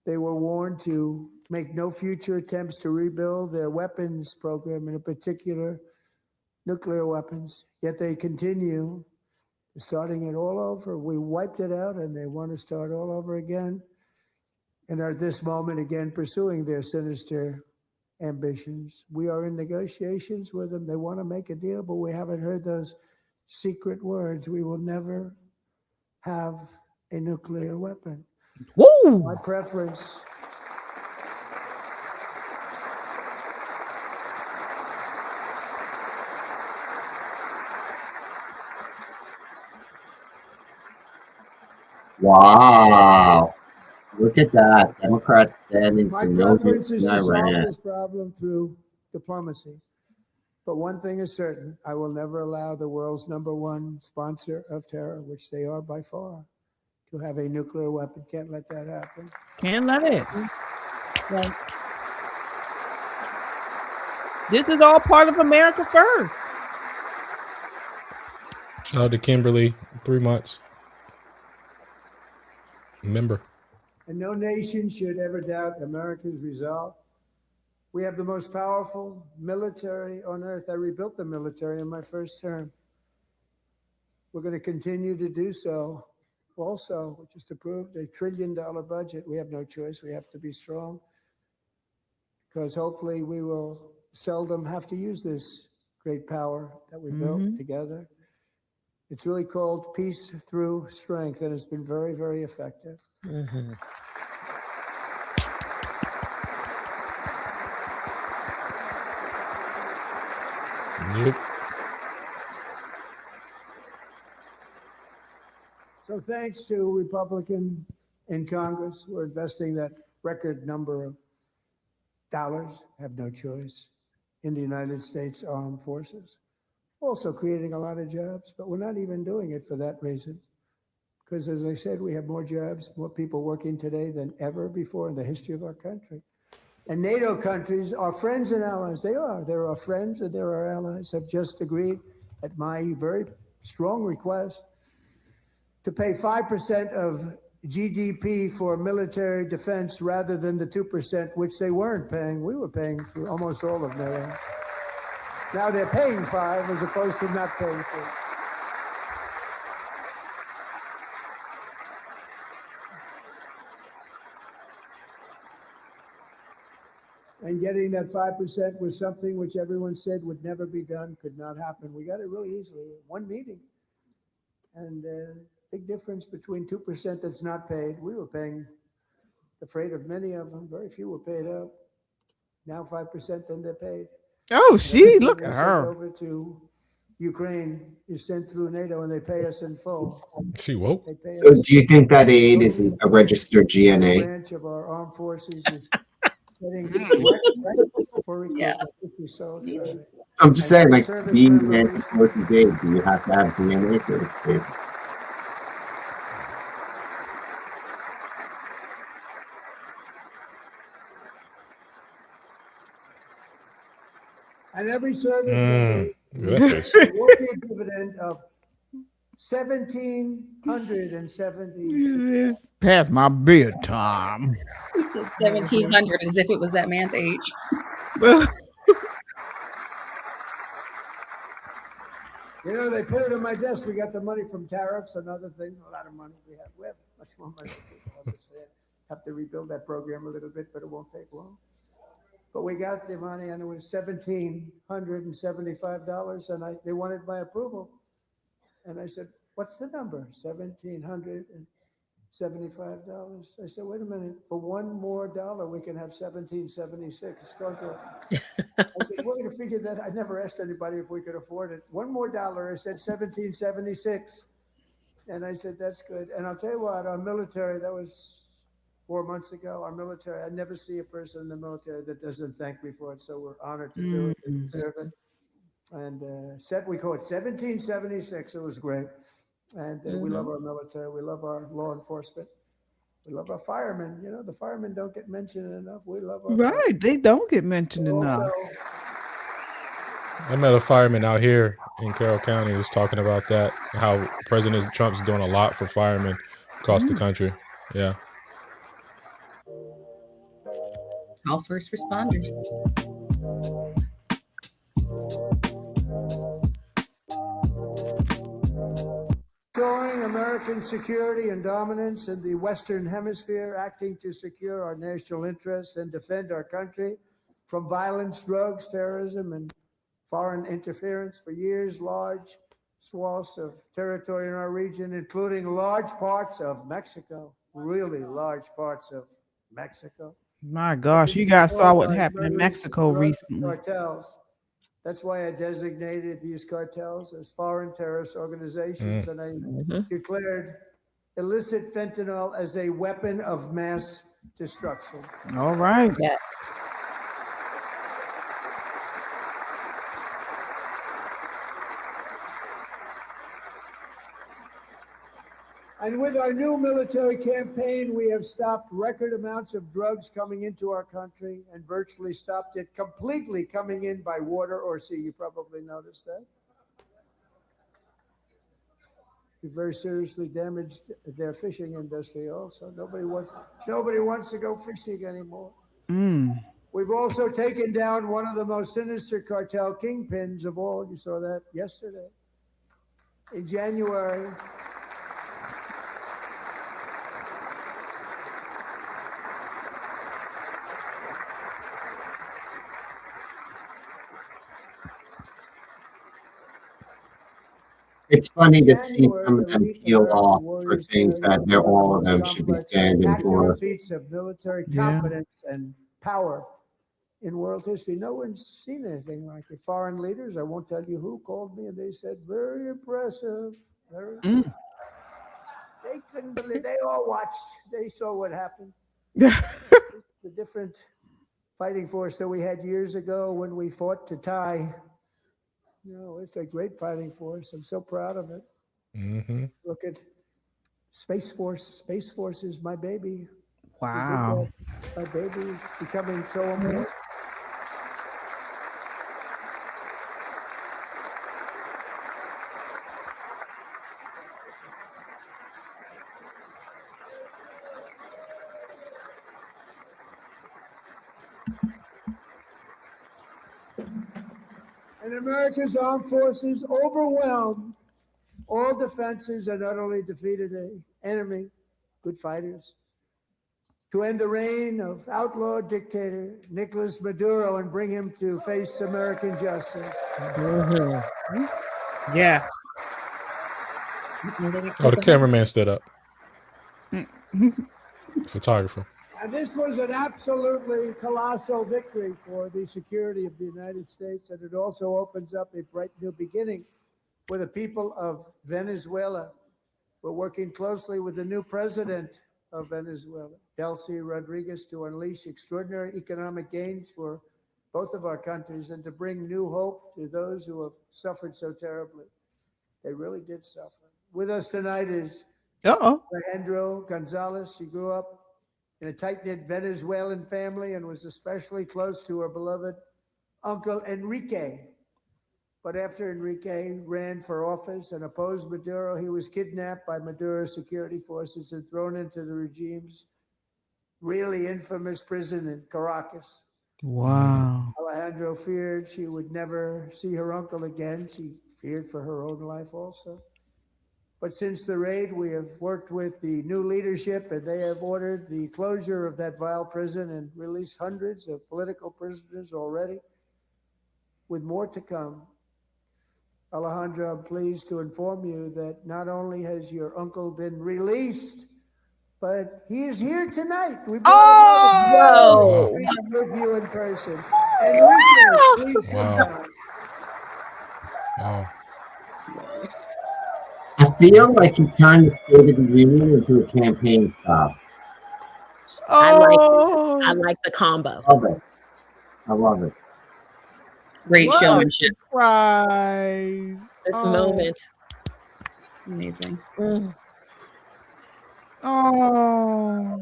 they were warned to make no future attempts to rebuild their weapons program, in particular nuclear weapons. Yet they continue, starting it all over. We wiped it out, and they want to start all over again, and are at this moment again pursuing their sinister ambitions. We are in negotiations with them. They want to make a deal, but we haven't heard those secret words. We will never have a nuclear weapon. Woo! My preference. Wow. Look at that. Democrats standing My for no preference is to solve Iran. this problem through diplomacy. But one thing is certain, I will never allow the world's #1 sponsor of terror, which they are by far, to have a nuclear weapon. Can't let that happen. Can't let it. This is all part of America first. Shout out to Kimberly, 3 months. Member. And no nation should ever doubt America's resolve. We have the most powerful military on earth. I rebuilt the military in my first term. We're going to continue to do so. Also, we just approved a $1 trillion budget. We have no choice. We have to be strong because hopefully we will seldom have to use this great power that we built together. It's really called peace through strength, and it's been very, very effective. Yep. So thanks to Republican in Congress, we're investing that record number of dollars, have no choice, in the United States Armed Forces. Also creating a lot of jobs, but we're not even doing it for that reason. Because as I said, we have more jobs, more people working today than ever before in the history of our country. And NATO countries are friends and allies. They are. They're our friends and they're our allies. Have just agreed at my very strong request to pay 5% of GDP for military defense rather than the 2%, which they weren't paying. We were paying for almost all of NATO. Now they're paying 5 as opposed to not paying 2. And getting that 5% was something which everyone said would never be done, could not happen. We got it really easily. One meeting. And big difference between 2% that's not paid. We were paying the freight of many of them. Very few were paid up. Now 5%, then they're paid. Oh, she look We at send her. over to Ukraine is sent through NATO, and they pay us in full. She woke. They pay So us. do you think that aid is a registered The GNA? branch of our armed forces is getting direct for recruitment, which is so exciting. I'm just And saying, like, service being members- an anti-forces aid, do you have to have GNA certification? And every service member That's will be a dividend of 1,776. Past my bedtime. He said 1,700 as if it was that man's age. You know, they put it on my desk. We got the money from tariffs and other things. A lot of money. We have much more money than people understand. Have to rebuild that program a little bit, but it won't take long. But we got the money, and it was $1,775, and they wanted my approval. And I said, "What's the number?" $1,775. I said, "Wait a minute. For $1 more, we can have 1,776. It's going to." I said, "We're going to figure that." I never asked anybody if we could afford it. $1 more. I said 1,776, and I said, "That's good." And I'll tell you what, our military. That was 4 months ago. Our military. I never see a person in the military that doesn't thank me for it. So we're honored to do it. They deserve it. And we call it 1776. It was great. And we love our military. We love our law enforcement. We love our firemen. You know, the firemen don't get mentioned enough. We love our Right. They don't get mentioned enough. I met a fireman out here in Carroll County who was talking about that, how President Trump's doing a lot for firemen across the country. Yeah. All first responders. Ensuring American security and dominance in the Western Hemisphere, acting to secure our national interests and defend our country from violence, drugs, terrorism, and foreign interference. For years, large swaths of territory in our region, including large parts of Mexico, really large parts of Mexico. My gosh, you guys saw what happened in Mexico Drug recently. Cartels. That's why I designated these cartels as foreign terrorist organizations, and I declared illicit fentanyl as a weapon of mass destruction. All right. Yeah. And with our new military campaign, we have stopped record amounts of drugs coming into our country and virtually stopped it completely coming in by water or sea. You probably noticed that. We very seriously damaged their fishing industry also. Nobody wants to go fishing anymore. We've also taken down one of the most sinister cartel kingpins of all. You saw that yesterday. In January, It's funny to see some of them peel off for things that all of them should be standing for. feats of military competence and power in world history. No one's seen anything like it. Foreign leaders, I won't tell you who, called me and they said, very impressive. They couldn't believe. They all watched. They saw what happened. The different fighting force that we had years ago when we fought to tie. You know, it's a great fighting force. I'm so proud of it. Look at Space Force. Space Force is my baby. Wow. My baby is becoming so important. And America's armed forces overwhelmed all defenses and not only defeated an enemy, good fighters, to end the reign of outlaw dictator Nicolas Maduro and bring him to face American justice. Yeah. Oh, the cameraman stood up. Photographer. And this was an absolutely colossal victory for the security of the United States, and it also opens up a bright new beginning for the people of Venezuela. We're working closely with the new president of Venezuela, Delcy Rodriguez, to unleash extraordinary economic gains for both of our countries and to bring new hope to those who have suffered so terribly. They really did suffer. With us tonight is Alejandro Gonzalez. She grew up in a tight-knit Venezuelan family and was especially close to her beloved uncle Enrique. But after Enrique ran for office and opposed Maduro, he was kidnapped by Maduro's security forces and thrown into the regime's really infamous prison in Caracas. Wow. Alejandro feared she would never see her uncle again. She feared for her own life also. But since the raid, we have worked with the new leadership, and they have ordered the closure of that vile prison and released hundreds of political prisoners already, with more to come. Alejandro, I'm pleased to inform you that not only has your uncle been released, but he is here tonight. We brought him with you in person. Enrique, please come down. Wow. I feel like you turned the State of the Union into a campaign stop. I like the combo. I love it. Great showmanship. Surprise. This moment. Amazing. Oh.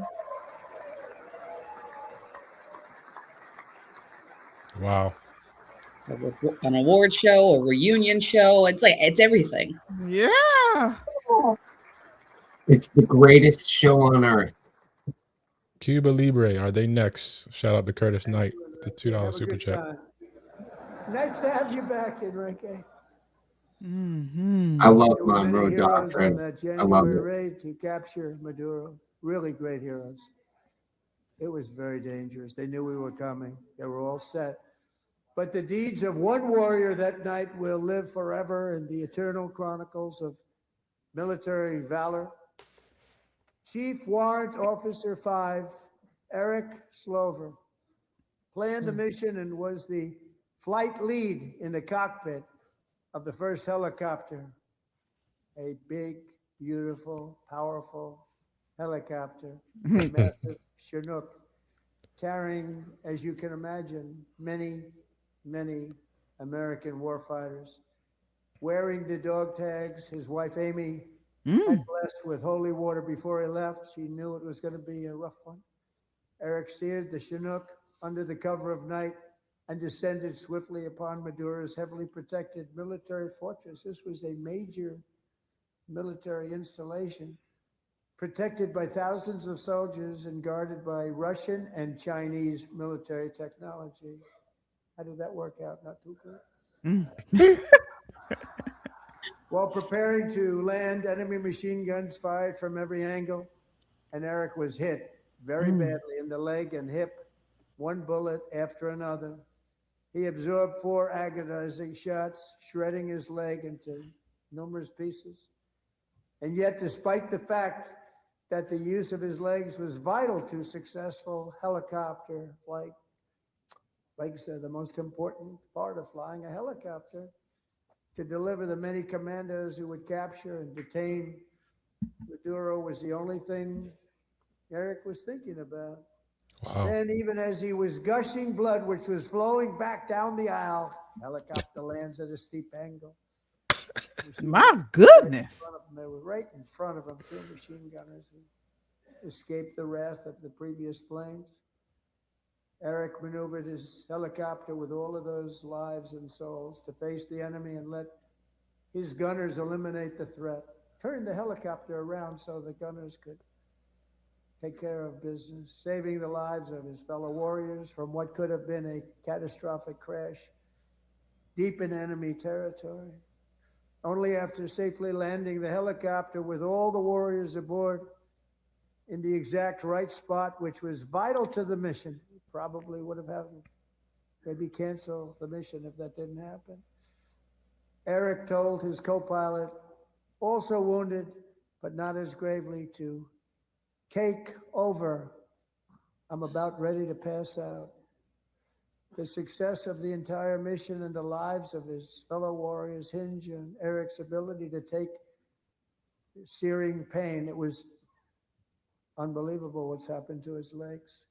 Wow. An award show, a reunion show. It's everything. Yeah. It's the greatest show on earth. Cuba Libre, are they next? Shout out to Curtis Knight, the $2 super chat. Nice to have you back, Enrique. I love There were many Monroe heroes on Doctrine. that I love January it. raid to capture Maduro. Really great heroes. It was very dangerous. They knew we were coming. They were all set. But the deeds of one warrior that night will live forever in the eternal chronicles of military valor. Chief Warrant Officer 5, Eric Slover, planned the mission and was the flight lead in the cockpit of the first helicopter, a big, beautiful, powerful helicopter, massive Chinook, carrying, as you can imagine, many, many American warfighters. Wearing the dog tags, his wife Amy had blessed with holy water before he left. She knew it was going to be a rough one. Eric steered the Chinook under the cover of night and descended swiftly upon Maduro's heavily protected military fortress. This was a major military installation, protected by thousands of soldiers and guarded by Russian and Chinese military technology. How did that work out? Not too good. While preparing to land, enemy machine guns fired from every angle, and Eric was hit very badly in the leg and hip, one bullet after another. He absorbed 4 agonizing shots, shredding his leg into numerous pieces. And yet, despite the fact that the use of his legs was vital to successful helicopter flight, legs are the most important part of flying a helicopter. To deliver the many commandos who would capture and detain Maduro was the only thing Eric was thinking about. Wow. Then, even as he was gushing blood, which was flowing back down the aisle, helicopter lands at a steep angle. My goodness. They were right in front of him, 2 machine gunners who escaped the wrath of the previous planes. Eric maneuvered his helicopter with all of those lives and souls to face the enemy and let his gunners eliminate the threat. Turned the helicopter around so the gunners could take care of business, saving the lives of his fellow warriors from what could have been a catastrophic crash deep in enemy territory. Only after safely landing the helicopter with all the warriors aboard in the exact right spot, which was vital to the mission, probably would have had maybe cancel the mission if that didn't happen. Eric told his co-pilot, also wounded, but not as gravely, to take over I'm about ready to pass out. The success of the entire mission and the lives of his fellow warriors hinge on Eric's ability to take searing pain. It was unbelievable what's happened to his legs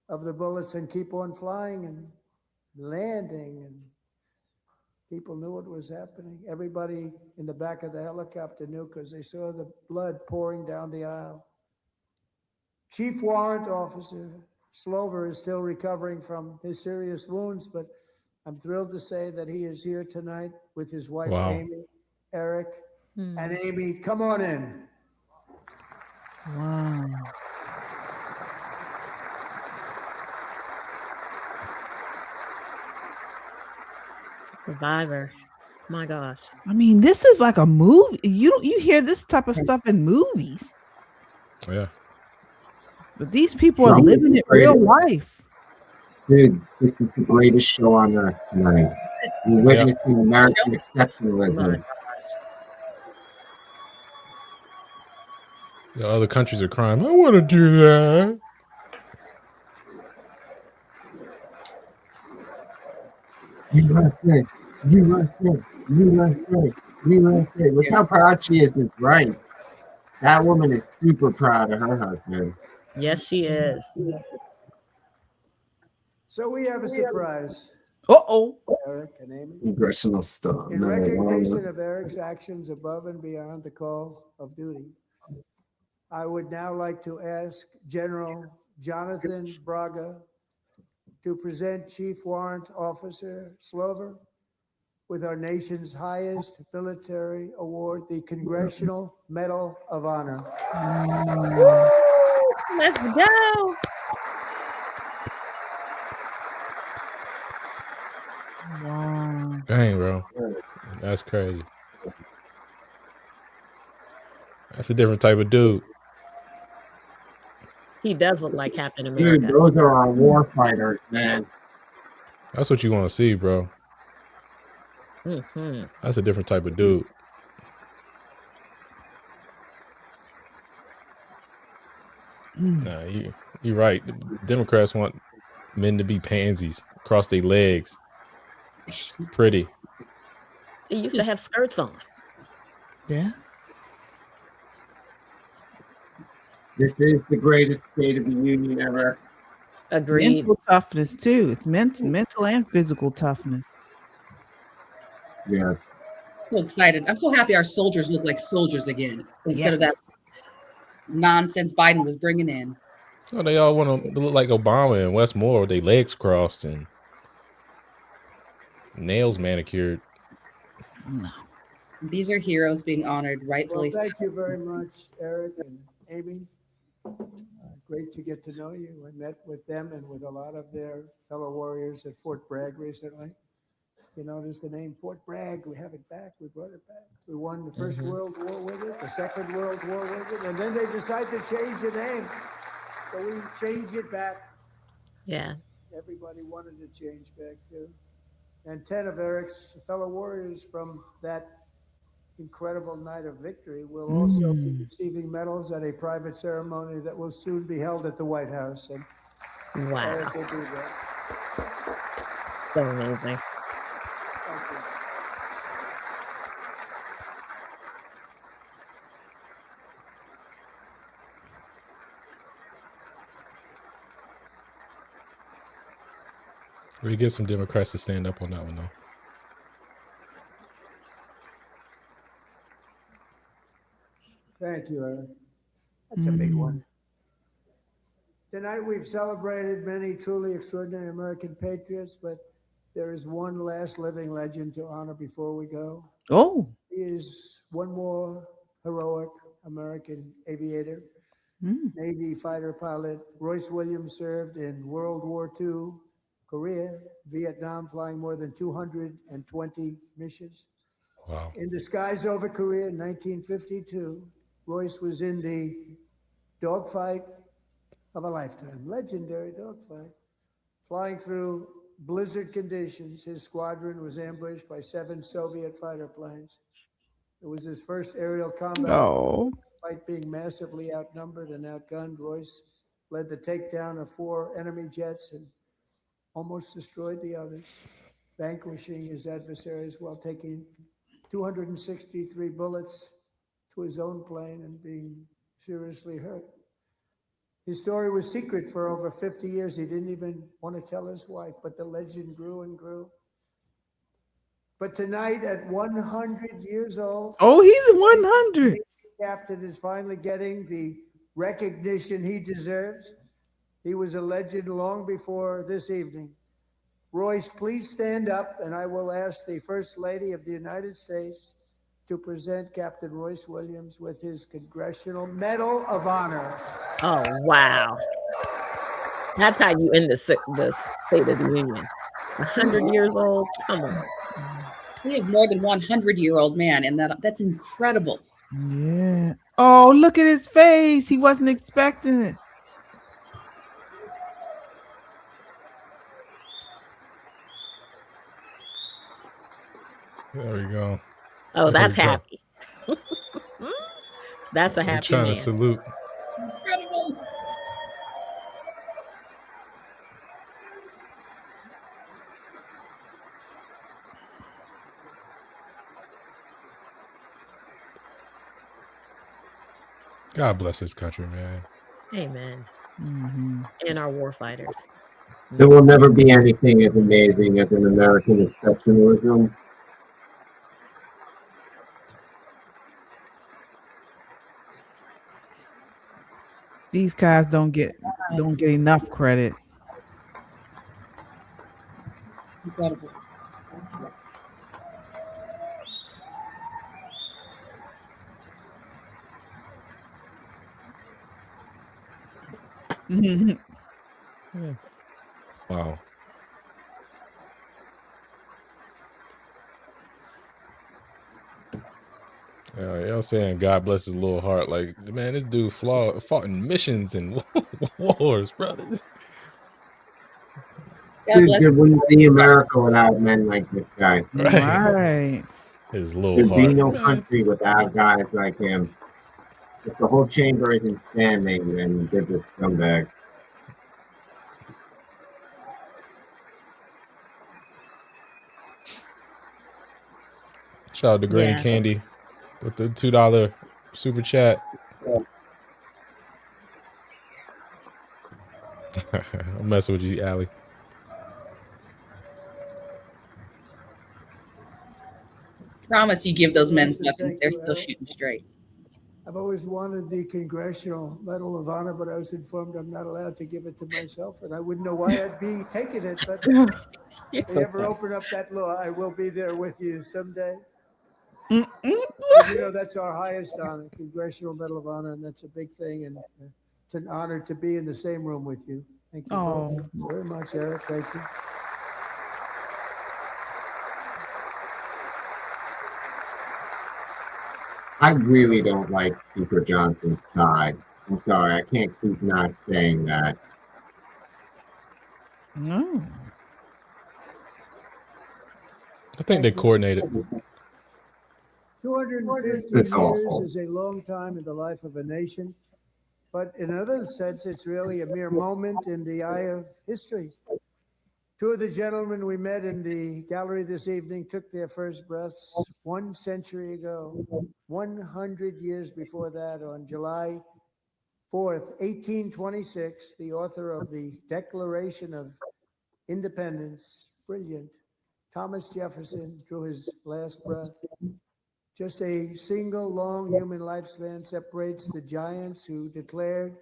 of the bullets and keep on flying and landing, and people knew what was happening. Everybody in the back of the helicopter knew because they saw the blood pouring down the aisle. Chief Warrant Officer Slover is still recovering from his serious wounds, but I'm thrilled to say that he is here tonight with his wife, Wow. Amy, Eric, and Amy. Come on in. Wow. Survivor. My gosh. I mean, this is like a movie. You hear this type of stuff in movies. Yeah. But these people are living it real life. Dude, this is the greatest show on earth tonight. You're witnessing American exceptionalism. The other countries are crying. I want to do that. USA, USA, USA, USA. Look how proud she is. That's right. That woman is super proud of her husband. Yes, she is. So we have a surprise. Uh-oh. Eric and Amy. Congressional stuff. In recognition of Eric's actions above and beyond the call of duty, I would now like to ask General Jonathan Braga to present Chief Warrant Officer Slover with our nation's highest military award, the Congressional Medal of Honor. Let's go. Wow. Dang, bro. That's crazy. That's a different type of dude. He does look like Captain America. Dude, those are our war fighters, man. That's what you want to see, bro. Mm-hmm. That's a different type of dude. Nah, you're right. The Democrats want men to be pansies, cross their legs. Pretty. He used to have skirts on. Yeah. This is the greatest State of the Union ever. Agreed. Mental toughness too. It's mental and physical toughness. Yeah. So excited. I'm so happy our soldiers look like soldiers again instead of that nonsense Biden was bringing in. Oh, they all want to look like Obama and Westmore with their legs crossed and nails manicured. No. These are heroes being honored, rightfully Well, thank you very much, Eric and Amy. Great to get to know you. I met with them and with a lot of their fellow warriors at Fort Bragg recently. You notice the name Fort Bragg. We have it back. We brought it back. We won the First World War with it, the Second World War with it, and then they decided to change the name. So we changed it back. Yeah. Everybody wanted to change back too. And 10 of Eric's fellow warriors from that incredible night of victory will also be receiving medals at a private ceremony that will soon be held at the White House. And wow. Eric will do that. So amazing. Thank you. We get some Democrats to stand up on that one, though. Thank you, Eric. That's a big one. Tonight we've celebrated many truly extraordinary American patriots, but there is one last living legend to honor before we go. Oh. He is one more heroic American aviator, Navy fighter pilot. Royce Williams served in World War II, Korea, Vietnam, flying more than 220 missions. Wow. In the skies over Korea in 1952, Royce was in the dogfight of a lifetime, legendary dogfight. Flying through blizzard conditions, his squadron was ambushed by 7 Soviet fighter planes. It was his first aerial combat. Oh. Despite being massively outnumbered and outgunned, Royce led the takedown of 4 enemy jets and almost destroyed the others, vanquishing his adversaries while taking 263 bullets to his own plane and being seriously hurt. His story was secret for over 50 years. He didn't even want to tell his wife, but the legend grew and grew. But tonight, at 100 years old, oh, he's 100. Captain is finally getting the recognition he deserves. He was a legend long before this evening. Royce, please stand up, and I will ask the First Lady of the United States to present Captain Royce Williams with his Congressional Medal of Honor. Oh, wow. That's how you end the State of the Union. 100 years old? Come on. We have more than 100-year-old man, and that's incredible. Yeah. Oh, look at his face. He wasn't expecting it. There we go. Oh, There that's we go. happy. That's a They're happy trying man. to salute. Incredible. God bless this country, man. Amen. Mm-hmm. And our war fighters. There will never be anything as amazing as an American exceptionalism. These guys don't get enough credit. Incredible. Wow. Y'all saying God bless his little heart. Like, man, this dude fought in missions and wars, brothers. There wouldn't be America without men like this guy. Right. His little There'd heart. be no country without guys like him. If the whole chamber isn't standing, then they're just scumbags. Shout out to Green Yeah. Candy with the $2 super chat. I'm messing with you, Allie. Promise you give those men something. Thank They're you, still Al. shooting straight. I've always wanted the Congressional Medal of Honor, but I was informed I'm not allowed to give it to myself, and I wouldn't know why I'd be taking it. But if they ever open up that law, I will be there with you someday. But you know, that's our highest honor, Congressional Medal of Honor, and that's a big thing, and it's an honor to be in the same room with you. Thank you both very much, Eric. Thank you. I really don't like Speaker Johnson's side. I'm sorry, I can't keep not saying that. No. I think they coordinated. 250 It's years awful. is a long time in the life of a nation, but in another sense, it's really a mere moment in the eye of history. Two of the gentlemen we met in the gallery this evening took their first breaths 1 century ago, 100 years before that, on July 4th, 1826, the author of the Declaration of Independence, brilliant, Thomas Jefferson, drew his last breath. Just a single long human lifespan separates the giants who declared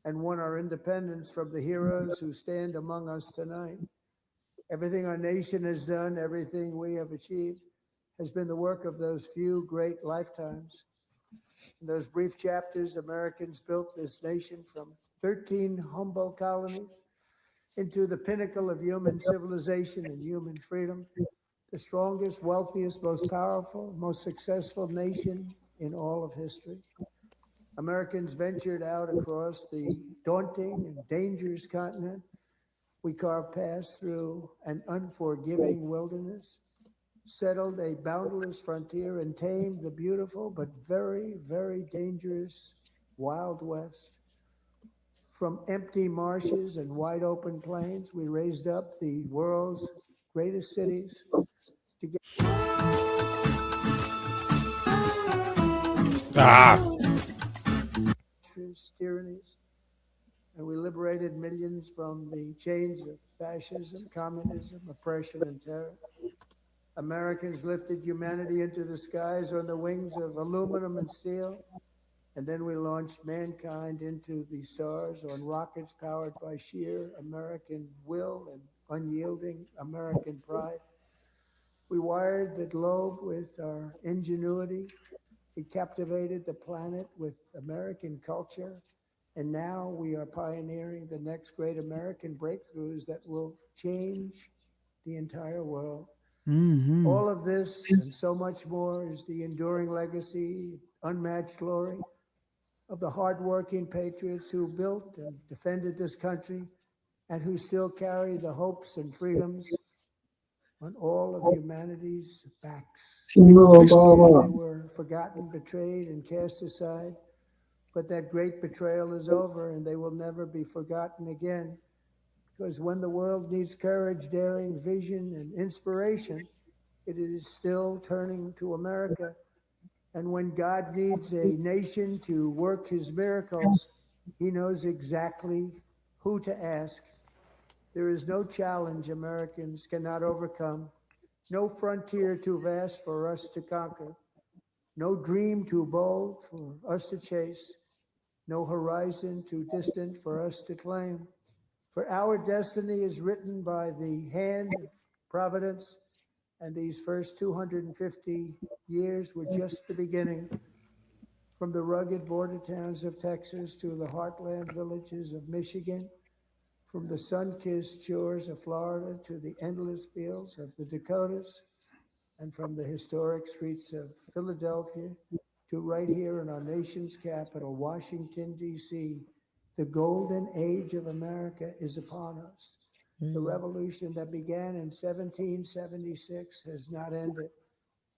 and won our independence from the heroes who stand among us tonight. Everything our nation has done, everything we have achieved, has been the work of those few great lifetimes. In those brief chapters, Americans built this nation from 13 humble colonies into the pinnacle of human civilization and human freedom, the strongest, wealthiest, most powerful, most successful nation in all of history. Americans ventured out across the daunting and dangerous continent. We carved paths through an unforgiving wilderness, settled a boundless frontier, and tamed the beautiful but very, very dangerous Wild West. From empty marshes and wide open plains, we raised up the world's greatest cities to get tyrannies, and we liberated millions from the chains of fascism, communism, oppression, and terror. Americans lifted humanity into the skies on the wings of aluminum and steel, and then we launched mankind into the stars on rockets powered by sheer American will and unyielding American pride. We wired the globe with our ingenuity. We captivated the planet with American culture. And now we are pioneering the next great American breakthroughs that will change the entire world. Mm-hmm. All of this and so much more is the enduring legacy, unmatched glory of the hardworking patriots who built and defended this country and who still carry the hopes and freedoms on all of humanity's backs. They were forgotten, betrayed, and cast aside. But that great betrayal is over, and they will never be forgotten again. Because when the world needs courage, daring, vision, and inspiration, it is still turning to America. And when God needs a nation to work his miracles, he knows exactly who to ask. There is no challenge Americans cannot overcome, no frontier too vast for us to conquer, no dream too bold for us to chase, no horizon too distant for us to claim. For our destiny is written by the hand of providence, and these first 250 years were just the beginning. From the rugged border towns of Texas to the heartland villages of Michigan, from the sun-kissed shores of Florida to the endless fields of the Dakotas, and from the historic streets of Philadelphia to right here in our nation's capital, Washington, D.C., the golden age of America is upon us. The revolution that began in 1776 has not ended.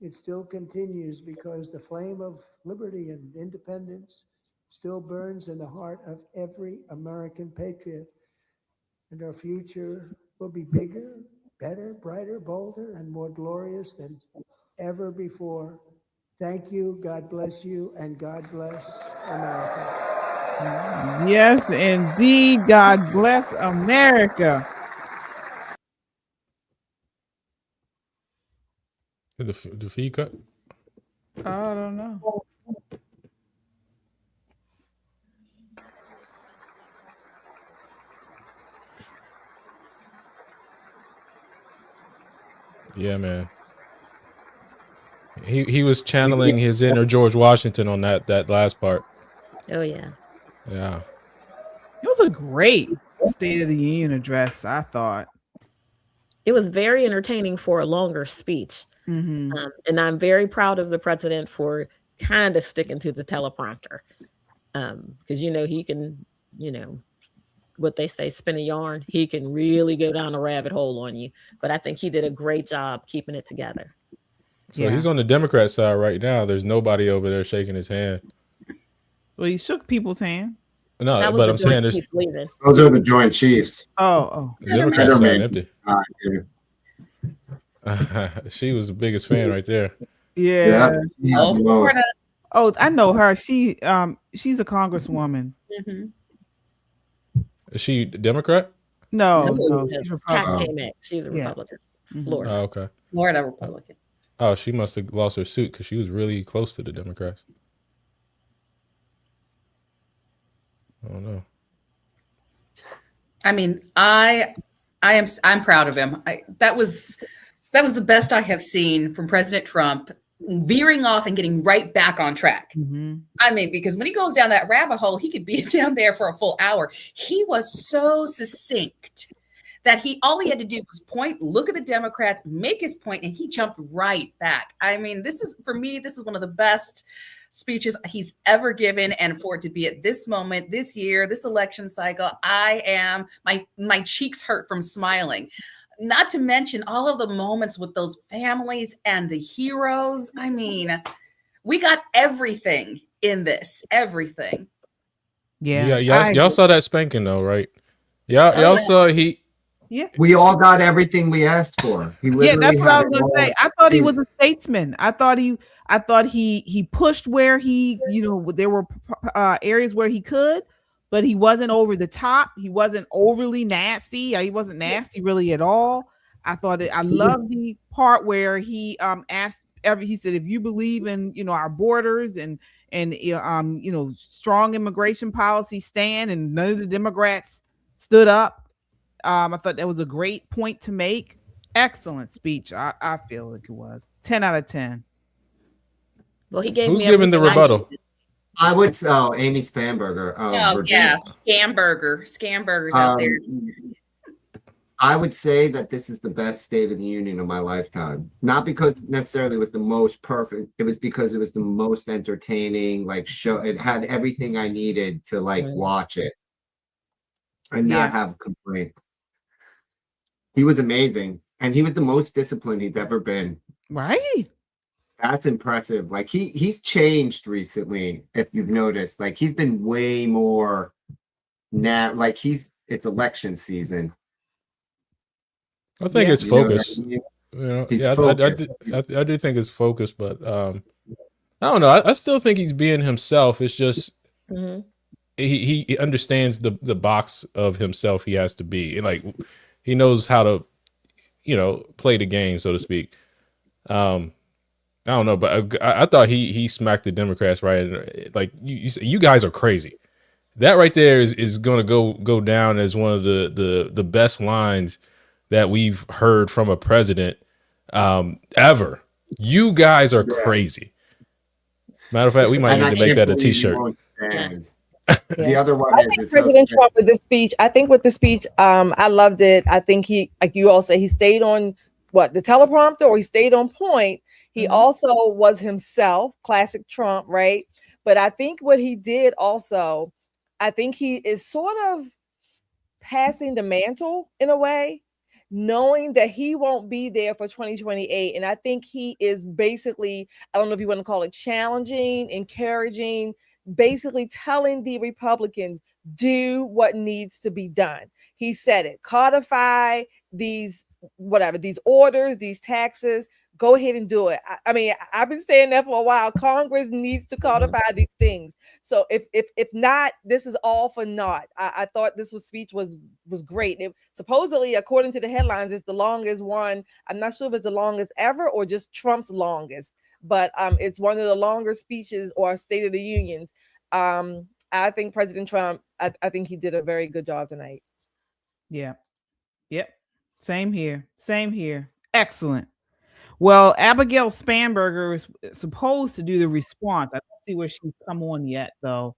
It still continues because the flame of liberty and independence still burns in the heart of every American patriot. And our future will be bigger, better, brighter, bolder, and more glorious than ever before. Thank you, God bless you, and God bless America. Yes, indeed. God bless America. The feed cut? I don't know. Yeah, man. He was channeling his inner George Washington on that last part. Oh yeah. Yeah. It was a great State of the Union address, I thought. It was very entertaining for a longer speech. Mm-hmm. And I'm very proud of the president for kind of sticking to the teleprompter. Because, he can, what they say, spin a yarn. He can really go down a rabbit hole on you. But I think he did a great job keeping it together. So he's on the Democrat side right now. There's nobody over there shaking his hand. Well, he shook people's hand. No, but I'm saying there's those are the Joint Chiefs. Oh. The Democrat side empty. She was the biggest fan right there. Yeah. Yeah. Oh, I know her. She's a congresswoman. Mm-hmm. Is she Democrat? No, she's Republican. She's a Republican. Florida. Oh, okay. Florida Republican. Oh, she must have lost her suit because she was really close to the Democrats. I don't know. I mean, I'm proud of him. That was the best I have seen from President Trump, veering off and getting right back on track. Mm-hmm. I mean, because when he goes down that rabbit hole, he could be down there for a full hour. He was so succinct that all he had to do was look at the Democrats, make his point, and he jumped right back. I mean, this is one of the best speeches he's ever given, and for it to be at this moment, this year, this election cycle, my cheeks hurt from smiling. Not to mention all of the moments with those families and the heroes. I mean, we got everything in this, everything. Yeah, y'all saw that spanking though, right? Y'all saw he. Yeah, we all got everything we asked for. He literally that's what I had was it gonna all. say. I thought he was a statesman. I thought he pushed where he, there were areas where he could, but he wasn't over the top. He wasn't overly nasty. He wasn't nasty really at all. I love the part where he asked he said, if you believe in our borders and strong immigration policy stand, and none of the Democrats stood up. I thought that was a great point to make. Excellent speech. I feel like it was 10 out of 10. Well, he gave Who's me giving the everything I rebuttal? needed. I would. Oh, Amy Spanberger. Oh, Virginia. yeah. Scamburgers out there. I would say that this is the best State of the Union of my lifetime. Not because necessarily it was the most perfect. It was because it was the most entertaining. Like show, it had everything I needed to watch it and not have a complaint. He was amazing, and he was the most disciplined he'd ever been. Right. That's impressive. Like he's changed recently. If you've noticed, like he's been way more now. Like it's election season. I think it's focused. He's focused. I do think it's focused, but I don't know. I still think he's being himself. It's just he understands the box of himself he has to be, and like he knows how to, play the game, so to speak. I don't know, but I thought he smacked the Democrats right. Like you guys are crazy. That right there is going to go down as one of the best lines that we've heard from a president ever. You guys are crazy. Matter of fact, we might need to make that a t-shirt. The other one I think President Trump with this speech, I loved it. I think he, like you all say, he stayed on the teleprompter, or he stayed on point. He also was himself, classic Trump, right? But I think what he did also, I think he is sort of passing the mantle in a way, knowing that he won't be there for 2028. And I think he is basically, I don't know if you want to call it challenging, encouraging, basically telling the Republicans, do what needs to be done. He said it, codify these orders, these taxes, go ahead and do it. I mean, I've been saying that for a while. Congress needs to codify these things. So if not, this is all for naught. I thought this speech was great. It supposedly, according to the headlines, it's the longest one. I'm not sure if it's the longest ever or just Trump's longest, but it's one of the longer speeches or State of the Unions. I think President Trump, I think he did a very good job tonight. Yeah. Yep. Same here. Excellent. Well, Abigail Spanberger is supposed to do the response. I don't see where she's come on yet, though,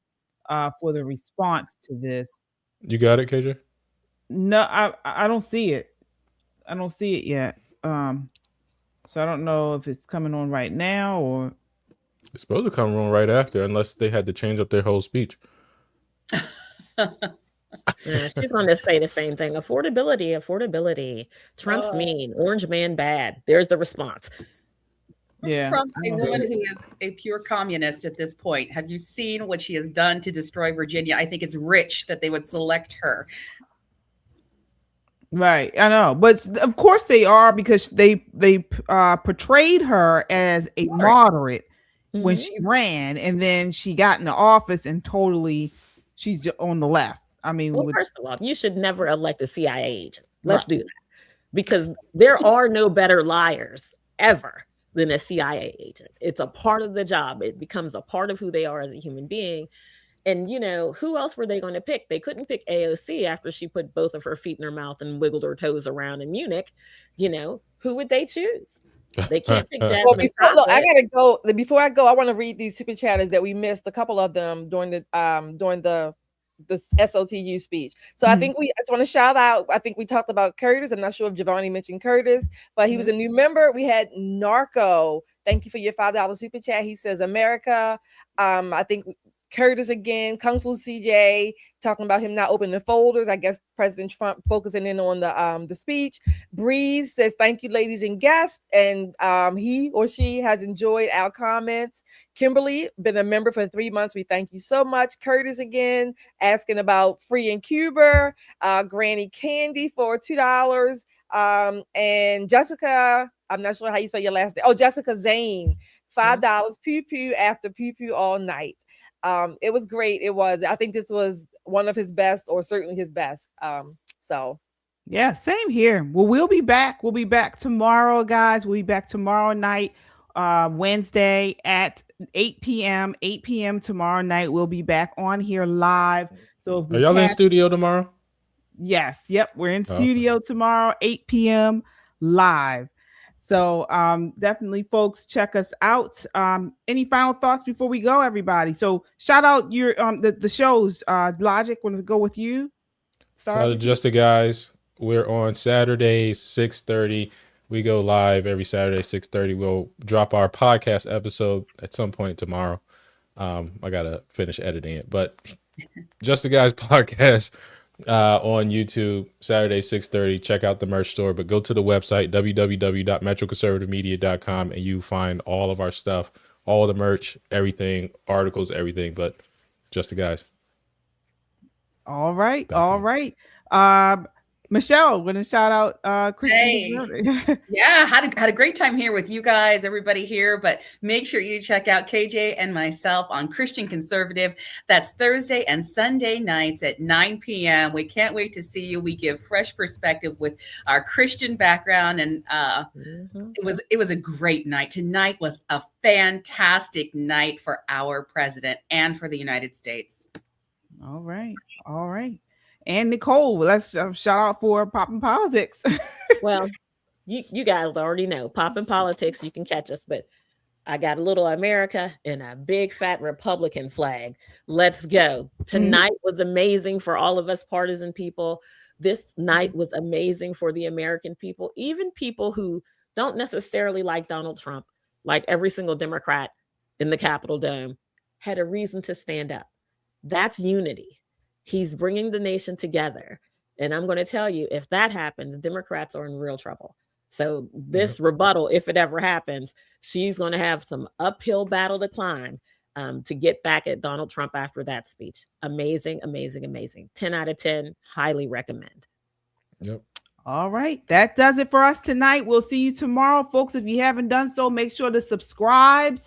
for the response to this. You got it, KJ? No, I don't see it. I don't see it yet. So I don't know if it's coming on right now or it's supposed to come on right after, unless they had to change up their whole speech. She's going to say the same thing. Affordability. Trump's mean. Orange man bad. There's the response. Yeah. From a woman who is a pure communist at this point. Have you seen what she has done to destroy Virginia? I think it's rich that they would select her. Right, I know, but of course they are, because they portrayed her as a moderate when she ran, and then she got into office and totally she's on the left. I mean, well, first of all, you should never elect a CIA agent. Let's do that, because there are no better liars ever than a CIA agent. It's a part of the job. It becomes a part of who they are as a human being. And, who else were they going to pick? They couldn't pick AOC after she put both of her feet in her mouth and wiggled her toes around in Munich. Who would they choose? They can't pick Jasmine. Well, I gotta go. Before I go, I want to read these super chatters that we missed. A couple of them during the SOTU speech. So I think I just want to shout out. I think we talked about Curtis. I'm not sure if Giovanni mentioned Curtis, but he was a new member. We had Narco. Thank you for your $5 super chat. He says America. I think Curtis again, Kung Fu CJ, talking about him not opening the folders. I guess President Trump focusing in on the speech. Breeze says, thank you, ladies and guests. And he or she has enjoyed our comments. Kimberly, been a member for 3 months. We thank you so much. Curtis again, asking about free in Cuba. Granny Candy for $2. And Jessica, I'm not sure how you spell your last name. Oh, Jessica Zane, $5. Pew pew after pew pew all night. It was great. It was. I think this was one of his best, or certainly his best. So yeah, same here. Well, we'll be back. We'll be back tomorrow, guys. We'll be back tomorrow night, Wednesday at 8 p.m. 8 p.m. tomorrow night. We'll be back on here live. So if we Are y'all in studio tomorrow? Yes. Yep. We're in studio tomorrow, 8 p.m. live. So definitely, folks, check us out. Any final thoughts before we go, everybody? So shout out your the shows. Logic, want to go with you? Shout out to Just the Guys. We're on Saturdays, 6:30. We go live every Saturday, 6:30. We'll drop our podcast episode at some point tomorrow. I gotta finish editing it, but Just the Guys podcast on YouTube, Saturday, 6:30. Check out the merch store, but go to the website, www.metroconservativemedia.com, and you find all of our stuff, all the merch, everything, articles, everything, but Just the Guys. All right. All right. Michelle, want to shout out Christian? Yeah, had a great time here with you guys, everybody here. But make sure you check out KJ and myself on Christian Conservative. That's Thursday and Sunday nights at 9 p.m. We can't wait to see you. We give fresh perspective with our Christian background, and it was a great night. Tonight was a fantastic night for our president and for the United States. All right. All right. And Nicole, let's shout out for Poppin' Politics. Well, you guys already know Poppin' Politics. You can catch us, but I got a little America and a big fat Republican flag. Let's go. Tonight was amazing for all of us partisan people. This night was amazing for the American people, even people who don't necessarily like Donald Trump, like every single Democrat in the Capitol Dome, had a reason to stand up. That's unity. He's bringing the nation together. And I'm going to tell you, if that happens, Democrats are in real trouble. So this rebuttal, if it ever happens, she's going to have some uphill battle to climb to get back at Donald Trump after that speech. Amazing, amazing, amazing. 10 out of 10. Highly recommend. Yep. All right. That does it for us tonight. We'll see you tomorrow, folks. If you haven't done so, make sure to subscribe.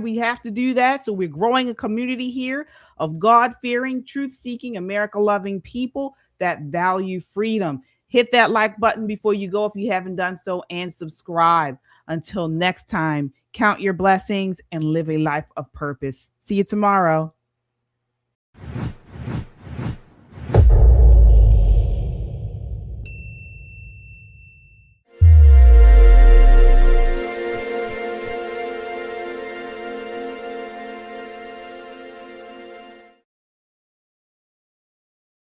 We have to do that. So we're growing a community here of God-fearing, truth-seeking, America-loving people that value freedom. Hit that like button before you go if you haven't done so, and subscribe. Until next time, count your blessings and live a life of purpose. See you tomorrow.